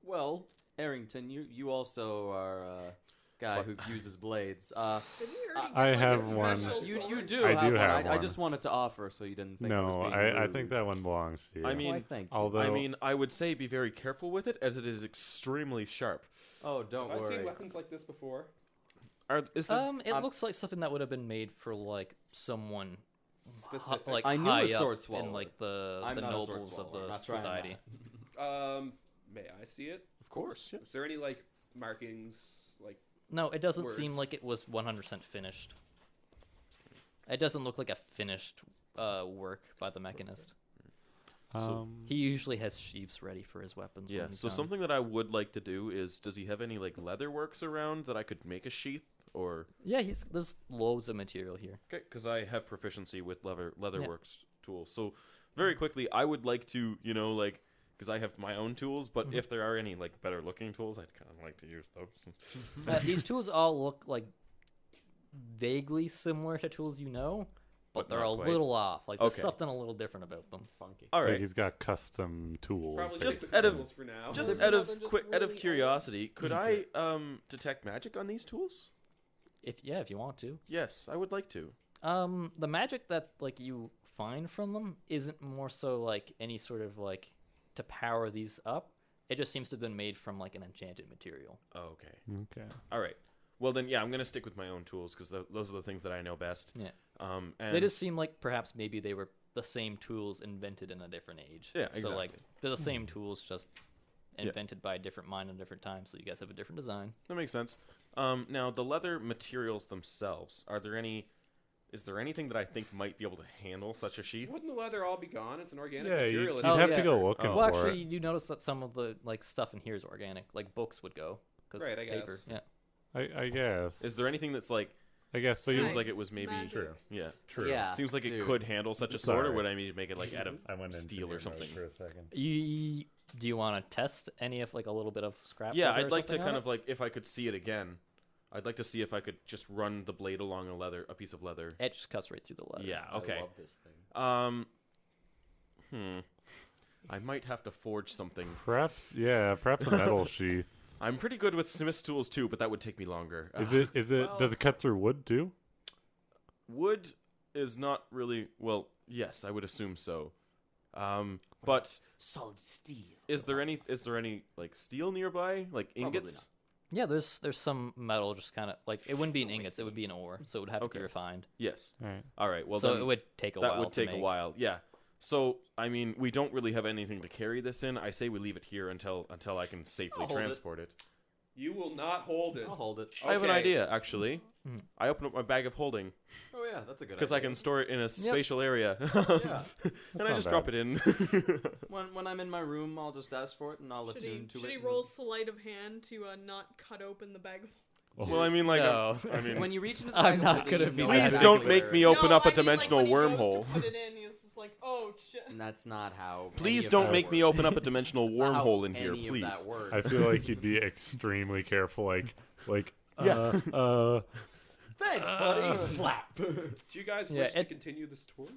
Well, Arrington, you also are a guy who uses blades. Didn't we already I get, like, a have one. special You sword? do I have do one. have I one. just wanted to offer so you didn't think I No, was being I rude. think that one belongs to you. I mean, Why, thank you. although I mean, I would say be very careful with it, as it is extremely sharp. Oh, don't Have I worry. seen weapons like this before? Is there, It looks like something that would have been made for like someone Specific. like I knew high a sword up swallower. in like the I'm not a sword nobles of swallower. I'm the not trying society. that. May I see it? of course, yeah. Is there any like markings? Like No, it doesn't seem Words. like it was 100% finished. It doesn't look like a finished work by the mechanist. He usually has sheaths ready for his weapons. Yeah, when he's so done. something that I would like to do is, does he have any like leather works around that I could make a sheath? Or Yeah, there's loads of material here. okay, because I have proficiency with Yeah. leatherworks tools. So very quickly, I would like to, like, because I have my own tools, but if there are any like better looking tools, I'd kind of like to use those. These tools all look like vaguely similar to tools you know, but But they're not a quite. little off. Like there's Okay. something a little different about them. Funky. All like right, he's got custom tools. probably Just basic out of- tools for now. just Maybe out not, of they're just out of really curiosity, could I detect magic on these tools? If you want to. Yes, I would like to. The magic that like you find from them isn't more so like any sort of like to power these up. It just seems to have been made from like an enchanted material. Oh, okay. Okay. All right. Well then, yeah, I'm gonna stick with my own tools because those are the things that I know best. Yeah. And They just seem like perhaps maybe they were the same tools invented in a different age. Yeah, So like exactly. they're the same tools, just invented by a different mind at a different time. So you guys have a different design. that makes sense. Now the leather materials themselves, is there anything that I think might be able to handle such a sheath? Wouldn't the leather all be gone? It's an organic Yeah, material. you'd It's have yeah. to go looking Oh. Well, for actually, it. you do notice that some of the like stuff in here is organic. Like books would go because Right, I paper. guess. Yeah. I guess. Is there anything that's like I guess, but seems Nice. like it was maybe Magic. True. yeah True. Yeah. seems like it dude. could handle such a sword, or Sorry. would I need to make it like out of I went into steel your or something? notes for a second. Do you want to test any of like a little bit of scrap? Yeah, leather or I'd like to something on kind it? of like if I could see it again. I'd like to see if I could just run the blade along a piece of leather. It just cuts right through the leather. Yeah. Okay. I love this thing. I might have to forge something. Perhaps a metal sheath. I'm pretty good with smith's tools too, but that would take me longer. Is it does it cut through wood too? Wood is not really well. Yes, I would assume so. But Solid steel. is there any like steel nearby, like ingots? Yeah, there's some metal, just kind of like it wouldn't be an ingots, it would be an ore, so it would have to Okay. be refined. Yes. All right. All right. Well, so then it would take a that while. would to take a make. while. Yeah. So I mean, we don't really have anything to carry this in. I say we leave it here until I can safely I'll hold it. transport it. You will not hold it. I'll hold it. I have an Okay. idea actually. Mhm. I open up my bag of holding Oh yeah, that's a good. because I can store it in a spatial area, Yeah. and I not just bad. drop it in. When I'm in my room, I'll just ask for it and I'll attune to Should it. he and- roll sleight of hand to not cut open the bag? Well, I mean, like, No. I mean, When you reach into the I'm bag of not holding, gonna you be know that please exactly don't make where me it is. open up a dimensional like, when he goes wormhole. to put it in, he's just like, oh shit. And that's not how. any Please of don't that make me works. open up a dimensional That's not how wormhole in here, any of please. that works. I feel like you'd be extremely careful, like Yeah. Thanks, buddy. Slap. Do you guys Yeah, wish to it- continue this tour?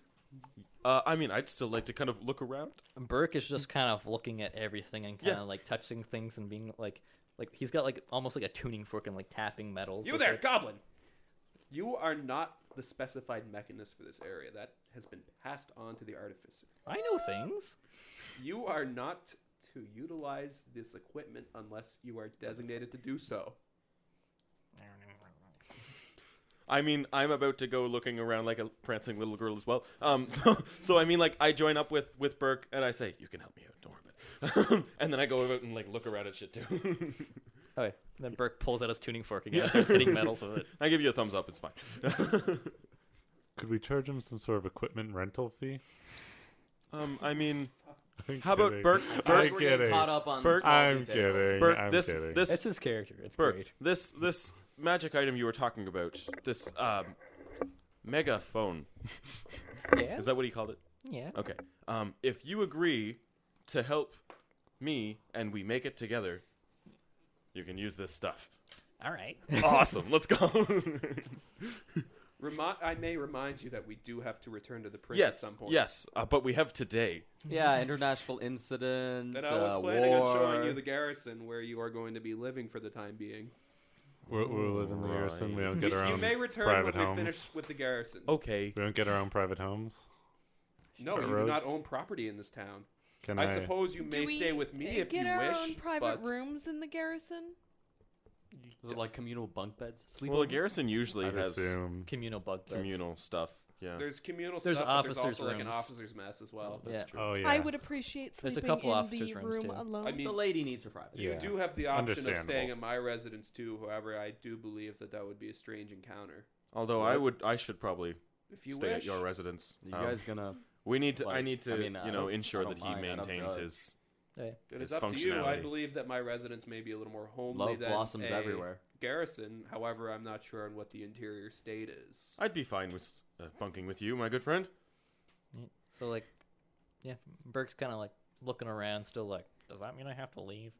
I mean, I'd still like to kind of look around. Burke is just kind of looking at everything and kind of like touching things and being like he's got like almost like a tuning fork and like tapping metals. You with there, it. goblin! You are not the specified mechanist for this area. That has been passed on to the artificer. I know things. You are not to utilize this equipment unless you are designated to do so. I mean, I'm about to go looking around like a prancing little girl as well. So I mean, like, I join up with Burke and I say, "You can help me out. Don't worry about it." And then I go out and like look around at shit too. Okay. Then Burke pulls out his tuning fork again and starts hitting metals with it. I give you a thumbs up. It's fine. Could we charge him some sort of equipment rental fee? I mean, I'm how about kidding. Burke? I feel Burke, like we're getting kidding. caught up on Burke- small I'm details. kidding. Burke, I'm this kidding. It's this his character. It's Burke, great. this magic item you were talking about, this megaphone. Yes? Is that what he called it? Yeah. Okay. If you agree to help me and we make it together, you can use this stuff. All right. Awesome. Let's go. I may remind you that we do have to return to the prince yes. at some point. Yes. But we have today. Yeah, international incident. Then I was planning war. on showing you the garrison where you are going to be living for the time being. We live in the garrison. We don't You, get our you own may return private when we homes. finish with the garrison. Okay. We don't get our own private homes. No, you Rose? do not own property in this town. Can I I? suppose you may Do stay we, with me if get you our wish. own private but rooms in the garrison? Was it like communal bunk beds? Sleep Well, a garrison usually I'd has assume. Communal bug beds. communal stuff. Yeah. there's communal There's stuff, but there's officers' also like an rooms. officer's mess as well. Yeah. true. Oh yeah. I would appreciate There's a sleeping couple in officers' the rooms, room too. alone. I mean, the lady needs her privacy. You Yeah. do have the option of staying Understandable. at my residence too. However, I do believe that would be a strange encounter. Although I should probably If you stay wish. at your residence. You guys gonna? We need to. I like, need to. I mean, I don't- ensure I that don't he mind, I don't maintains judge. his. Yeah. It his is up to you. I functionality. believe that my residence may be a little more homely Love than blossoms a everywhere. garrison. However, I'm not sure on what the interior state is. I'd be fine with bunking with you, my good friend. Yeah. So like, yeah, Burke's kind of like looking around, still like, does that mean I have to leave?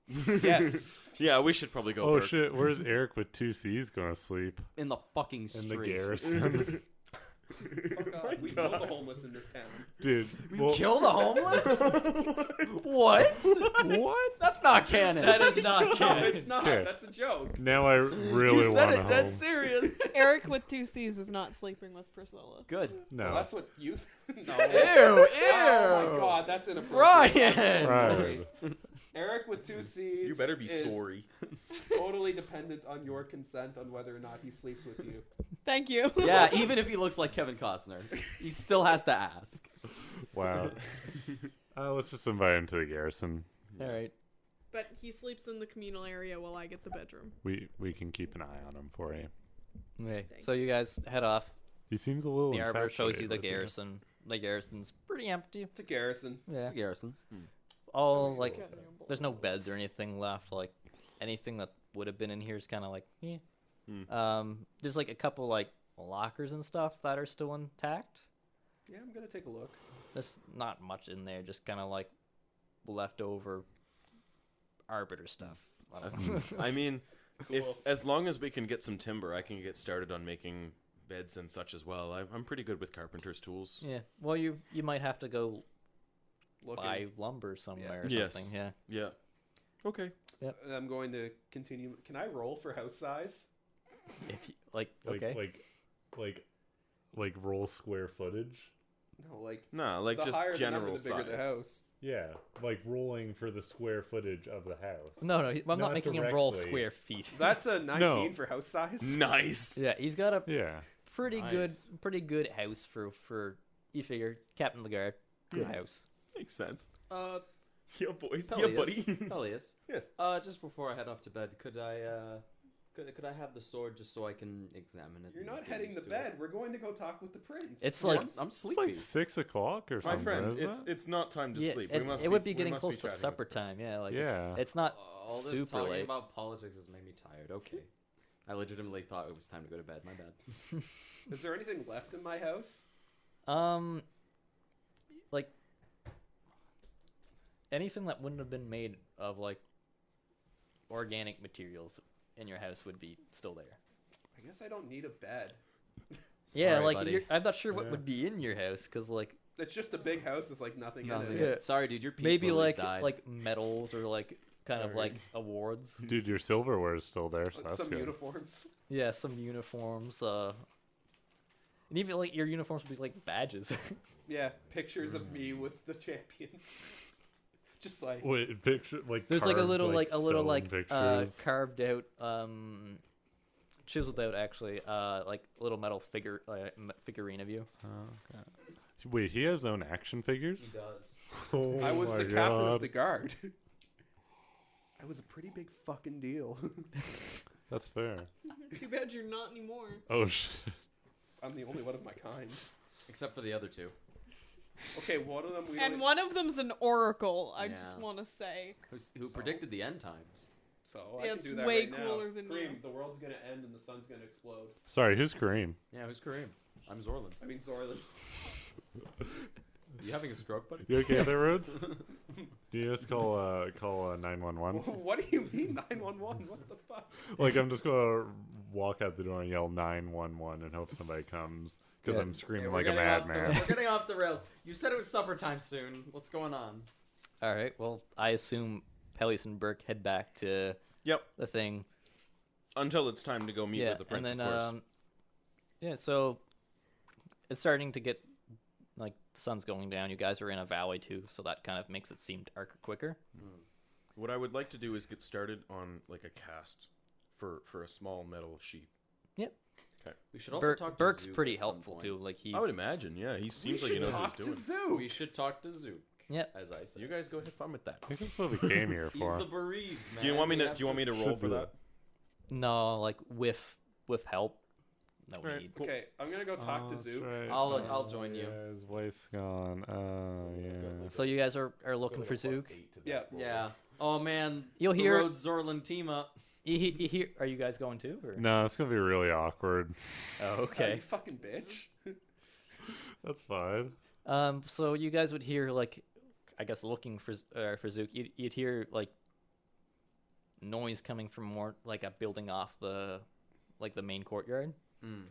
Yes. Yeah, we should probably go. Oh Burke. shit! Where's Eric with 2 C's gonna sleep In the fucking in streets. the garrison? Fuck off. We kill the homeless in this town. Dude, You well, kill the homeless? What? What? That's not canon. That is not No, canon. it's not. Okay. That's a joke. now I really you said want it a dead home. serious. Eric with 2 C's is not sleeping with Priscilla. Good. No, Well, that's what you. No. Ew, ew. Oh my god, that's inappropriate. Brian. Right. Eric with 2 C's. You better be is sorry. Totally dependent on your consent on whether or not he sleeps with you. Thank you. Yeah, even if he looks like Kevin Costner, he still has to ask. Wow. Let's just invite him to the garrison. All right. But he sleeps in the communal area while I get the bedroom. We can keep an eye on him for you. Okay. Thank So you guys head off. He seems a little. The arbiter shows you the infatuated with garrison. The garrison's pretty empty. It's a garrison. Yeah. Garrison. All like, there's no beds or anything left. Like, anything that would have been in here is kind of like, eh. There's like a couple like lockers and stuff that are still intact. Yeah, I'm gonna take a look. There's not much in there, just kind of like leftover arbiter stuff. I don't know. I mean, if Cool. as long as we can get some timber, I can get started on making beds and such as well. I'm pretty good with carpenter's tools. Yeah. Well, you might have to go Looking. buy lumber somewhere or Yes. something. Yeah. Yeah. Okay. I'm going to continue. Can I roll for house size? If you, like, Like, okay. like roll square footage. No, like Nah, like the just higher general the number, the bigger size. the house. Yeah, like rolling for the square footage of the house. No, I'm not Not making him roll directly. square feet. That's a 19 No. for house size. Nice. Yeah, he's got a Yeah. pretty Nice. good house for you figure Captain Lagarde. Good Nice. house. Makes sense. Uh, Yeah, boys. Peleus. Yeah, buddy. Peleus. Yes. Just before I head off to bed, could I have the sword just so I can examine it? You're and not get heading to used to bed. it? We're going to go talk with the prince. It's Yeah, like I'm It's sleepy. like 6 o'clock or My something. friend, isn't it's not time to yeah, sleep. it would be getting close to supper time. time. Yeah, like Yeah. it's not All this super talking late. about politics has made me tired. Okay. I legitimately thought it was time to go to bed. My bad. Is there anything left in my house? Like anything that wouldn't have been made of like organic materials in your house would be still there. I guess I don't need a bed. Yeah, Sorry, like buddy. I'm not sure what Yeah. would be in your house because like It's just a big house with like nothing Nothing. in it. Yeah. Sorry, dude. Your piece maybe lilies like died. medals or like kind of like awards. it? Dude, your silverware is still there, so that's Some good. uniforms. Yeah, some uniforms. And even like your uniforms would be like badges. Yeah, pictures of me with the champions. Just like Wait, picture like There's like a carved, little like a little stone like pictures. carved out chiseled out actually like a little metal figurine of you. Okay. Wait, he has his own action figures? does. Oh I was my the captain God. of the guard. I was a pretty big fucking deal. That's fair. Too bad you're not anymore. Oh shit. I'm the only one of my kind. Except for the other two. Okay, one of them we And don't- one of them's an oracle, I just Yeah. want to say. Who So- predicted the end times? So I It's can do that way right now. cooler than Kareem, you. the world's gonna end and the sun's gonna explode. Sorry, who's Kareem? Yeah, who's Kareem? I'm Zorlin. I mean Zorlin. You having a stroke, buddy? You okay there, Rhodes? Do you just call 911? What do you mean 911? What the fuck? Like I'm just gonna walk out the door and yell 911 and hope somebody comes because Good. I'm screaming Okay, like a madman. We're getting off the rails. You said it was supper time soon. What's going on? All right. Well, I assume Pelias and Burke head back to Yep. the thing. Until it's time to go meet yeah, with the prince, and then of course. yeah. So it's starting to get like the sun's going down. You guys are in a valley too, so that kind of makes it seem darker quicker. What I would like to do is get started on like a cast for a small metal sheath. We should also talk to Burke's Zook pretty at some helpful point. too. Like he's I would imagine, yeah. He seems like we he should knows talk what to he's doing. We should talk to Zook. Yep. As I said. You guys go have fun with that. I think that's what we came here He's for. the bereaved, man. Do you want me We to? have Do you want me to roll Should for be that? No, like with help. No Alright, need. cool. Okay, I'm gonna go talk Oh, to that's Zook. right. I'll join you. Yeah, his wife's gone. Oh, yeah. So you guys are looking for Zook. Yeah. Yeah. Oh man. You'll the hear- Rhodes Zorlin team up. You hear? Are you guys going too? Or? No, it's gonna be really awkward. Oh, You okay. fucking bitch. That's fine. So you guys would hear like, I guess looking for Zook. You'd hear like noise coming from more like a building off the main courtyard.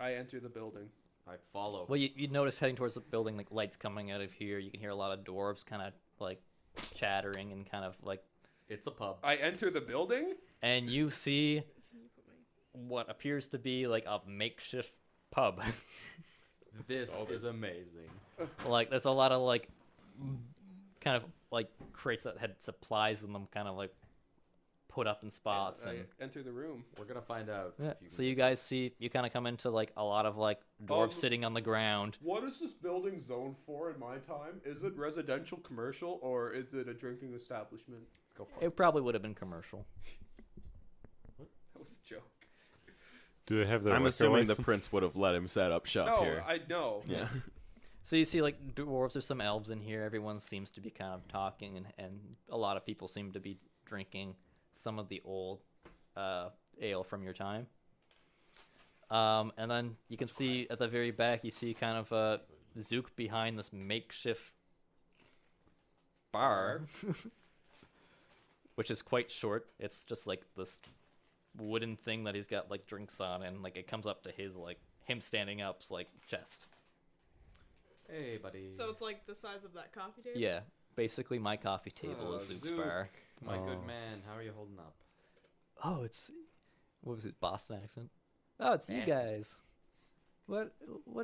I enter the building. I follow. Well, you'd notice heading towards the building, like lights coming out of here. You can hear a lot of dwarves kind of like chattering and kind of like, It's a pub. I enter the building. and you see what appears to be like a makeshift pub. This is amazing. Like there's a lot of like kind of like crates that had supplies in them, kind of like put up in spots. I And enter the room. We're gonna find out. yeah. If you So you guys see, you kind of come into like a lot of like dwarves sitting on the ground. What is this building zoned for in my time? Is it residential, commercial, or is it a drinking establishment? Go for It probably would have been commercial. That was a joke. Do they have their I'm liquor assuming the license? prince would have let him set up shop No, here. I know. Yeah. So you see like dwarves, there's some elves in here. Everyone seems to be kind of talking, and a lot of people seem to be drinking some of the old ale from your time. And then you can see at the very back, you see kind of Zook behind this makeshift bar, which is quite short. It's just like this wooden thing that he's got like drinks on, and like it comes up to his like him standing up's like chest. Hey, buddy. So it's like the size of that coffee table? Yeah, basically my coffee table is Zook's Zook, bar. my Oh. good man. How are you holding up? Oh, it's what was it, Boston accent? Oh, it's you Nasty. guys. What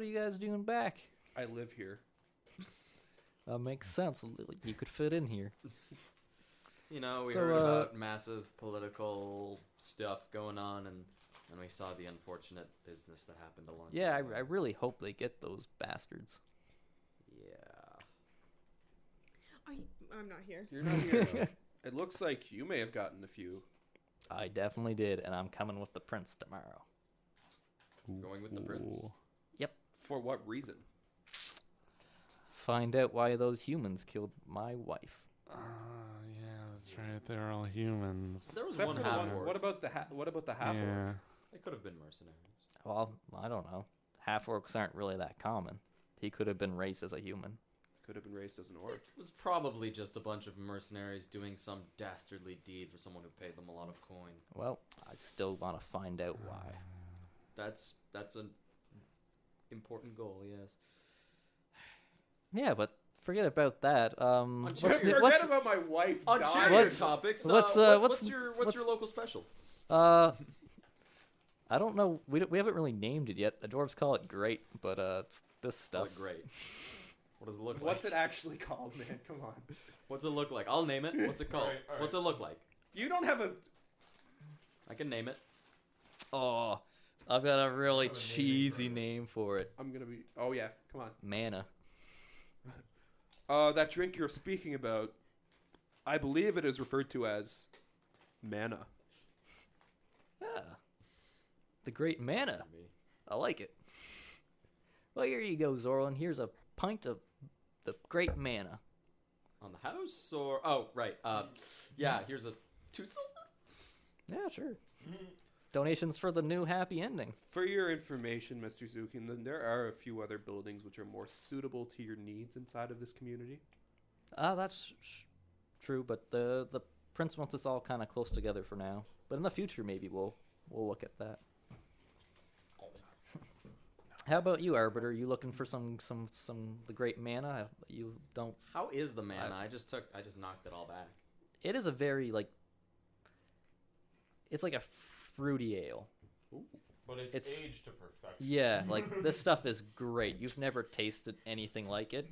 are you guys doing back? I live here. Makes sense. You could fit in here. You know, we So, heard about massive political stuff going on, and we saw the unfortunate business that happened along. Yeah, the way. I really hope they get those bastards. Yeah. I'm not here. You're not here. though. It looks like you may have gotten a few. I definitely did, and I'm coming with the prince tomorrow. Going with the prince. Ooh. For what reason? Find out why those humans killed my wife. Yeah, that's right. They're all humans. There was Except one for the half one. orc. What about the half Yeah. orc? They could have been mercenaries. Well, I don't know. Half orcs aren't really that common. He could have been raised as a human. Could have been raised as an orc. It was probably just a bunch of mercenaries doing some dastardly deed for someone who paid them a lot of coin. Well, I still want to find out why. That's an important goal, yes. Yeah, but forget about that. What's, Forget what's about my wife. On dying. cheerier What's- topics, what's, what's what's- your local special? I don't know. We haven't really named it yet. The dwarves call it great, but it's this Oh, stuff. great. What does it look like? What's it actually called, man? Come on. What's it look like? I'll name it. What's it called? Alright, alright. What's it look like? You don't have a. I can name it. Oh, I've got a really cheesy name for it. I'm gonna be. Oh yeah, come on. Mana. That drink you're speaking about, I believe it is referred to as mana. Yeah. The great mana. I like it. Well, here you go, Zorlin. Here's a pint of the great mana. On the house or right. Yeah, here's a 2 silver. Yeah, sure. Donations for the new happy ending. For your information, Mr. Zukin, then there are a few other buildings which are more suitable to your needs inside of this community. That's true, but the Prince wants us all kind of close together for now. But in the future, maybe we'll look at that. How about you, Arbiter? You looking for some the great mana? You don't. How is the mana? I just knocked it all back. It is a very it's like a fruity ale. But it's It's- aged to perfection. Yeah, like this stuff is great. You've never tasted anything like it.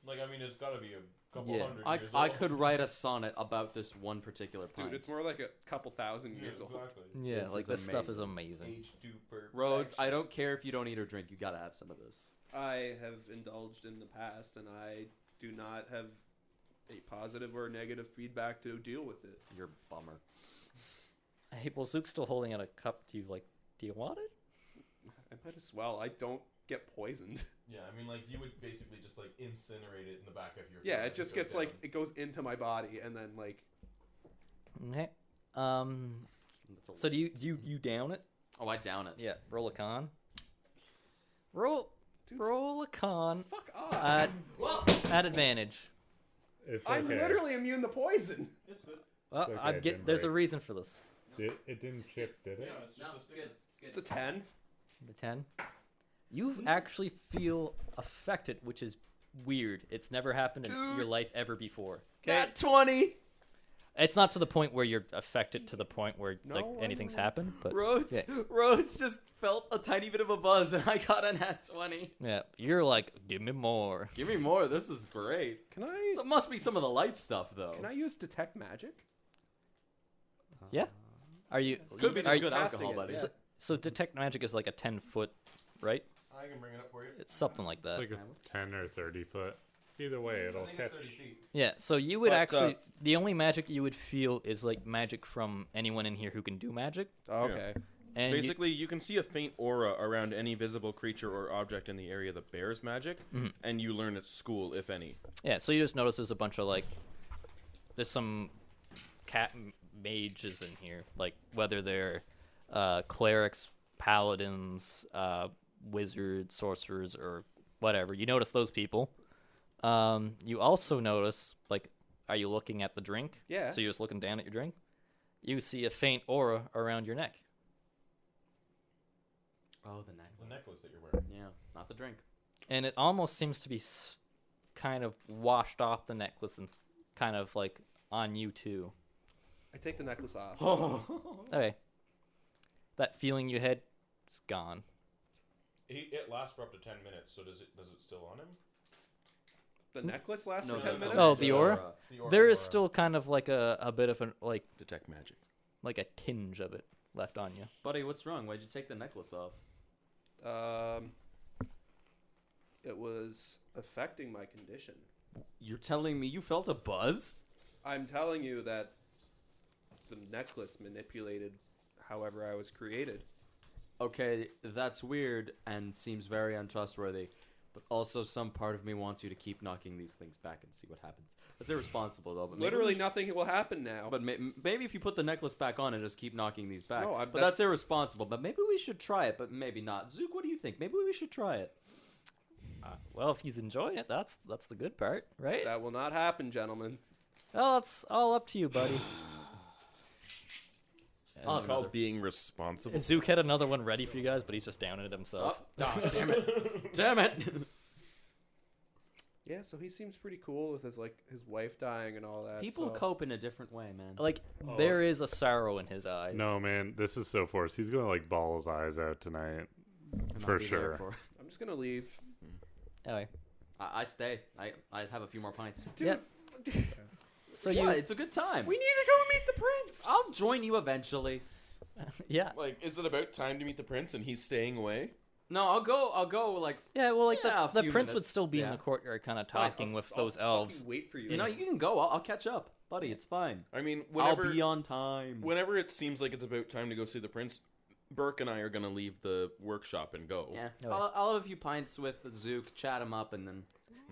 Like, I mean, it's got to be a couple Yeah. hundred I years I old. could write a sonnet about this one particular pint. Dude, it's more like a couple thousand Yeah, years old. exactly. Yeah, This like is this stuff is amazing. amazing. Aged to perfection. Rhodes, I don't care if you don't eat or drink. You gotta have some of this. I have indulged in the past, and I do not have a positive or negative feedback to deal with it. You're a bummer. Hey, well, Zook's still holding out a cup. Do you want it? I might as well. I don't get poisoned. Yeah, I mean, like, you would basically just, like, incinerate it in the back of your Yeah, throat it just goes gets down. like it goes into my body, and then like Okay. That's a So do waste. you down it? Oh, I down it. Yeah. Roll a con. Roll a con fuck off. at advantage. It's I'm okay. literally immune to poison. It's good. Well, It's okay, it didn't there's a break. reason for this. It didn't chip, did it? Yeah, it's just a sticker. It's a 10. The 10. You actually feel affected, which is weird. It's never happened in your life ever before. Got 20. It's not to the point where you're affected to the point where No, I anything's know. happened, but Rhodes, yeah. Rhodes just felt a tiny bit of a buzz, and I got a nat 20. Yeah, you're like, give me more. Give me more. This is great. Can I So it must be some of the light stuff, though. can I use detect magic? Yeah. Are you? Could be are just you- good casting alcohol, it, buddy. yeah. So detect magic is like a 10-foot, right? I can bring it up for you. It's something like that. It's like a 10 or 30 foot. Either way, it'll I think catch. it's 30 feet. Yeah. So you would But, actually the only magic you would feel is like magic from anyone in here who can do magic. Oh, okay. And you- Basically, you can see a faint aura around any visible creature or object in the area that bears magic, Mhm. and you learn at school, if any. yeah. So you just notice there's a bunch of there's some cat mages in here, like whether they're clerics, paladins, wizards, sorcerers, or whatever. You notice those people. You also notice, are you looking at the drink? Yeah. So you're just looking down at your drink. You see a faint aura around your neck. Oh, the necklace. The necklace that you're wearing. Yeah, not the drink. And it almost seems to be kind of washed off the necklace and kind of on you too. I take the necklace off. Okay. That feeling you had is gone. It lasts for up to 10 minutes, so does it still on him? The necklace lasts No, for 10 the- minutes? Oh, the aura? The aura There is aura. still kind of a bit of Detect magic. a tinge of it left on you. Buddy, what's wrong? Why'd you take the necklace off? It was affecting my condition. You're telling me you felt a buzz? I'm telling you that the necklace manipulated however I was created. Okay, that's weird and seems very untrustworthy. But also, some part of me wants you to keep knocking these things back and see what happens. That's irresponsible, though. But maybe Literally we should- nothing will happen now. But maybe if you put the necklace back on and just keep knocking these back. No, but that's irresponsible. But maybe we should try it, but maybe not. Zook, what do you think? Maybe we should try it. Well, if he's enjoying it, that's the good part, right? That will not happen, gentlemen. Well, it's all up to you, buddy. I'll have It's called another. being responsible. Zook had another one ready for you guys, but he's just down it himself. Oh, damn it. Damn it. Yeah, so he seems pretty cool with his wife dying and all that. People so. cope in a different way, man. There is a sorrow in his eyes. No, man, this is so forced. He's gonna bawl his eyes out tonight And I'll for be there sure. for- I'm just gonna leave. Anyway, I stay. I have a few more pints. yeah. So Yeah, you, it's a good time. We need to go meet the prince. I'll join you eventually. yeah, Like, is it about time to meet the prince and he's staying away? No, I'll go. Like, yeah. Well, like Yeah, a the few prince would minutes, still be in yeah. the courtyard, kind of Fine, talking I'll- with I'll those fucking elves. Wait for you. you know, you can go. I'll catch up, buddy. It's fine. I mean, whenever I'll be on time. whenever it seems like it's about time to go see the prince, Burke and I are gonna leave the workshop and go. Yeah, Okay. I'll have a few pints with Zook, chat him up, and then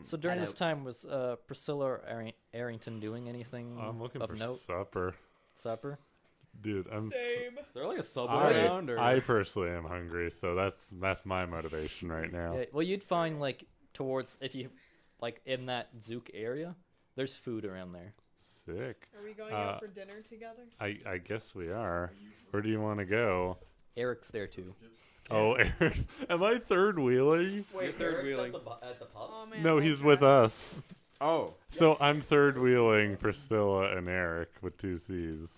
So during I this know. time, was Priscilla or Arrington doing anything I'm looking of for note? supper. Supper? Dude, I'm Same. is there like a subway around? Or I personally am hungry, so that's my motivation right now. Yeah, well, you'd find like towards if you like in that Zook area, there's food around there. Sick. Are we going Uh, out for dinner together? I guess we are. Where do you want to go? Eric's there too. Oh, Eric. Am I third wheeling? Wait, third wheeling. at the pub. Oh man. No, I he's love with that. us. Oh, So I'm third wheeling Priscilla and Eric with 2 C's.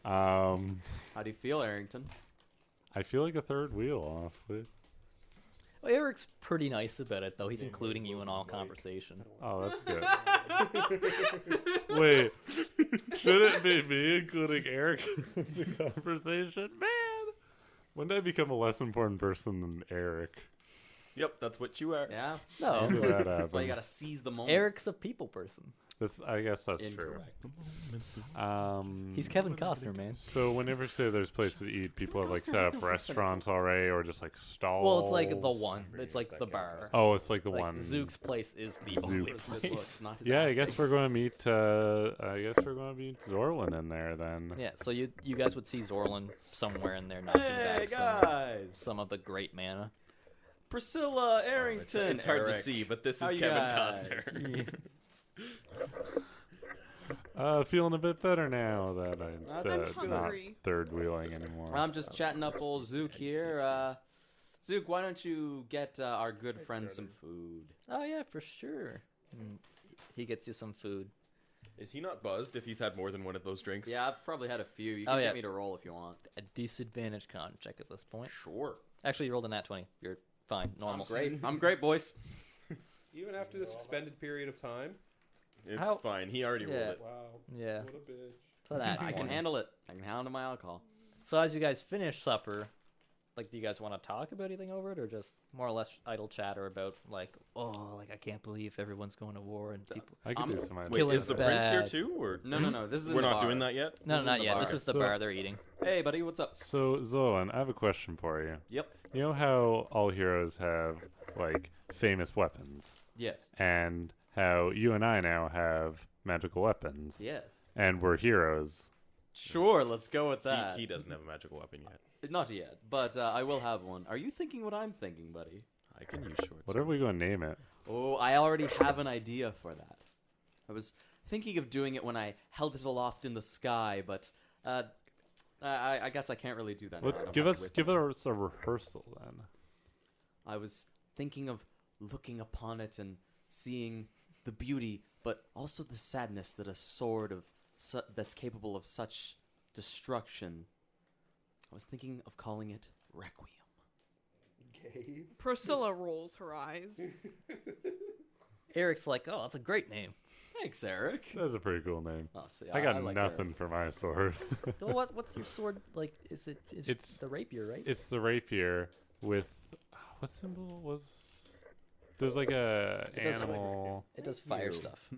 how do you feel, Arrington? I feel like a third wheel, honestly. Well, Eric's pretty nice about it though. He's including you in all conversation. Oh, that's good. Wait, should it be me including Eric in the conversation? Man, when did I become a less important person than Eric? Yep, that's what you are. Yeah, No, When did that that's why you happen? gotta seize the moment. Eric's a people person. I guess that's Incorrect. true. He's Kevin Costner, man. So whenever say there's places to eat, people have like set up restaurants already, or just like stalls. Well, it's like the one. It's like the bar. Oh, it's like the Like one. Zook's place is the Zook. only It's his place. looks, not his Yeah, I acting. guess we're going to meet. I guess we're going to meet Zorlin in there then. Yeah, so you guys would see Zorlin somewhere in there knocking Hey back guys, some of the great mana. Priscilla, Arrington. It's hard to Eric. see, but this How is you Kevin guys? Costner. Feeling a bit better now that I'm I'm not hungry. third wheeling anymore. I'm just chatting up old Zook here. Zook, why don't you get our good friend some food? Oh yeah, for sure. And he gets you some food. Is he not buzzed if he's had more than one of those drinks? Yeah, I've probably had a few. You Oh, can yeah. get me to roll if you want. A disadvantage con check at this point. Sure. Actually, you rolled a nat 20. You're fine. Normal. Great. I'm great, boys. Even after this expended period of time. It's How- fine. He already Yeah. rolled it. Wow. Yeah. What a bitch. So that I can 20. handle it. I can handle my alcohol. So as you guys finish supper, like, do you guys want to talk about anything over it, or just more or less idle chatter about like, oh, like I can't believe everyone's going to war and people. I could I'm- do some. Wait, Killing is the prince here bad. too, or No. This is in we're the not bar. doing that yet? No, This is not in the yet. This bar. is the So- bar they're eating. Hey, buddy, what's up? So Zolan, I have a question for you. Yep. You know how all heroes have like famous weapons, Yes. and how you and I now have magical weapons, Yes. and we're heroes. Sure, let's go with that. He doesn't have a magical weapon yet. Not yet, but I will have one. Are you thinking what I'm thinking, buddy? I can use short. What are we going to name it? Oh, I already have an idea for that. I was thinking of doing it when I held it aloft in the sky, but I guess I can't really do that. now. I don't Give have us it with give me. us a rehearsal then. I was thinking of looking upon it and seeing the beauty, but also the sadness that a sword of that's capable of such destruction. I was thinking of calling it Requiem. Priscilla rolls her eyes. Eric's like, oh, that's a great name. Thanks, Eric. That's a pretty cool name. Oh, see, I got like nothing Eric. for my sword. Well, what's your sword like? Is It's- the rapier, right? It's the rapier with what symbol was? There's like a It does- animal It does fire You. stuff.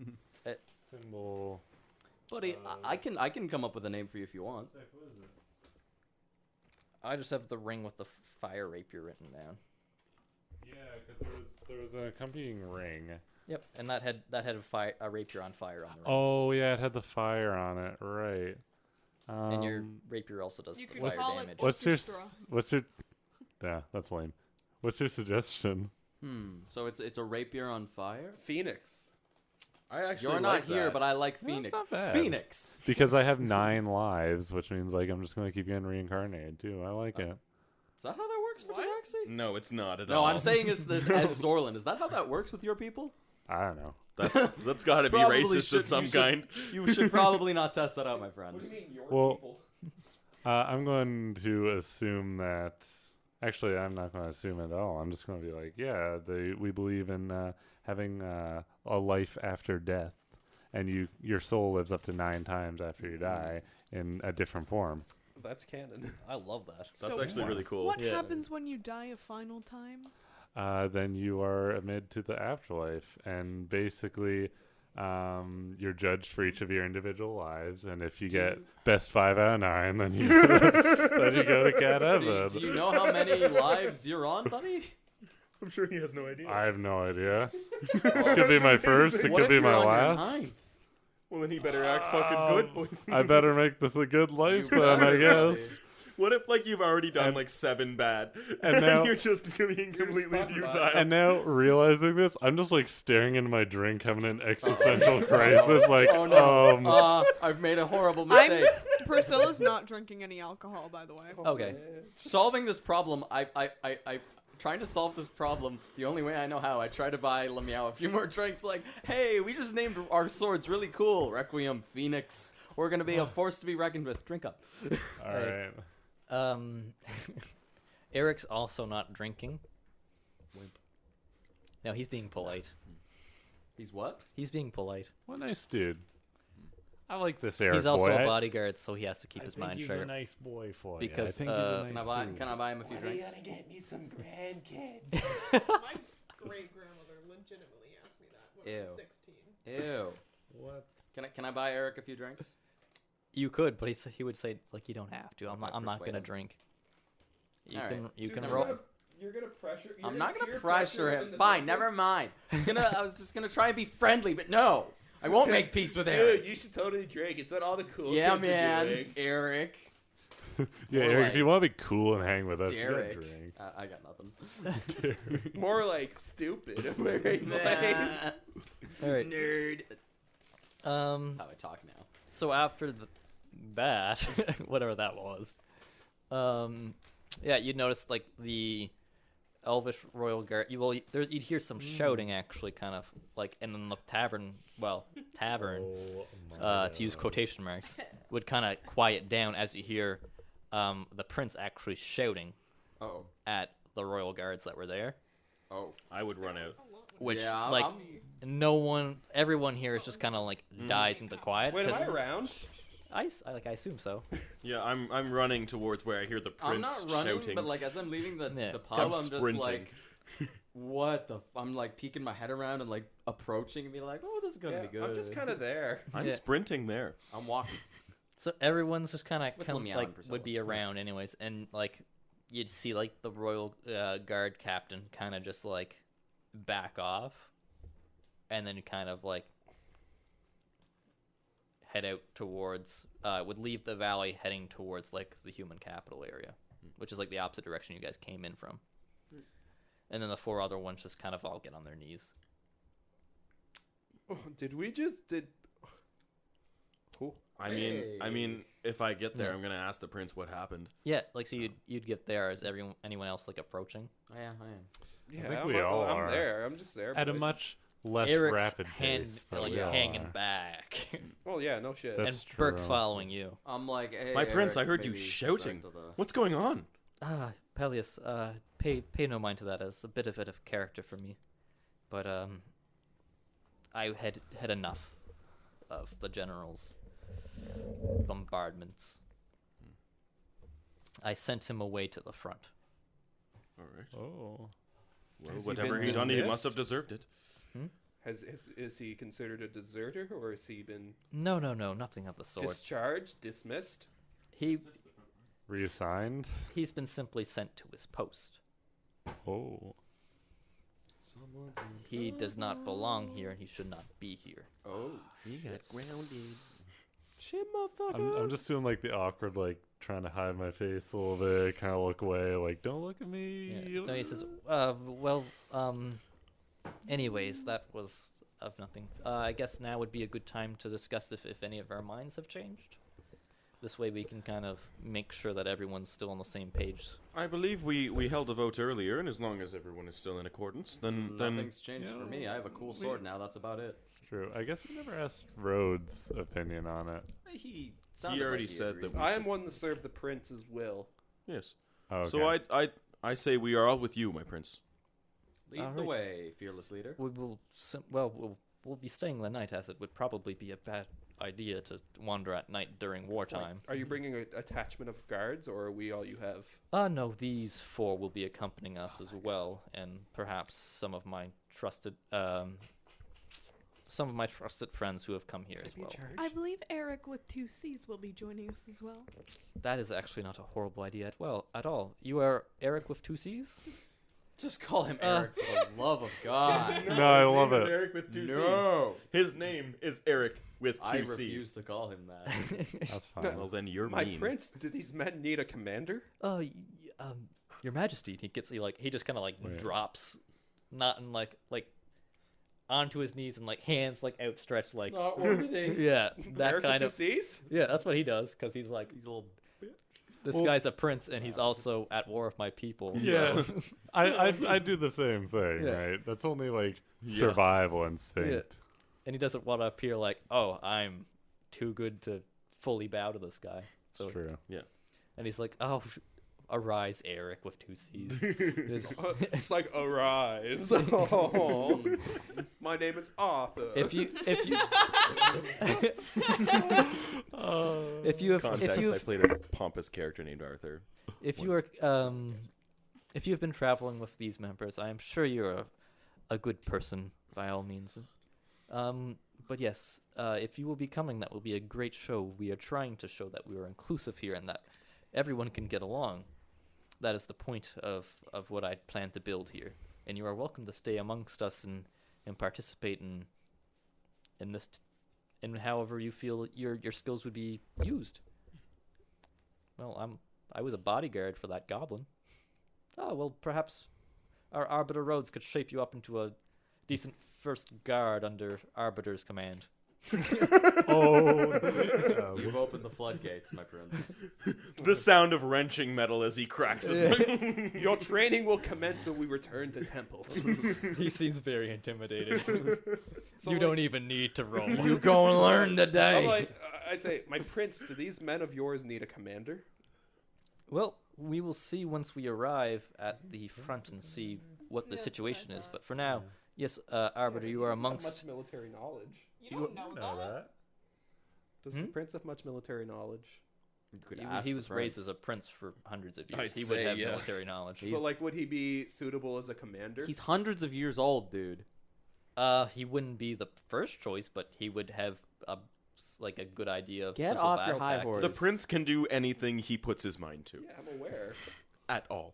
symbol. Buddy, I can come up with a name for you if you want. I just have the ring with the fire rapier written down. Yeah, because there was an accompanying ring. Yep, and that had a rapier on fire on the ring. Oh yeah, it had the fire on it, right? And your rapier also does You the could fire call it damage. What's your Orchestra. what's your? Yeah, that's lame. What's your suggestion? So it's a rapier on fire. Phoenix. I actually You're not like here, that. but I like Well, it's Phoenix. not bad. Phoenix. Because I have 9 lives, which means like I'm just gonna keep getting reincarnated too. I like it. Is that how that works for Tabaxi? No, it's not at No, all. I'm saying as Zorlin. Is that how that works with your people? I don't know. that's got to be Probably racist should- of some you should- kind. You should probably not test that out, my friend. Well, I'm going to assume that Actually, I'm not going to assume at all. I'm just going to be like, yeah, we believe in having a life after death, and your soul lives up to 9 times after you die in a different form. That's canon. I love that. That's So actually really cool. What Yeah. happens when you die a final time? Then you are admitted to the afterlife, and basically you're judged for each of your individual lives, and if you get best 5 out of 9, then you then you go to Cat Heaven. Do you know how many lives you're on, buddy? I'm sure he has no idea. I have no idea. This could be my first. It What could if be you're my on your last. 9th? Well, then he better act fucking good, boys. I better make this a good life You then, I better, guess. What if like you've already done And- like 7 bad, and and now- you're just being completely fucking futile? And now realizing this, I'm just like staring into my drink, having an existential crisis. Like, Oh no! I've made a horrible mistake. Priscilla's not drinking any alcohol, by the way. Okay. Solving this problem, I trying to solve this problem the only way I know how. I try to buy Lemiao a few more drinks. Like, hey, we just named our swords really cool. Requiem, Phoenix. We're gonna be a force to be reckoned with. Drink up. all right. Eric's also not drinking. No, he's being polite. He's what? He's being polite. What a nice dude. I like this Eric He's also boy. a bodyguard, so he has to keep I his think mind he's sharp. a nice boy for you. Because, I think he's a Can nice I buy? dude. Can I buy him a few drinks? get me some grandkids? My great grandmother legitimately asked me that when I was Ew. 16. Ew. What? Can I buy Eric a few drinks? You could, but he would say it's like you don't have to. If I I'm not persuade gonna him. drink. You All can right. you Dude, can never roll. mind. You're gonna pressure. You're I'm not gonna peer pressure him him. into Fine, drinking? never mind. I was just gonna try and be friendly, but no, I won't make peace with Eric. Dude, you should totally drink. It's what all the cool Yeah, kids are man, doing. Eric. Yeah, Or Eric, like if you want to be cool and hang with us, you Derek. gotta drink. I got nothing. More like stupid. Am I right, boys? Nah. All right. Nerd. Um. That's how I talk now. So after that, whatever that was, yeah, you'd notice like the Elvish royal guard. You'd hear some shouting actually, kind of like, and then the tavern, to use quotation marks, would kind of quiet down as you hear the prince actually shouting Oh. at the royal guards that were there. Oh. I would run out. Which Yeah, like I'm- everyone here is just kind of like dies into quiet. Wait, am 'cause I around? I assume so. Yeah, I'm running towards where I hear the I'm prince not running, shouting. but like as I'm leaving the Yeah. pub, I'm I'm just sprinting. like, what the? I'm like peeking my head around and like approaching and be like, oh, this is gonna Yeah, be good. I'm just kind of there. I'm Yeah. sprinting there. I'm walking. So everyone's just kind With of Lemiao like and Priscilla. would be around anyways, and like you'd see like the royal guard captain kind of just like back off, and then kind of like head out towards would leave the valley heading towards like the human capital area, which is like the opposite direction you guys came in from. And then the 4 other ones just kind of all get on their knees. Oh, did we just did? Cool. I mean, if I get there, Yeah. I'm gonna ask the prince what happened. Yeah, like so you'd get there as anyone else like approaching. Oh, yeah, I am. Yeah, think I'm, we all I'm are. there. I'm just there. At a boys. much less Eric's rapid hand pace. but like we all hanging are. back, Well, yeah, no shit. That's and Burke's true. following you. I'm like, hey, My prince, Eric, I heard you maybe shouting. back to the- What's going on? Peleus, pay no mind to that. It's a bit of character for me, but I had enough of the general's bombardments. I sent him away to the front. All right. Oh. Well, Has he whatever been he done, he dismissed? must have deserved it. Is he considered a deserter, or has he been No, nothing of the sort. discharged, dismissed? Reassigned? He's been simply sent to his post. Oh. He does not belong here, and he should not be here. Oh, He got grounded. Shit, motherfucker. I'm just doing like the awkward, like trying to hide my face a little bit, kind of look away, like don't look at me. Yeah. So he says, anyways, that was of nothing. I guess now would be a good time to discuss if any of our minds have changed. This way we can kind of make sure that everyone's still on the same page. I believe we held a vote earlier, and as long as everyone is still in accordance, then nothing's changed for me. Yeah, I have a cool sword now. That's about it. It's true. I guess we never asked Rhodes' opinion on it. He sounded already like said agreed. that we I am one to serve the prince's will. yes. Oh, okay. So I say we are all with you, my prince. Lead All the right. way, fearless leader. We will. We'll be staying the night, as it would probably be a bad idea to wander at night during wartime. Are you bringing a attachment of guards, or are we all you have? No, these four will be accompanying us as well, and perhaps some of my trusted friends who have come here as well. I believe Eric with 2 C's will be joining us as well. That is actually not a horrible idea at all. You are Eric with 2 C's? Just call him Eric for the love of God. No, I love His name is it. Eric with 2 No. C's. His name is Eric with 2 I C's. refuse to call him that. That's fine. Well, then you're My mean. prince, do these men need a commander? Your Majesty. He just kind of like Wait. drops, not in like onto his knees and like hands like outstretched like Not worthy. yeah, that Eric kind with of 2 C's? yeah. That's what he does because he's like He's a little. this Well- guy's a prince and he's also at war with my people. So. Yeah, I do the same thing, Yeah. right? That's only like Yeah. survival instinct. And he doesn't want to appear like, oh, I'm too good to fully bow to this guy. So It's true. and he's like, oh, arise, Eric with 2 C's. It's- It's like, arise. Oh, my name is Arthur. if you if you have Context, I played a pompous character named Arthur. if you are if you've been traveling with these members, I am sure you're a good person by all means. But yes, if you will be coming, that will be a great show. We are trying to show that we are inclusive here and that everyone can get along. That is the point of what I plan to build here. And you are welcome to stay amongst us and participate in this in however you feel your skills would be used. Well, I was a bodyguard for that goblin. Oh, well, perhaps our Arbiter Rhodes could shape you up into a decent first guard under Arbiter's command. Oh, You've opened the floodgates, my prince. The sound of wrenching metal as he cracks his Your training will commence when we return to temples. He seems very intimidated. So, You like, don't even need to roll. You go and learn today. I'm like, I say, my prince, do these men of yours need a commander? Well, we will see once we arrive at the front and see what the Yeah, situation that's is. what I But for now, yes, Arbiter, you are amongst. Much military knowledge. You don't know that. Does the prince have much military knowledge? You could He, ask he the was raised as prince. a prince for hundreds of years. I'd He would say, have yeah. military knowledge. He's- But like, would he be suitable as a commander? He's hundreds of years old, dude. He wouldn't be the first choice, but he would have a good idea of Get simple off your battle high tactics. horse. The prince can do anything he puts his mind to. Yeah, I'm aware. At all.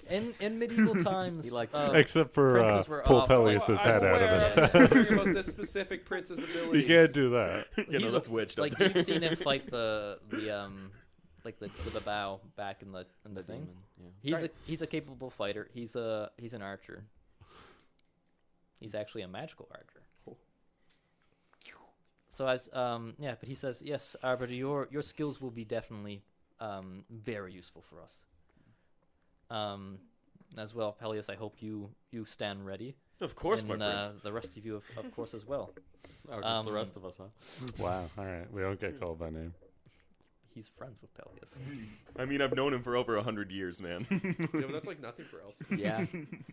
In medieval times, He likes except for princes were pull off- Peleus' I'm head out aware. of I'm his just head. wondering about this specific prince's abilities. You can't do that. You know, He's that's witched like up there. you've seen him fight the with the bow back in the thing. Yeah. He's a capable fighter. He's an archer. He's actually a magical archer. Cool. So but he says yes, Arbiter, your skills will be definitely very useful for us. As well, Peleus, I hope you stand ready. Of course, my and, prince. the rest of you, of course, as well. Oh, just the Um, rest of us, huh? Wow. All right. We don't get called by name. He's friends with Peleus. I mean, I've known him for over 100 years, man. Yeah, but that's like nothing for else. Yeah.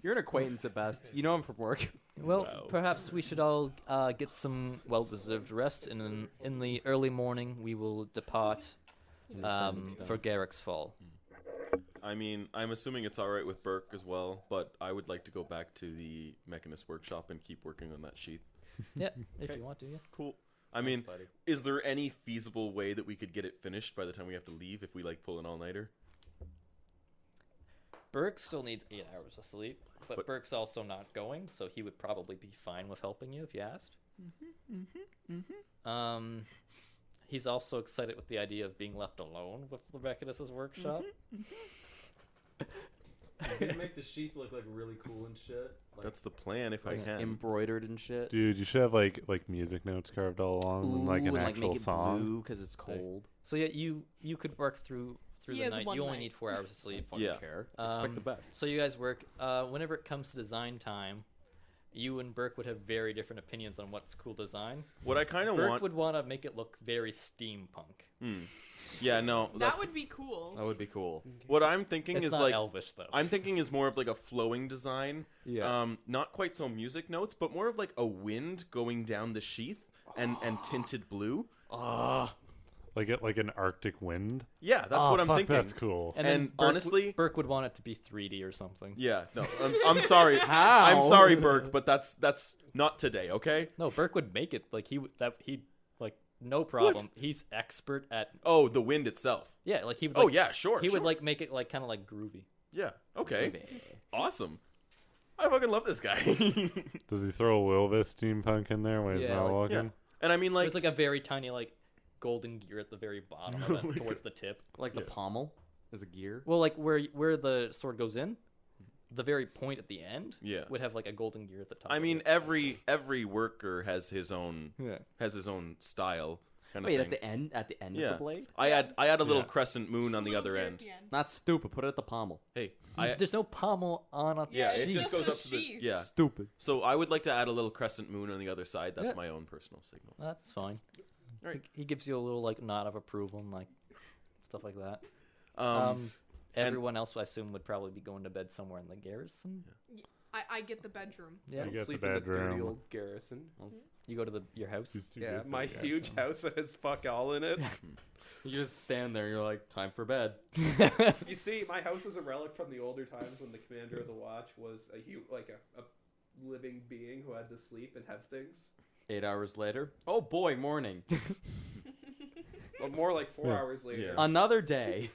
You're an acquaintance at best. You know him from work. Well, Wow. perhaps we should all get some well-deserved rest, and in the early morning we will depart for Garrick's Fall. I mean, I'm assuming it's alright with Burke as well, but I would like to go back to the Mechanist workshop and keep working on that sheath. Yeah, if you want to. Yeah. Cool. I mean, is there any feasible way that we could get it finished by the time we have to leave if we like pull an all-nighter? Burke still needs 8 hours of sleep, but But- Burke's also not going, so he would probably be fine with helping you if you asked. He's also excited with the idea of being left alone with the Mechanist's workshop. You make the sheath look like really cool and shit. Like, That's the plan if I can. embroidered and shit. Dude, you should have like music notes carved all along and like an and, actual make it song. blue because it's cold. So yeah, you could work through He the has night. one You only night. need 4 hours of sleep. Fucking Yeah. care. Expect the Um, best. So you guys work. Whenever it comes to design time, you and Burke would have very different opinions on what's cool design. What I kind of Burke want. would want to make it look very steampunk. Yeah, no, That that's, would be cool. That would be cool. what I'm thinking It's is not like elvish though. I'm thinking is more of like a flowing design. Yeah. Not quite so music notes, but more of like a wind going down the sheath and tinted blue. Like an Arctic wind. Yeah, that's Oh, what I'm fuck, thinking. That's cool. then and honestly- Burke would want it to be 3D or something. Yeah, no, I'm sorry. How? I'm sorry, Burke, but that's not today, okay? No, Burke would make it like he like no problem. He's expert at Oh, the wind itself. yeah, like he would. Oh Like, yeah, sure. he would sure. like make it like kind of like groovy. Yeah. Okay. Awesome. I fucking love this guy. Does he throw a little bit of steampunk in there when he's Yeah, not like- walking? Yeah. And I mean, like, There's like a very tiny like golden gear at the very bottom of it, towards the tip. Like the pommel is a gear. Well, like where the sword goes in, the very point at the end Yeah. would have like a golden gear at the top. I of mean, it. every worker has his own style. Kind Wait, of at the end of Yeah. the blade? I add a little Yeah. crescent moon on the Little other gear at end. the end. Not stupid. Put it at the pommel. Hey, There's no pommel on a yeah, it it's just just goes a up to the sheath. yeah. Stupid. So I would like to add a little crescent moon on the other side. That's Yeah. my own personal signal. That's fine. Right. He gives you a little like nod of approval and like stuff like that. And- Everyone else, I assume, would probably be going to bed somewhere in the garrison. I get the bedroom. Yeah, I get the Sleep in the dirty bedroom. old garrison. you go to your house. He's too Yeah, good for my the guy. huge house that has fuck all in it. You just stand there. You're like, time for bed. You see, my house is a relic from the older times when the commander of the watch was a living being who had to sleep and have things. 8 hours later. Oh boy, morning. But more like 4 Yeah. hours later. Yeah. Another day.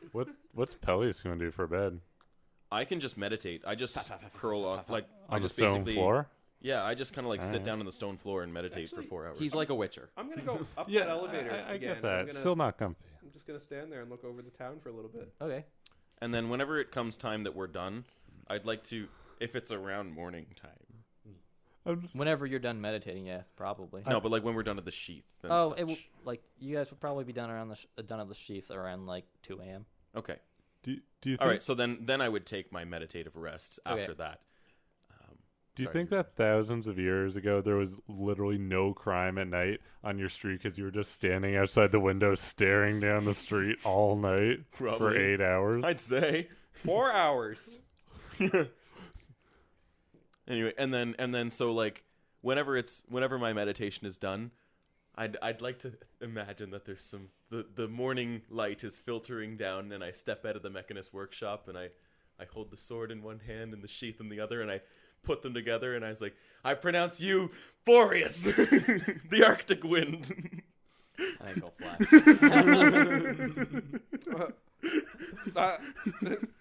What's Pelly's going to do for bed? I can just meditate. I just curl on like I On the just stone basically floor? Yeah, I just kind of like sit Alright. down on the stone floor and meditate Actually, for 4 hours. He's like a witcher. I'm gonna go up Yeah, that elevator I again. get that. I'm gonna- Still not comfy. I'm just gonna stand there and look over the town for a little bit. Okay. And then whenever it comes time that we're done, I'd like to, if it's around morning time. I'm just, Whenever you're done meditating, yeah, probably. No, but like when we're done at the sheath. And Oh, such. it will, like you guys would probably be done around done at the sheath around like 2 a.m. Okay. do you think, All right. So then I would take my meditative rest Okay. after that. do you sorry, think you- that thousands of years ago there was literally no crime at night on your street because you were just standing outside the window staring down the street all night for Probably. 8 hours? I'd say. 4 hours. Anyway, and then so like whenever my meditation is done, I'd like to imagine that there's some the morning light is filtering down, and I step out of the mechanist workshop, and I hold the sword in one hand and the sheath in the other, and I put them together, and I was like, I pronounce you Boreas, the Arctic wind. I think I'll flash.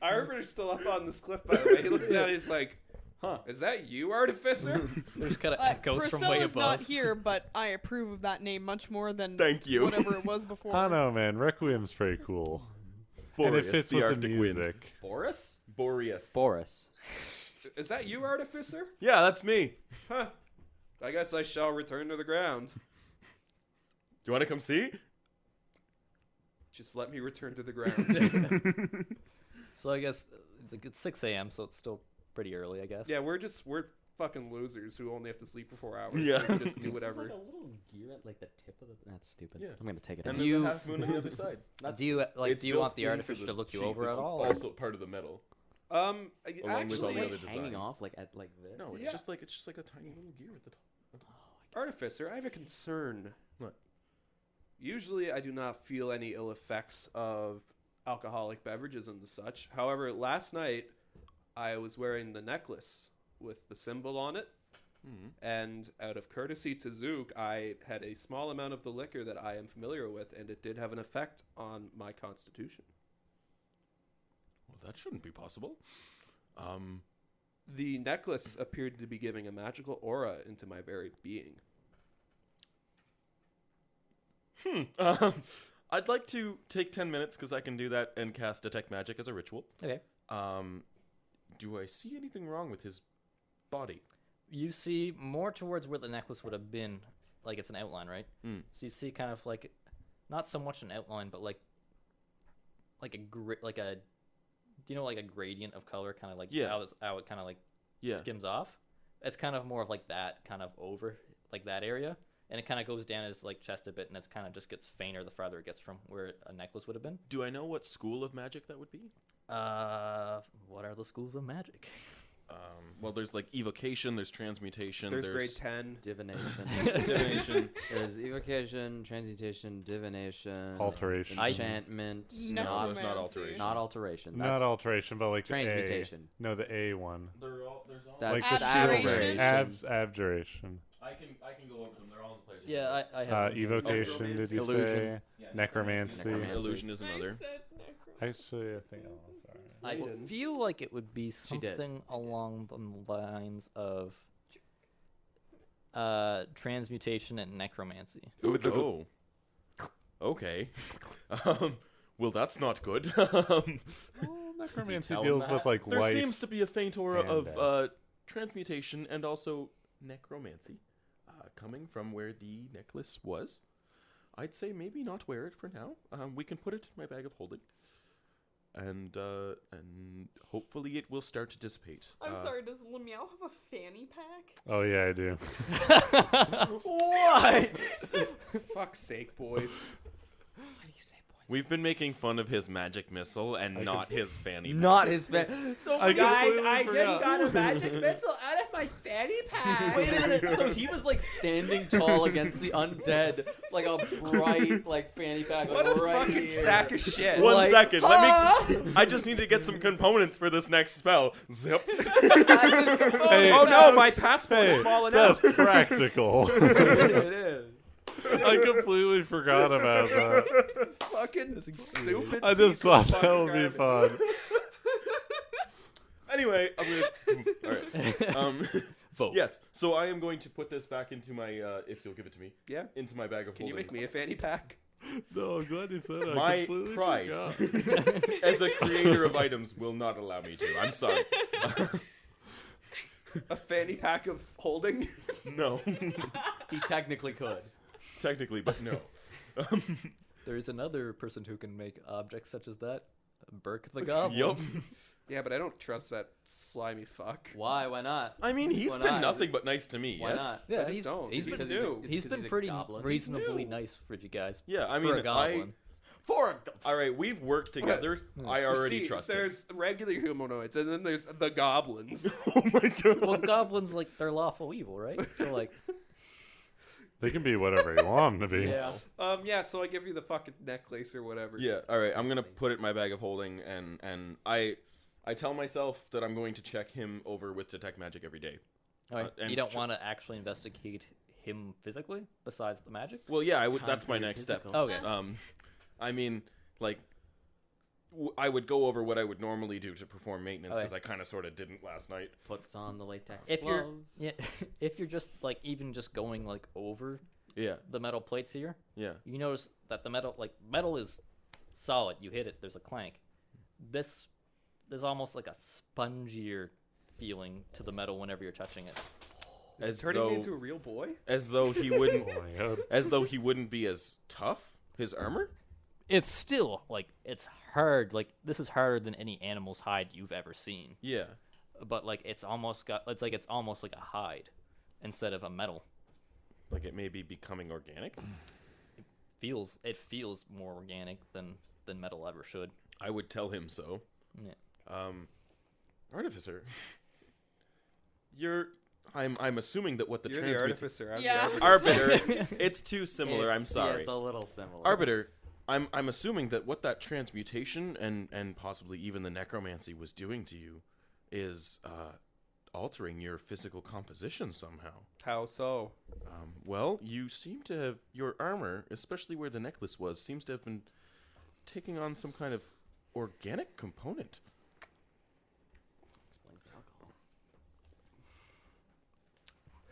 Arbiter's still up on this cliff, by the way. He looks down and he's like, Huh. is that you, Artificer? There's kind of echoes from way Priscilla's above. not here, but I approve of that name much more than Thank you. whatever it was before. I know, man. Requiem's pretty cool. Boreas, and it fits the with Arctic the wind. music. Boris? Boreas. Boris. Is that you, Artificer? Yeah, that's me. Huh. I guess I shall return to the ground. Do you want to come see? Just let me return to the ground. So I guess it's 6 a.m., so it's still pretty early, I guess. Yeah, we're fucking losers who only have to sleep for 4 hours. Yeah. So we can just do whatever. There's like a little gear at like the tip of the. That's stupid. Yeah. I'm gonna take it. And out. there's you- a half moon on the other side. Do you It's do you built want the into artificer to look you sheath. over It's at all? or- Also part of the metal. Along with all actually, the Like other hanging designs. off like at like this. No, it's Yeah. just like a tiny little gear at the top. Artificer, I have a concern. What? Usually, I do not feel any ill effects of alcoholic beverages and the such. However, last night I was wearing the necklace with the symbol on it, and out of courtesy to Zook, I had a small amount of the liquor that I am familiar with, and it did have an effect on my constitution. Well, that shouldn't be possible. The necklace appeared to be giving a magical aura into my very being. I'd like to take 10 minutes because I can do that and cast Detect Magic as a ritual. Okay. Do I see anything wrong with his body? You see more towards where the necklace would have been, like it's an outline, right? Mm. So you see kind of like, not so much an outline, but like a do you know like a gradient of color, kind of like Yeah. how it kind of like Yeah. skims off. It's kind of more of like that kind of over like that area, and it kind of goes down his like chest a bit, and it's kind of just gets fainter the farther it gets from where a necklace would have been. Do I know what school of magic that would be? What are the schools of magic? Well, there's like evocation, there's transmutation, There's grade 10. Divination. divination. There's evocation, transmutation, divination, Alteration. enchantment. No, there's not Necromancy. alteration. Not alteration. Not That's alteration, but like transmutation. The A. No, the A one. There's all That's Like the Abjuration. shield. Abjuration. I can go over them. They're all in the player's Yeah, I have. Evocation, did you Illusion. say? Yeah, Necromancy. Illusion is another. Actually, I think. Oh, sorry. I You didn't. feel like it would be She did. something along the lines of transmutation and necromancy. Oh. Okay. Well, that's not good. Well, necromancy tell deals them with like there life. seems to be a faint aura and of death. transmutation and also necromancy coming from where the necklace was. I'd say maybe not wear it for now. We can put it in my bag of holding, and hopefully it will start to dissipate. I'm sorry, does Lemeow have a fanny pack? Oh yeah, I do. What? Fuck's sake, boys. We've been making fun of his magic missile and not his fanny. pack. Not his fan. So I guys, completely I just forgot. got a magic missile out of my fanny pack. Wait a minute. So he was like standing tall against the undead, like a bright like fanny pack. What like, a right fucking here. sack of shit. One Like, second. ah! Let me. I just need to get some components for this next spell. Zip. Hey, Oh no, my passport is hey, small enough. that's practical. It is. I completely forgot about that. Fucking stupid. I just piece of thought that fucking would be garbage. fun. Anyway, I'm gonna. All right. Vote. Yes. So I am going to put this back into my, if you'll give it to me, Yeah. into my bag of Can you holding. make me a fanny pack? No, I'm glad you said it. I My completely pride forgot. as a creator of items will not allow me to. I'm sorry. A fanny pack of holding? No. He technically could. Technically, but no. There's another person who can make objects such as that. Burke the Goblin. Yup. Yeah, but I don't trust that slimy fuck. Why? Why not? I mean, he's Why been not? nothing but nice to me. Why yes. not? Yeah, I just he's, don't. he's He's been new. Is it he's 'cause been he's a pretty goblin? reasonably new. nice for you guys. Yeah. I for mean, a goblin. For a All right, we've worked together. I already See, trust him. There's regular humanoids, and then there's the goblins. Oh my god. Well, goblins like they're lawful evil, right? So like, They can be whatever you want them to be. yeah. Yeah, so I give you the fucking necklace or whatever. Yeah. All right. I'm gonna put it in my bag of holding, and I tell myself that I'm going to check him over with detect magic every day. Alright, and you don't str- want to actually investigate him physically besides the magic? Well, yeah. I would. Time That's for my your next step. physical. Okay. I mean, like, I would go over what I would normally do to perform maintenance Okay. because I kind of sort of didn't last night. puts on the latex If you're glove. yeah, if you're just like even just going like over Yeah. the metal plates here, Yeah. you notice that the metal is solid. You hit it, there's a clank. There's almost like a spongier feeling to the metal whenever you're touching it. Is As it turning me though- into a real boy? As though he wouldn't. Oh my god. As though he wouldn't be as tough. His armor. It's still like it's hard. Like this is harder than any animal's hide you've ever seen. Yeah. But like it's almost like a hide instead of a metal. Like it may be becoming organic. It feels more organic than metal ever should. I would tell him so. Yeah. Artificer. I'm assuming that what the You're the transmut- artificer. I'm Yeah. the Arbiter. It's too similar. I'm It's- sorry. Yeah, it's a little similar. Arbiter. I'm assuming that what that transmutation and possibly even the necromancy was doing to you is altering your physical composition somehow. How so? Well, you seem to have your armor, especially where the necklace was, seems to have been taking on some kind of organic component. Explains the alcohol.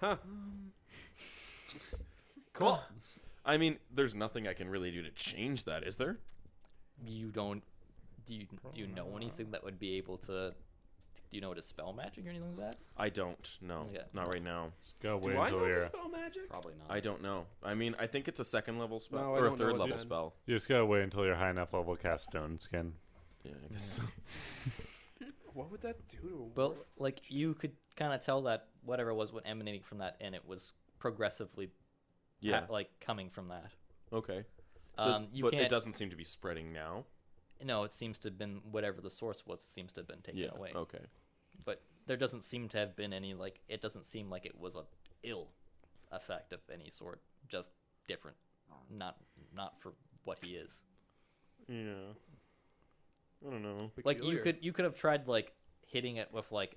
Huh. Cool. I mean, there's nothing I can really do to change that, is there? You don't. Do you know anything that would be able to? Do you know how to spell magic or anything like that? I don't. No, Yeah. not right now. Just go wait Do I until know to you're. spell magic? Probably not. I don't know. I mean, I think it's a second level spell No, I or a don't know third it level then. spell. You just gotta wait until you're high enough level to cast Stone Skin. Yeah, I guess so. What would that do to a But like you could kind of tell that whatever was what emanating from that, and it was progressively Yeah. like coming from that. Okay. You But can't. it doesn't seem to be spreading now. No, it seems to have been whatever the source was. Seems to have been taken away. Okay. But there doesn't seem to have been any like. It doesn't seem like it was a ill effect of any sort. Just different. Not for what he is. Yeah. I don't know. Like Peculiar. you could have tried like hitting it with like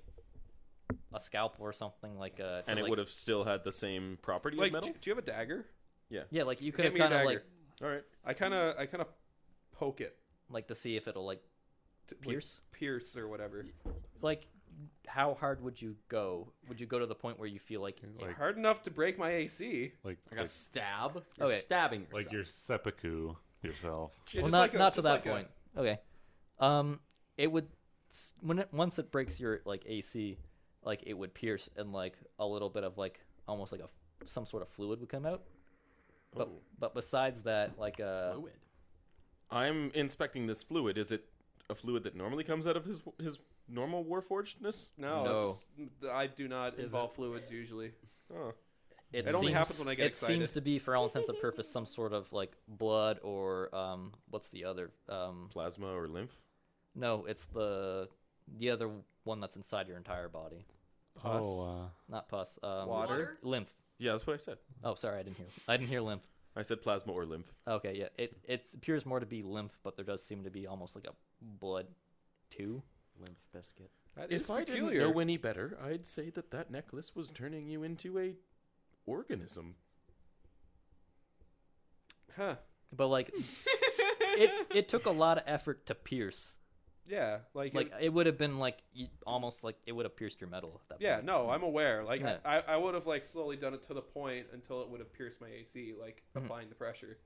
a scalpel or something like And it like, would have still had the same property Like, of metal? do you have a dagger? yeah, like you could Get have me a kind of dagger. like All right. I kind of poke it, to see if it'll like like, pierce. pierce or whatever. Like how hard would you go? Would you go to the point where you feel like Like, Hard enough to break my AC. like, Like a stab. Okay. You're stabbing yourself. like your seppuku yourself. Yeah, well, just not like not to just that like a- point. Okay. It would once it breaks your like AC, like it would pierce and like a little bit of like almost like some sort of fluid would come out. But Oh. but besides that, like Fluid. I'm inspecting this fluid. Is it a fluid that normally comes out of his normal warforgedness? No, No. I do not Is involve fluids usually. Oh. it only seems, happens when I get it seems excited. to be for all intents and purposes some sort of like blood or what's the other Plasma or lymph? no, it's the other one that's inside your entire body. Pus. Oh, Not pus. Water? Lymph. Yeah, that's what I said. Oh, sorry, I didn't hear lymph. I said plasma or lymph. Okay, yeah. It appears more to be lymph, but there does seem to be almost like a blood too. Lymph biscuit. That is If I didn't peculiar. know any better, I'd say that necklace was turning you into a organism. Huh. But like it took a lot of effort to pierce. Yeah, like It would have been like almost like it would have pierced your metal at that yeah, point. no, I'm aware. Like Yeah. I would have like slowly done it to the point until it would have pierced my AC, like Mm-hmm. applying the pressure.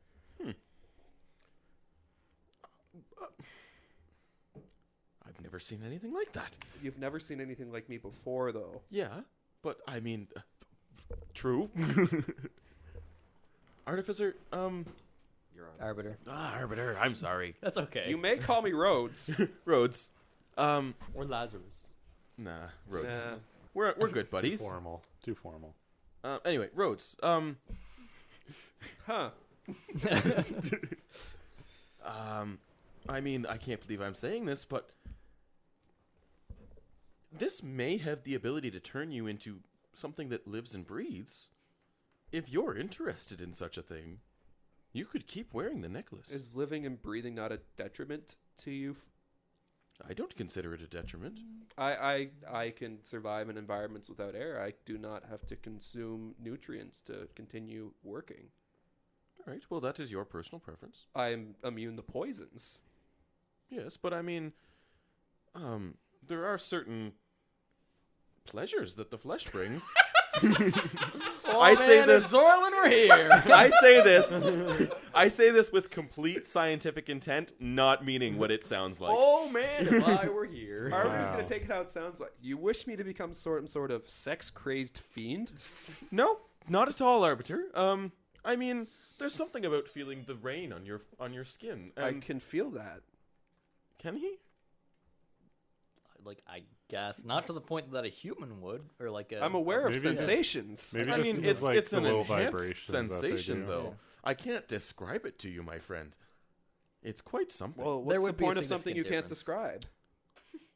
I've never seen anything like that. You've never seen anything like me before, though. Yeah, but I mean, true. Artificer, You're on. Arbiter. Arbiter, I'm sorry. That's okay. You may call me Rhodes. Rhodes, Or Lazarus. nah, Rhodes. Nah. We're good Too buddies. formal. Too formal. Anyway, Rhodes, Huh. I mean, I can't believe I'm saying this, but this may have the ability to turn you into something that lives and breathes. If you're interested in such a thing, you could keep wearing the necklace. Is living and breathing not a detriment to you? I don't consider it a detriment. I can survive in environments without air. I do not have to consume nutrients to continue working. All right, well, that is your personal preference. I'm immune to poisons. Yes, but I mean, there are certain pleasures that the flesh brings. Oh, I say this- Zorlin, we're here. I say this with complete scientific intent, not meaning what it sounds like. Oh man, if I were here. Arbiter's Wow. gonna take it how it sounds like. You wish me to become some sort of sex-crazed fiend? No, not at all, Arbiter. I mean, there's something about feeling the rain on your skin. I can feel that. Can he? like I guess not to the point that a human would, or like a. I'm aware of Maybe just- sensations. Maybe I just mean, with, it's like, it's the an low enhanced vibrations that they sensation, do. though. Yeah. I can't describe it to you, my friend. It's quite something. Well, There what's the would be a point of something you significant can't difference. describe?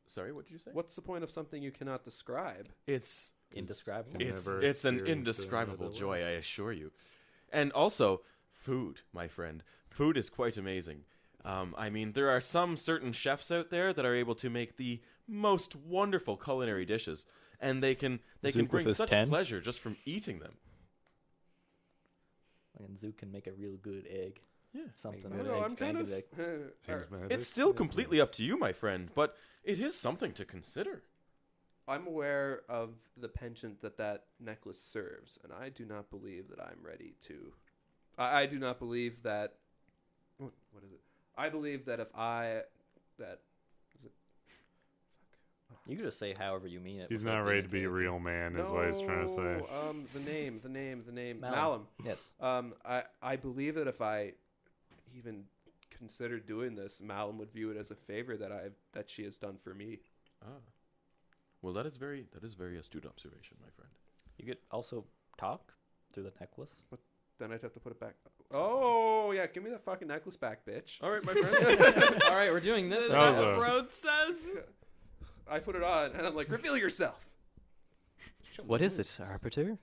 Sorry, what did you say? What's the point of something you cannot describe? It's indescribable. Yeah. it's Never it's an experienced it indescribable otherwise. joy, I assure you. And also, food, my friend. Food is quite amazing. I mean, there are some certain chefs out there that are able to make the most wonderful culinary dishes, and they can Zook with bring his such 10? pleasure just from eating them. And Zook can make a real good egg. Yeah. Something. I with don't know, eggs, I'm kind of. egg. Eggs magic? It's still completely up to you, my friend, but it is something to consider. I'm aware of the penchant that necklace serves, and I do not believe that I'm ready to. I do not believe that. What is it? I believe that if I. That. Is it? You could just say however you mean it. He's without not being ready to be a character. real man, is what he's trying to say. The name. Malum. Malum. Yes. I believe that if I even considered doing this, Malum would view it as a favor that she has done for me. Ah. Well, that is very astute observation, my friend. You could also talk through the necklace. Then I'd have to put it back. Oh, yeah, give me that fucking necklace back, bitch. All right, my friend. All right, we're doing this. Is That that was what a- Rhodes says? I put it on, and I'm like, reveal yourself. What is it, Arbiter?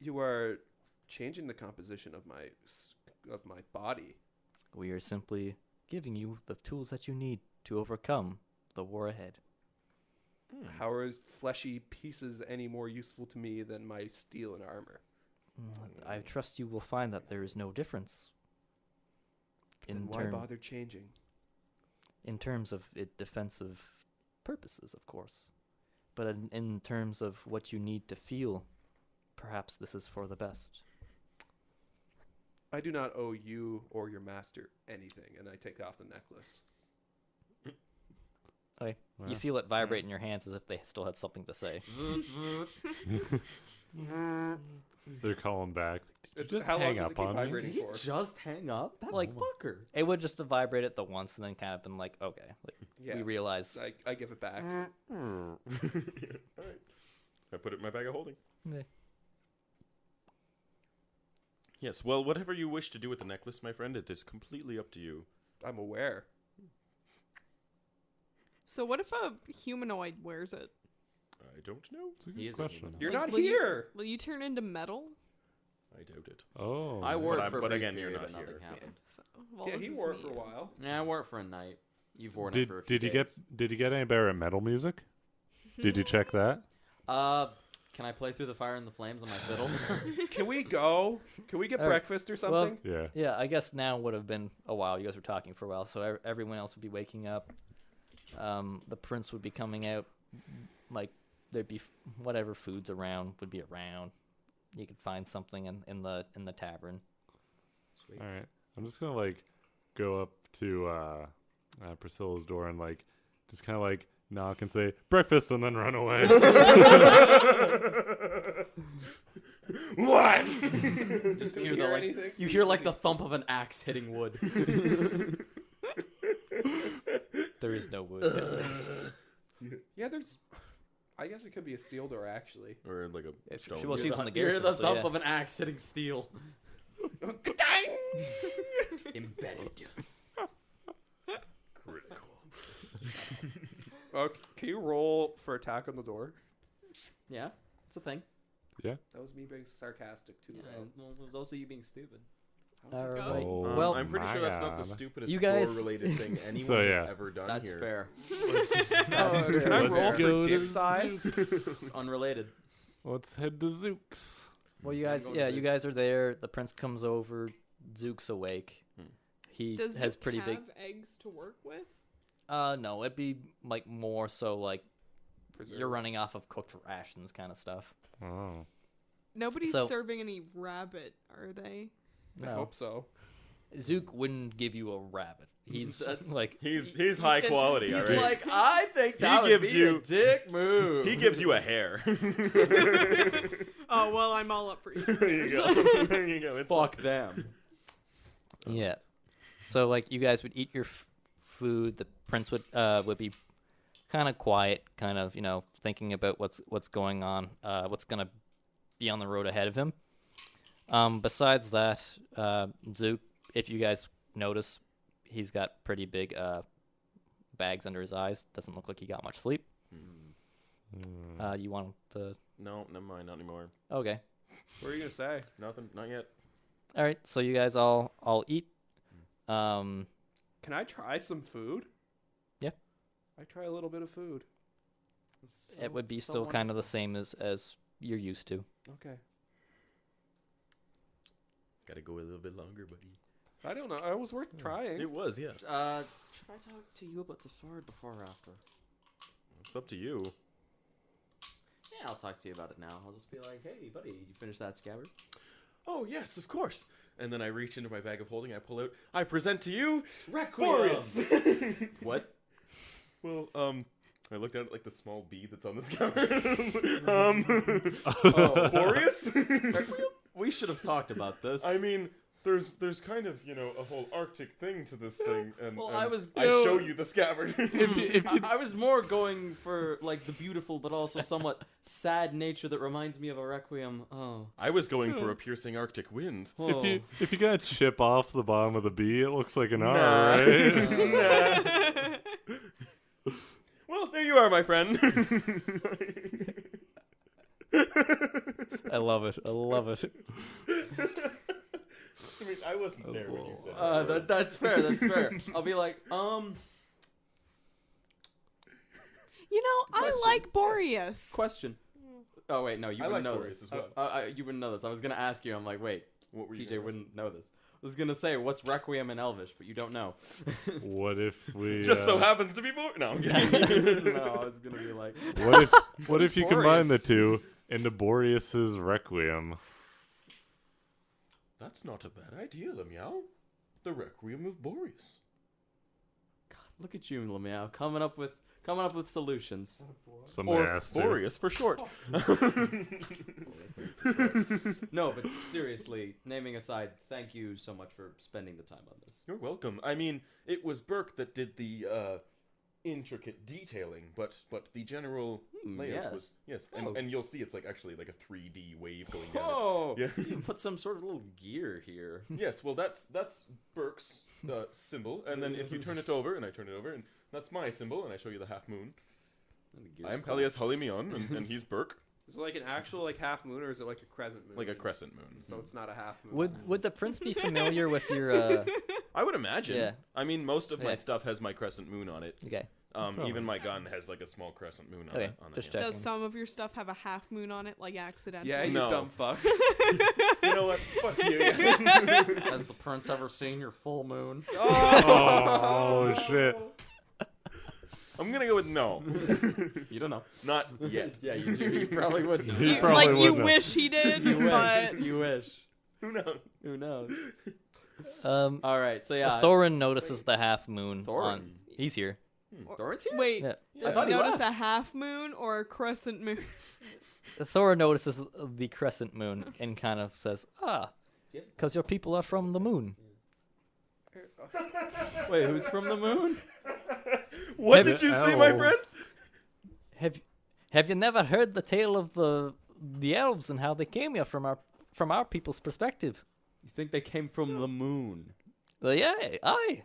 You are changing the composition of my body. We are simply giving you the tools that you need to overcome the war ahead. How are fleshy pieces any more useful to me than my steel and armor? I trust you will find that there is no difference. Then why bother changing? In terms of defensive purposes, of course. But in terms of what you need to feel, perhaps this is for the best. I do not owe you or your master anything, and I take off the necklace. Okay. Wow. You feel it vibrate in your hands as if they still had something to say. They're calling back. It's, just how hang long does up it keep on me? vibrating Did he for? just hang up? That Like- fucker. It would just vibrate it the once and then kind of been like, okay. Like, Yeah, we realize. I give it back. All right. I put it in my bag of holding. Okay. Yes, well, whatever you wish to do with the necklace, my friend, it is completely up to you. I'm aware. So what if a humanoid wears it? I don't know. It's a He good is a question. human. You're Like, not will you- here. Will you turn into metal? I doubt it. Oh. I wore But it for a but brief again, you're period, not but nothing here. happened. So, well, Yeah, this he is wore it me for a and- while. Yeah, I wore it for a night. You've worn it for a few Did you days. get any better at metal music? Did you check that? Can I play through the fire and the flames on my fiddle? Can we go? Can we get All right. breakfast or something? Yeah. Yeah, I guess now would have been a while. You guys were talking for a while, so everyone else would be waking up. The prince would be coming out. Like, there'd be whatever foods around would be around. You could find something in the tavern. Sweet. All right. I'm just gonna like go up to Priscilla's door and like just kind of like knock and say breakfast and then run away. What? Just Do we hear hear like anything? you hear like the thump of an axe hitting wood. There is no wood. Yeah, there's. I guess it could be a steel door, actually. Or like a If stone. she was using the You hear garrison, the so thump yeah. of an axe hitting steel. Embedded. Critical. Can you roll for attack on the door? Yeah, it's a thing. That was me being sarcastic too. Yeah, though. well, it was also you being stupid. How's it Alright. go? Oh, Well, I'm pretty my sure that's not the God. stupidest You guys- related thing anyone So, yeah. has ever done That's here. fair. Can I Let's roll go for to dick size? It's unrelated. Let's head to Zook's. Well, you I'm guys, going to yeah, you Zook's. guys are there. The prince comes over. Zook's awake. Hmm. He Does has Zook pretty have big. eggs to work with? No, it'd be like more so like you're Preserves. running off of cooked rations kind of stuff. Oh. Nobody's So- serving any rabbit, are they? I No, hope so. Zook wouldn't give you a rabbit. He's That's- like He's high quality, He's all right? like, I think that would gives be you- a dick move. He gives you a hair. Oh well, I'm all up for There you eating. go. There you go. It's fuck them. yeah. So like you guys would eat your food. The prince would be kind of quiet, kind of thinking about what's going on, what's gonna be on the road ahead of him. Besides that, Zook, if you guys notice, he's got pretty big bags under his eyes. Doesn't look like he got much sleep. You want him to? No, never mind. Not anymore. Okay. What are you gonna say? Nothing. Not yet. All right. So you guys all eat. Can I try some food? Yeah. I try a little bit of food. It would be still kind of the same as you're used to. Okay. Gotta go a little bit longer, buddy. I don't know. It was worth trying. It was, yeah. Should I talk to you about the sword before or after? It's up to you. Yeah, I'll talk to you about it now. I'll just be like, hey, buddy, you finished that scabbard? Oh, yes, of course. And then I reach into my bag of holding. I pull out. I present to you, Requiem! Boreas. What? Well, I looked at it like the small bead that's on the scabbard. Boreas? We should have talked about this. I mean, there's kind of a whole Arctic thing to this thing, and, Well, and I show you the scabbard. I was more going for like the beautiful but also somewhat sad nature that reminds me of a requiem. Oh, I was going for a piercing Arctic wind. whoa. If you gotta chip off the bottom of the B, it looks like an Nah. R, right? Nah. Well, there you are, my friend. I love it. I love it. I mean, I wasn't there when you said that. That's fair. That's fair. I'll be like, You know, I Question. like Boreas. question. Oh wait, no, you I wouldn't like know Boreas this as well. You wouldn't know this. I was gonna ask you. I'm like, wait, What were you TJ gonna wouldn't know this. I was gonna say, what's requiem in Elvish, but you don't know. What if we Just so happens to be born. No, I'm kidding. No, I was gonna be like, what if you combine the two into Boreas's Requiem? That's not a bad idea, Lemiao. The Requiem of Boreas. look at you, Lemiao, coming up with solutions. Somebody Or asked to. Boreas for short. No, but seriously, naming aside, thank you so much for spending the time on this. You're welcome. I mean, it was Burke that did the intricate detailing, but the general layout was Oh. and you'll see it's actually like a 3D wave going down. Oh, Yeah. you put some sort of little gear here. Yes, well that's Burke's symbol, and then if you turn it over, and I turn it over, and that's my symbol, and I show you the half moon. I am Pelias Halimion, and he's Burke, Is it like an actual half moon, or is it like a crescent moon? like a crescent moon. So it's not a half moon. Would the prince be familiar with your? I would imagine. Yeah. I mean, most of my Yeah. stuff has my crescent moon on it. Okay. Even my gun has like a small crescent moon on Okay, it. just yeah. checking. Does some of your stuff have a half moon on it, like accidentally? Yeah, you No. dumb fuck. You know what? Fuck you. Has the prince ever seen your full moon? Oh shit! I'm gonna go with no. You don't know. Not yet. Yeah, you do. You probably wouldn't. He probably Like you wouldn't have. wish he did, but You wish. Who knows? Who knows? Um, All right, so yeah. Thorin notices the half moon. Thorin? He's here. Thorin's here? wait. Yeah. I thought he Notice left. a half moon or a crescent moon? Thorin notices the crescent moon and kind of says, because your people are from the moon. Wait, who's from the moon? What Have did you say, my friend? Have you never heard the tale of the elves and how they came here from our people's perspective? You think they came from the moon? Yeah, aye.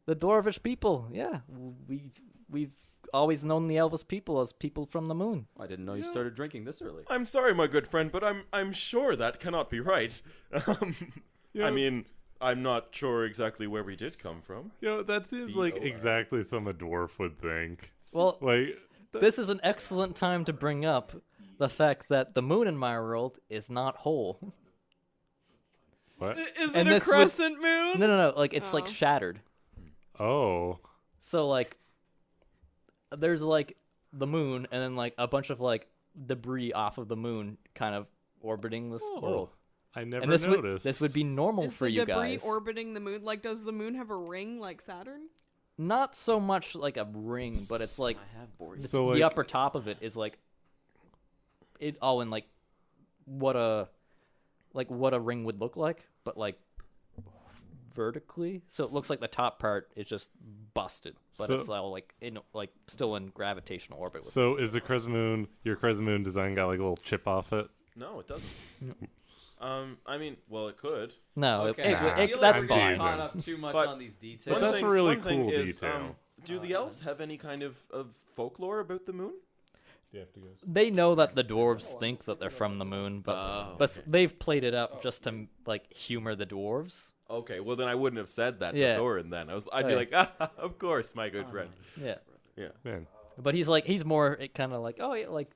The Dwarvish people, yeah. We've always known the Elvis people as people from the moon. I didn't know you started drinking this early. I'm sorry, my good friend, but I'm sure that cannot be right. Yeah. I mean, I'm not sure exactly where we did come from. That seems like exactly something a dwarf would think. Well, Like, this is an excellent time to bring up the fact that the moon in my world is not whole. what? Is And it a this would- crescent moon? No. Like, it's like Oh. shattered. Oh, So, like, there's, like, the moon and then, like, a bunch of, like, debris off of the moon kind of orbiting this world. I never And this noticed. would be normal Is for the you debris guys. orbiting the moon? Like, does the moon have a ring like Saturn? Not so much like a ring, but it's like I have Boris. So, the like- upper top of it is like it. Oh, and like what a ring would look like, but like vertically. So it looks like the top part is just busted, but So- it's all like still in gravitational orbit. With So is the crescent moon? Your crescent moon design got like a little chip off it? No, it doesn't. I mean, well, it could. No, Okay, Nah, I feel that's like I'm we're fine. teasing. caught up too much But- on these But details. that's a really one thing cool is, detail. do the elves have any kind of folklore about the moon? Do you have to go? They know that the dwarves think that they're from the moon, but okay. they've played it up just to like humor the dwarves. Okay, well then I wouldn't have said that Yeah. to Thorin. Then I'd be Oh, like, of course, my good friend. Yeah, Man, but he's more kind of like, oh yeah, like.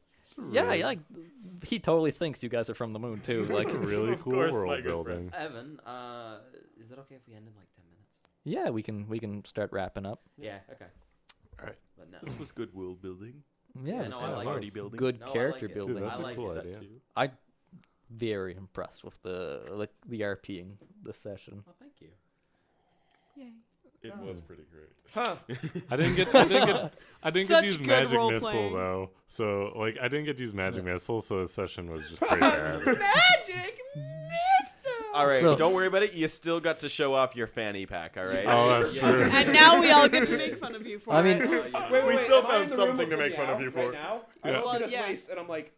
Yeah, like he totally thinks you guys are from the moon too. Like, really Of cool course, my world good building. Evan, is it okay if we end in like 10 minutes? yeah, we can start wrapping up. Yeah, okay. Alright. But no. This was good world building. Yeah, no, this I is like party it. building. good No, I character like it. building. Dude, that's I a like cool it. idea. I'm very impressed with the RPing this session. Well, thank you. Yay. It was pretty great. Huh. I didn't get to Such use good magic role missile playing. though. So like I didn't get to use magic missile, so the session was just pretty bad. Magic missile. All right, So- don't worry about it. You still got to show off your fanny pack, all right? Oh, that's true. And now we all get to make fun of you for I mean- it. We still am I in found the room something with to make fun of Meow you for. Right now, I Yeah. look at his Yeah. waist and I'm like,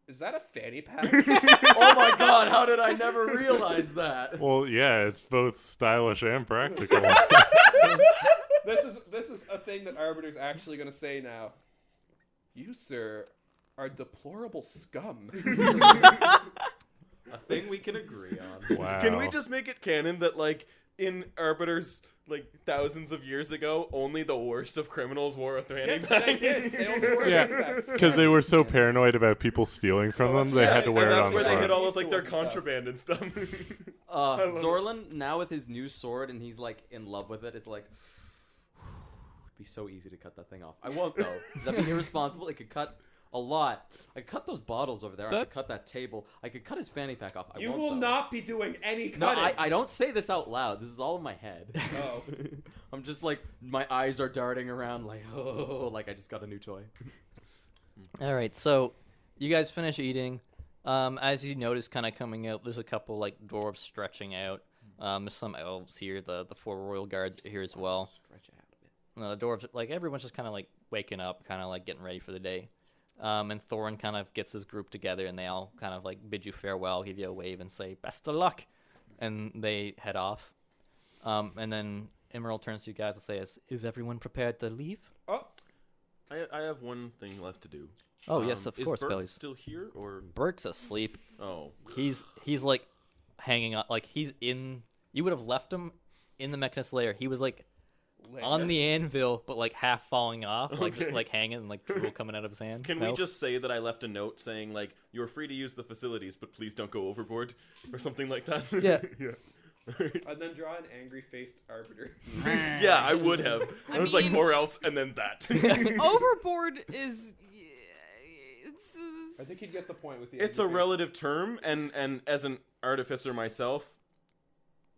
is that a fanny pack? Oh my god, how did I never realize that? Well, yeah, it's both stylish and practical. This is a thing that Arbiter's actually going to say now. You, sir, are deplorable scum. A thing we can agree on. Wow. Can we just make it canon that, like, in Arbiters, like, thousands of years ago, only the worst of criminals wore a fanny Yeah, pack? they did. They only wore Yeah. fanny packs. Because they were so paranoid about people stealing from them, they had to wear and it that's on where the they front. hid all of, like, their Tools and stuff. contraband and stuff. love it. Zorlin, now with his new sword and he's like in love with it, it's like it'd be so easy to cut that thing off. I won't though. Does that mean irresponsible? It could cut a lot. I could cut those bottles over there. I could cut that table. I could cut his fanny pack off. I You won't, will though. not be doing any No, cutting. I don't say this out loud. This is all in my head. Oh. I'm just like my eyes are darting around like oh, like I just got a new toy. All right, so you guys finish eating. As you notice, kind of coming out, there's a couple like dwarves stretching out. There's some elves here. The 4 royal guards are here as well. Stretch it out a bit. The dwarves, like everyone's just kind of like waking up, kind of like getting ready for the day. And Thorin kind of gets his group together, and they all kind of like bid you farewell, give you a wave, and say best of luck, and they head off. And then Emerald turns to you guys and says, "Is everyone prepared to leave?" Oh, I have one thing left to do. Oh yes, of course, Is Bert Billy's. still here, or... Burke's asleep. Oh. He's like hanging on, like he's in. You would have left him in the Mechanist lair. He was like on the anvil, but like half falling off, like just Okay. like hanging, and like drool coming out of his hand. Can No? we just say that I left a note saying, like, you're free to use the facilities, but please don't go overboard, or something like that? Yeah. Yeah. and then draw an angry-faced Arbiter. Yeah, I would have. I was like, mean- or else, and then that. Overboard is. I think you'd get the point with the. It's a angry-faced. relative term, and as an artificer myself,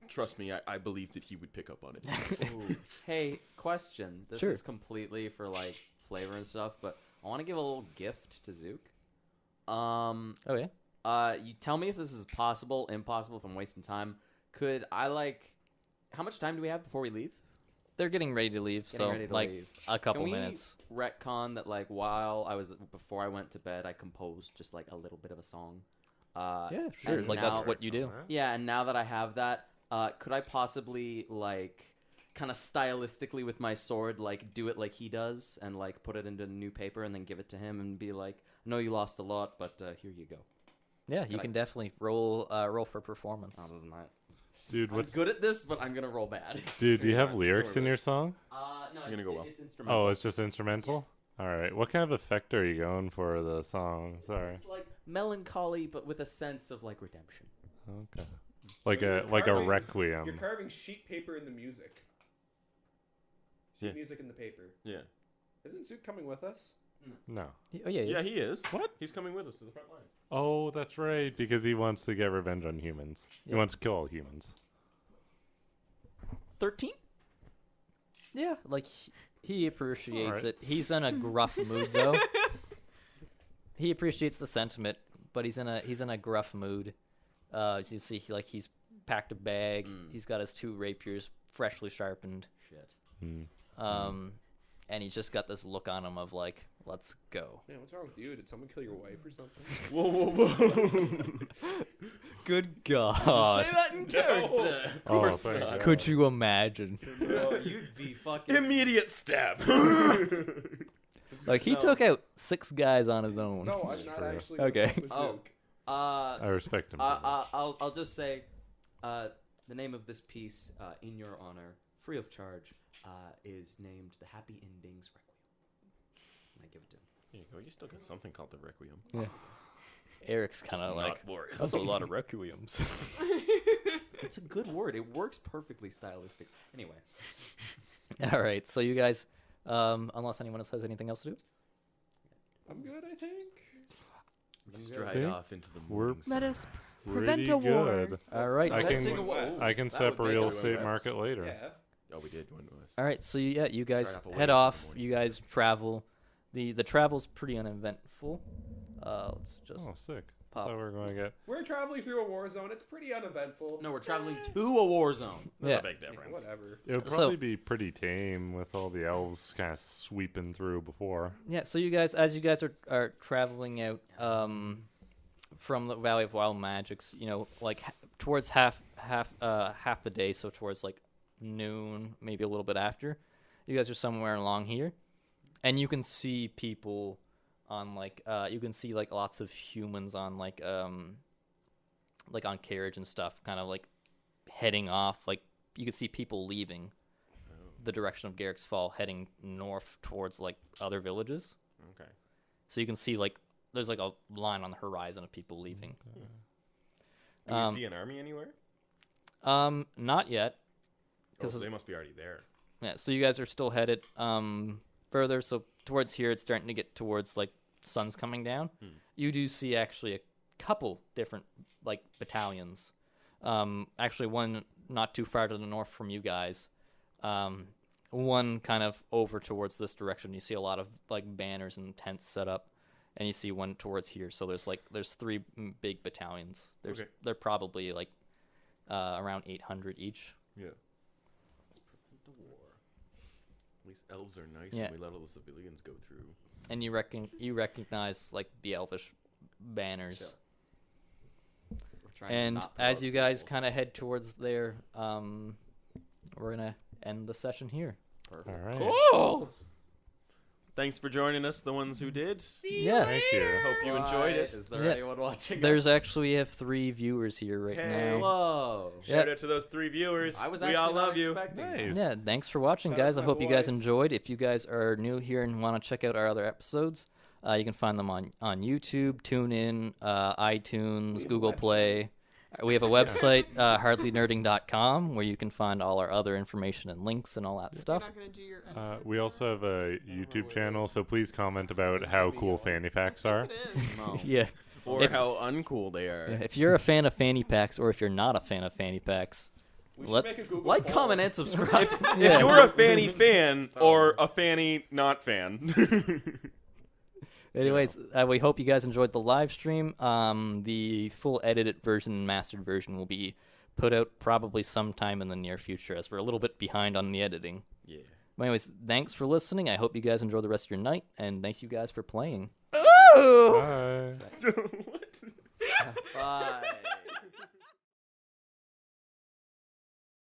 trust me, I believe that he would pick up on it. Ooh. Hey, question. This Sure. is completely for like flavor and stuff, but I want to give a little gift to Zook. Oh yeah. You tell me if this is possible, impossible, if I'm wasting time. Could I like? How much time do we have before we leave? They're getting ready to leave, Getting so ready to like leave. a couple Can we minutes. retcon that like before I went to bed, I composed just like a little bit of a song. Yeah, sure. and Like now- that's what you do. Yeah, and now that I have that, could I possibly like kind of stylistically with my sword like do it like he does and like put it into new paper and then give it to him and be like, I know you lost a lot, but here you go. Yeah, you I- can definitely roll for performance. Oh, isn't that? Dude, I'm what's good at this, but I'm gonna roll bad. Dude, do you have lyrics in your song? No, You're gonna go well. it's instrumental. Oh, it's just instrumental? Alright. What kind of effect are you going for the song? Sorry. It's like melancholy, but with a sense of like redemption. Okay. Like a carving- requiem. You're carving sheet paper in the music. Sheet Yeah. music in the paper. Yeah. Isn't Zook coming with us? No. Oh yeah. Yeah, he is. What? He's coming with us to the front line. Oh, that's right, because he wants to get revenge on humans. He Yeah. wants to kill all humans. 13? Yeah, like he appreciates Alright. it. He's in a gruff mood though. He appreciates the sentiment, but he's in a gruff mood. As you see, he's packed a bag. He's got his 2 rapiers freshly sharpened. Shit. Hmm. And he's just got this look on him of like, let's go. Yeah, what's wrong with you? Did someone kill your wife or something? Whoa. Good God. Say that in character. Of course thank not. God. Could you imagine? No, you'd be fucking. Immediate stab. Like he No. took out 6 guys on his own. No, I'm not true. actually. Okay. With Oh. Zook. I respect him. too much. I'll just say, the name of this piece, in your honor, free of charge, is named "The Happy Endings Requiem." And I give it to him. There you go. You still got something called the Requiem. Eric's kind of like, that's a lot of requiems. It's a good word. It works perfectly stylistic. Anyway, All right, so you guys, unless anyone else has anything else to do, I'm good, I think. Stride think off into the we're- morning Let sun. us prevent Pretty a war. good. all right, I so- can- Setting a wall. I can That set would real make estate us- market later. Yeah. Oh, we did one west. all right, so you guys Start off away head from the off. morning You sun. guys travel. The travel's pretty uneventful. Let's just Oh, sick. I thought we were going to get. We're traveling through a war zone. It's pretty uneventful. No, we're traveling to a war zone. That's Yeah. a big Yeah, difference. whatever. It would So- probably be pretty tame with all the elves kind of sweeping through before. Yeah, so you guys, as you guys are traveling out from the Valley of Wild Magics, you know, like towards half the day, so towards like noon, maybe a little bit after, you guys are somewhere along here, and you can see people on like you can see like lots of humans on like on carriage and stuff, kind of like heading off. Like you can see people leaving the direction of Garrick's Fall, heading north towards like other villages. Okay. So you can see like there's like a line on the horizon of people leaving. Do you see an army anywhere? Not yet. Oh, so they must be already there. Yeah, so you guys are still headed further. So towards here, it's starting to get towards like sun's coming down. You do see actually a couple different like battalions. Actually, one not too far to the north from you guys. One kind of over towards this direction. You see a lot of like banners and tents set up, and you see one towards here. So there's three big battalions. Okay. They're probably like around 800 each. Yeah. Let's prevent the war. At least elves are nice, Yeah. and we let all the civilians go through. And you recognize like the elvish banners. Sure. We're trying to And not put as out you guys people. kind of head towards there, we're gonna end the session here. All right. Cool. Thanks for joining us, the ones who did. Yeah. Thank you. Hope you enjoyed it. Is there Yeah. anyone watching? There's actually we have 3 viewers here right Hey. now. Whoa. Shout Yeah. out to those 3 viewers. I was we actually all not love you. expecting that. Nice. Yeah, thanks for watching, Shout out guys. I my hope you guys boys. enjoyed. If you guys are new here and want to check out our other episodes, you can find them on YouTube, TuneIn, iTunes, Google Play. We have a website, hardlynerding.com, where you can find all our other information and links and all that You're stuff. not gonna do your We also have a YouTube channel, so please comment about how cool fanny packs are. It is. No. Yeah. Or If- how uncool they are. If you're a fan of fanny packs, or if you're not a fan of fanny packs, We should Let- make a Google Like, poll. comment, and subscribe. Yeah. If you're a fanny fan or a fanny not fan. anyways, we hope you guys enjoyed the live stream. The full edited version and mastered version will be put out probably sometime in the near future, as we're a little bit behind on the editing. Yeah. But anyways, thanks for listening. I hope you guys enjoy the rest of your night, and thanks you guys for playing. Bye. What? Bye.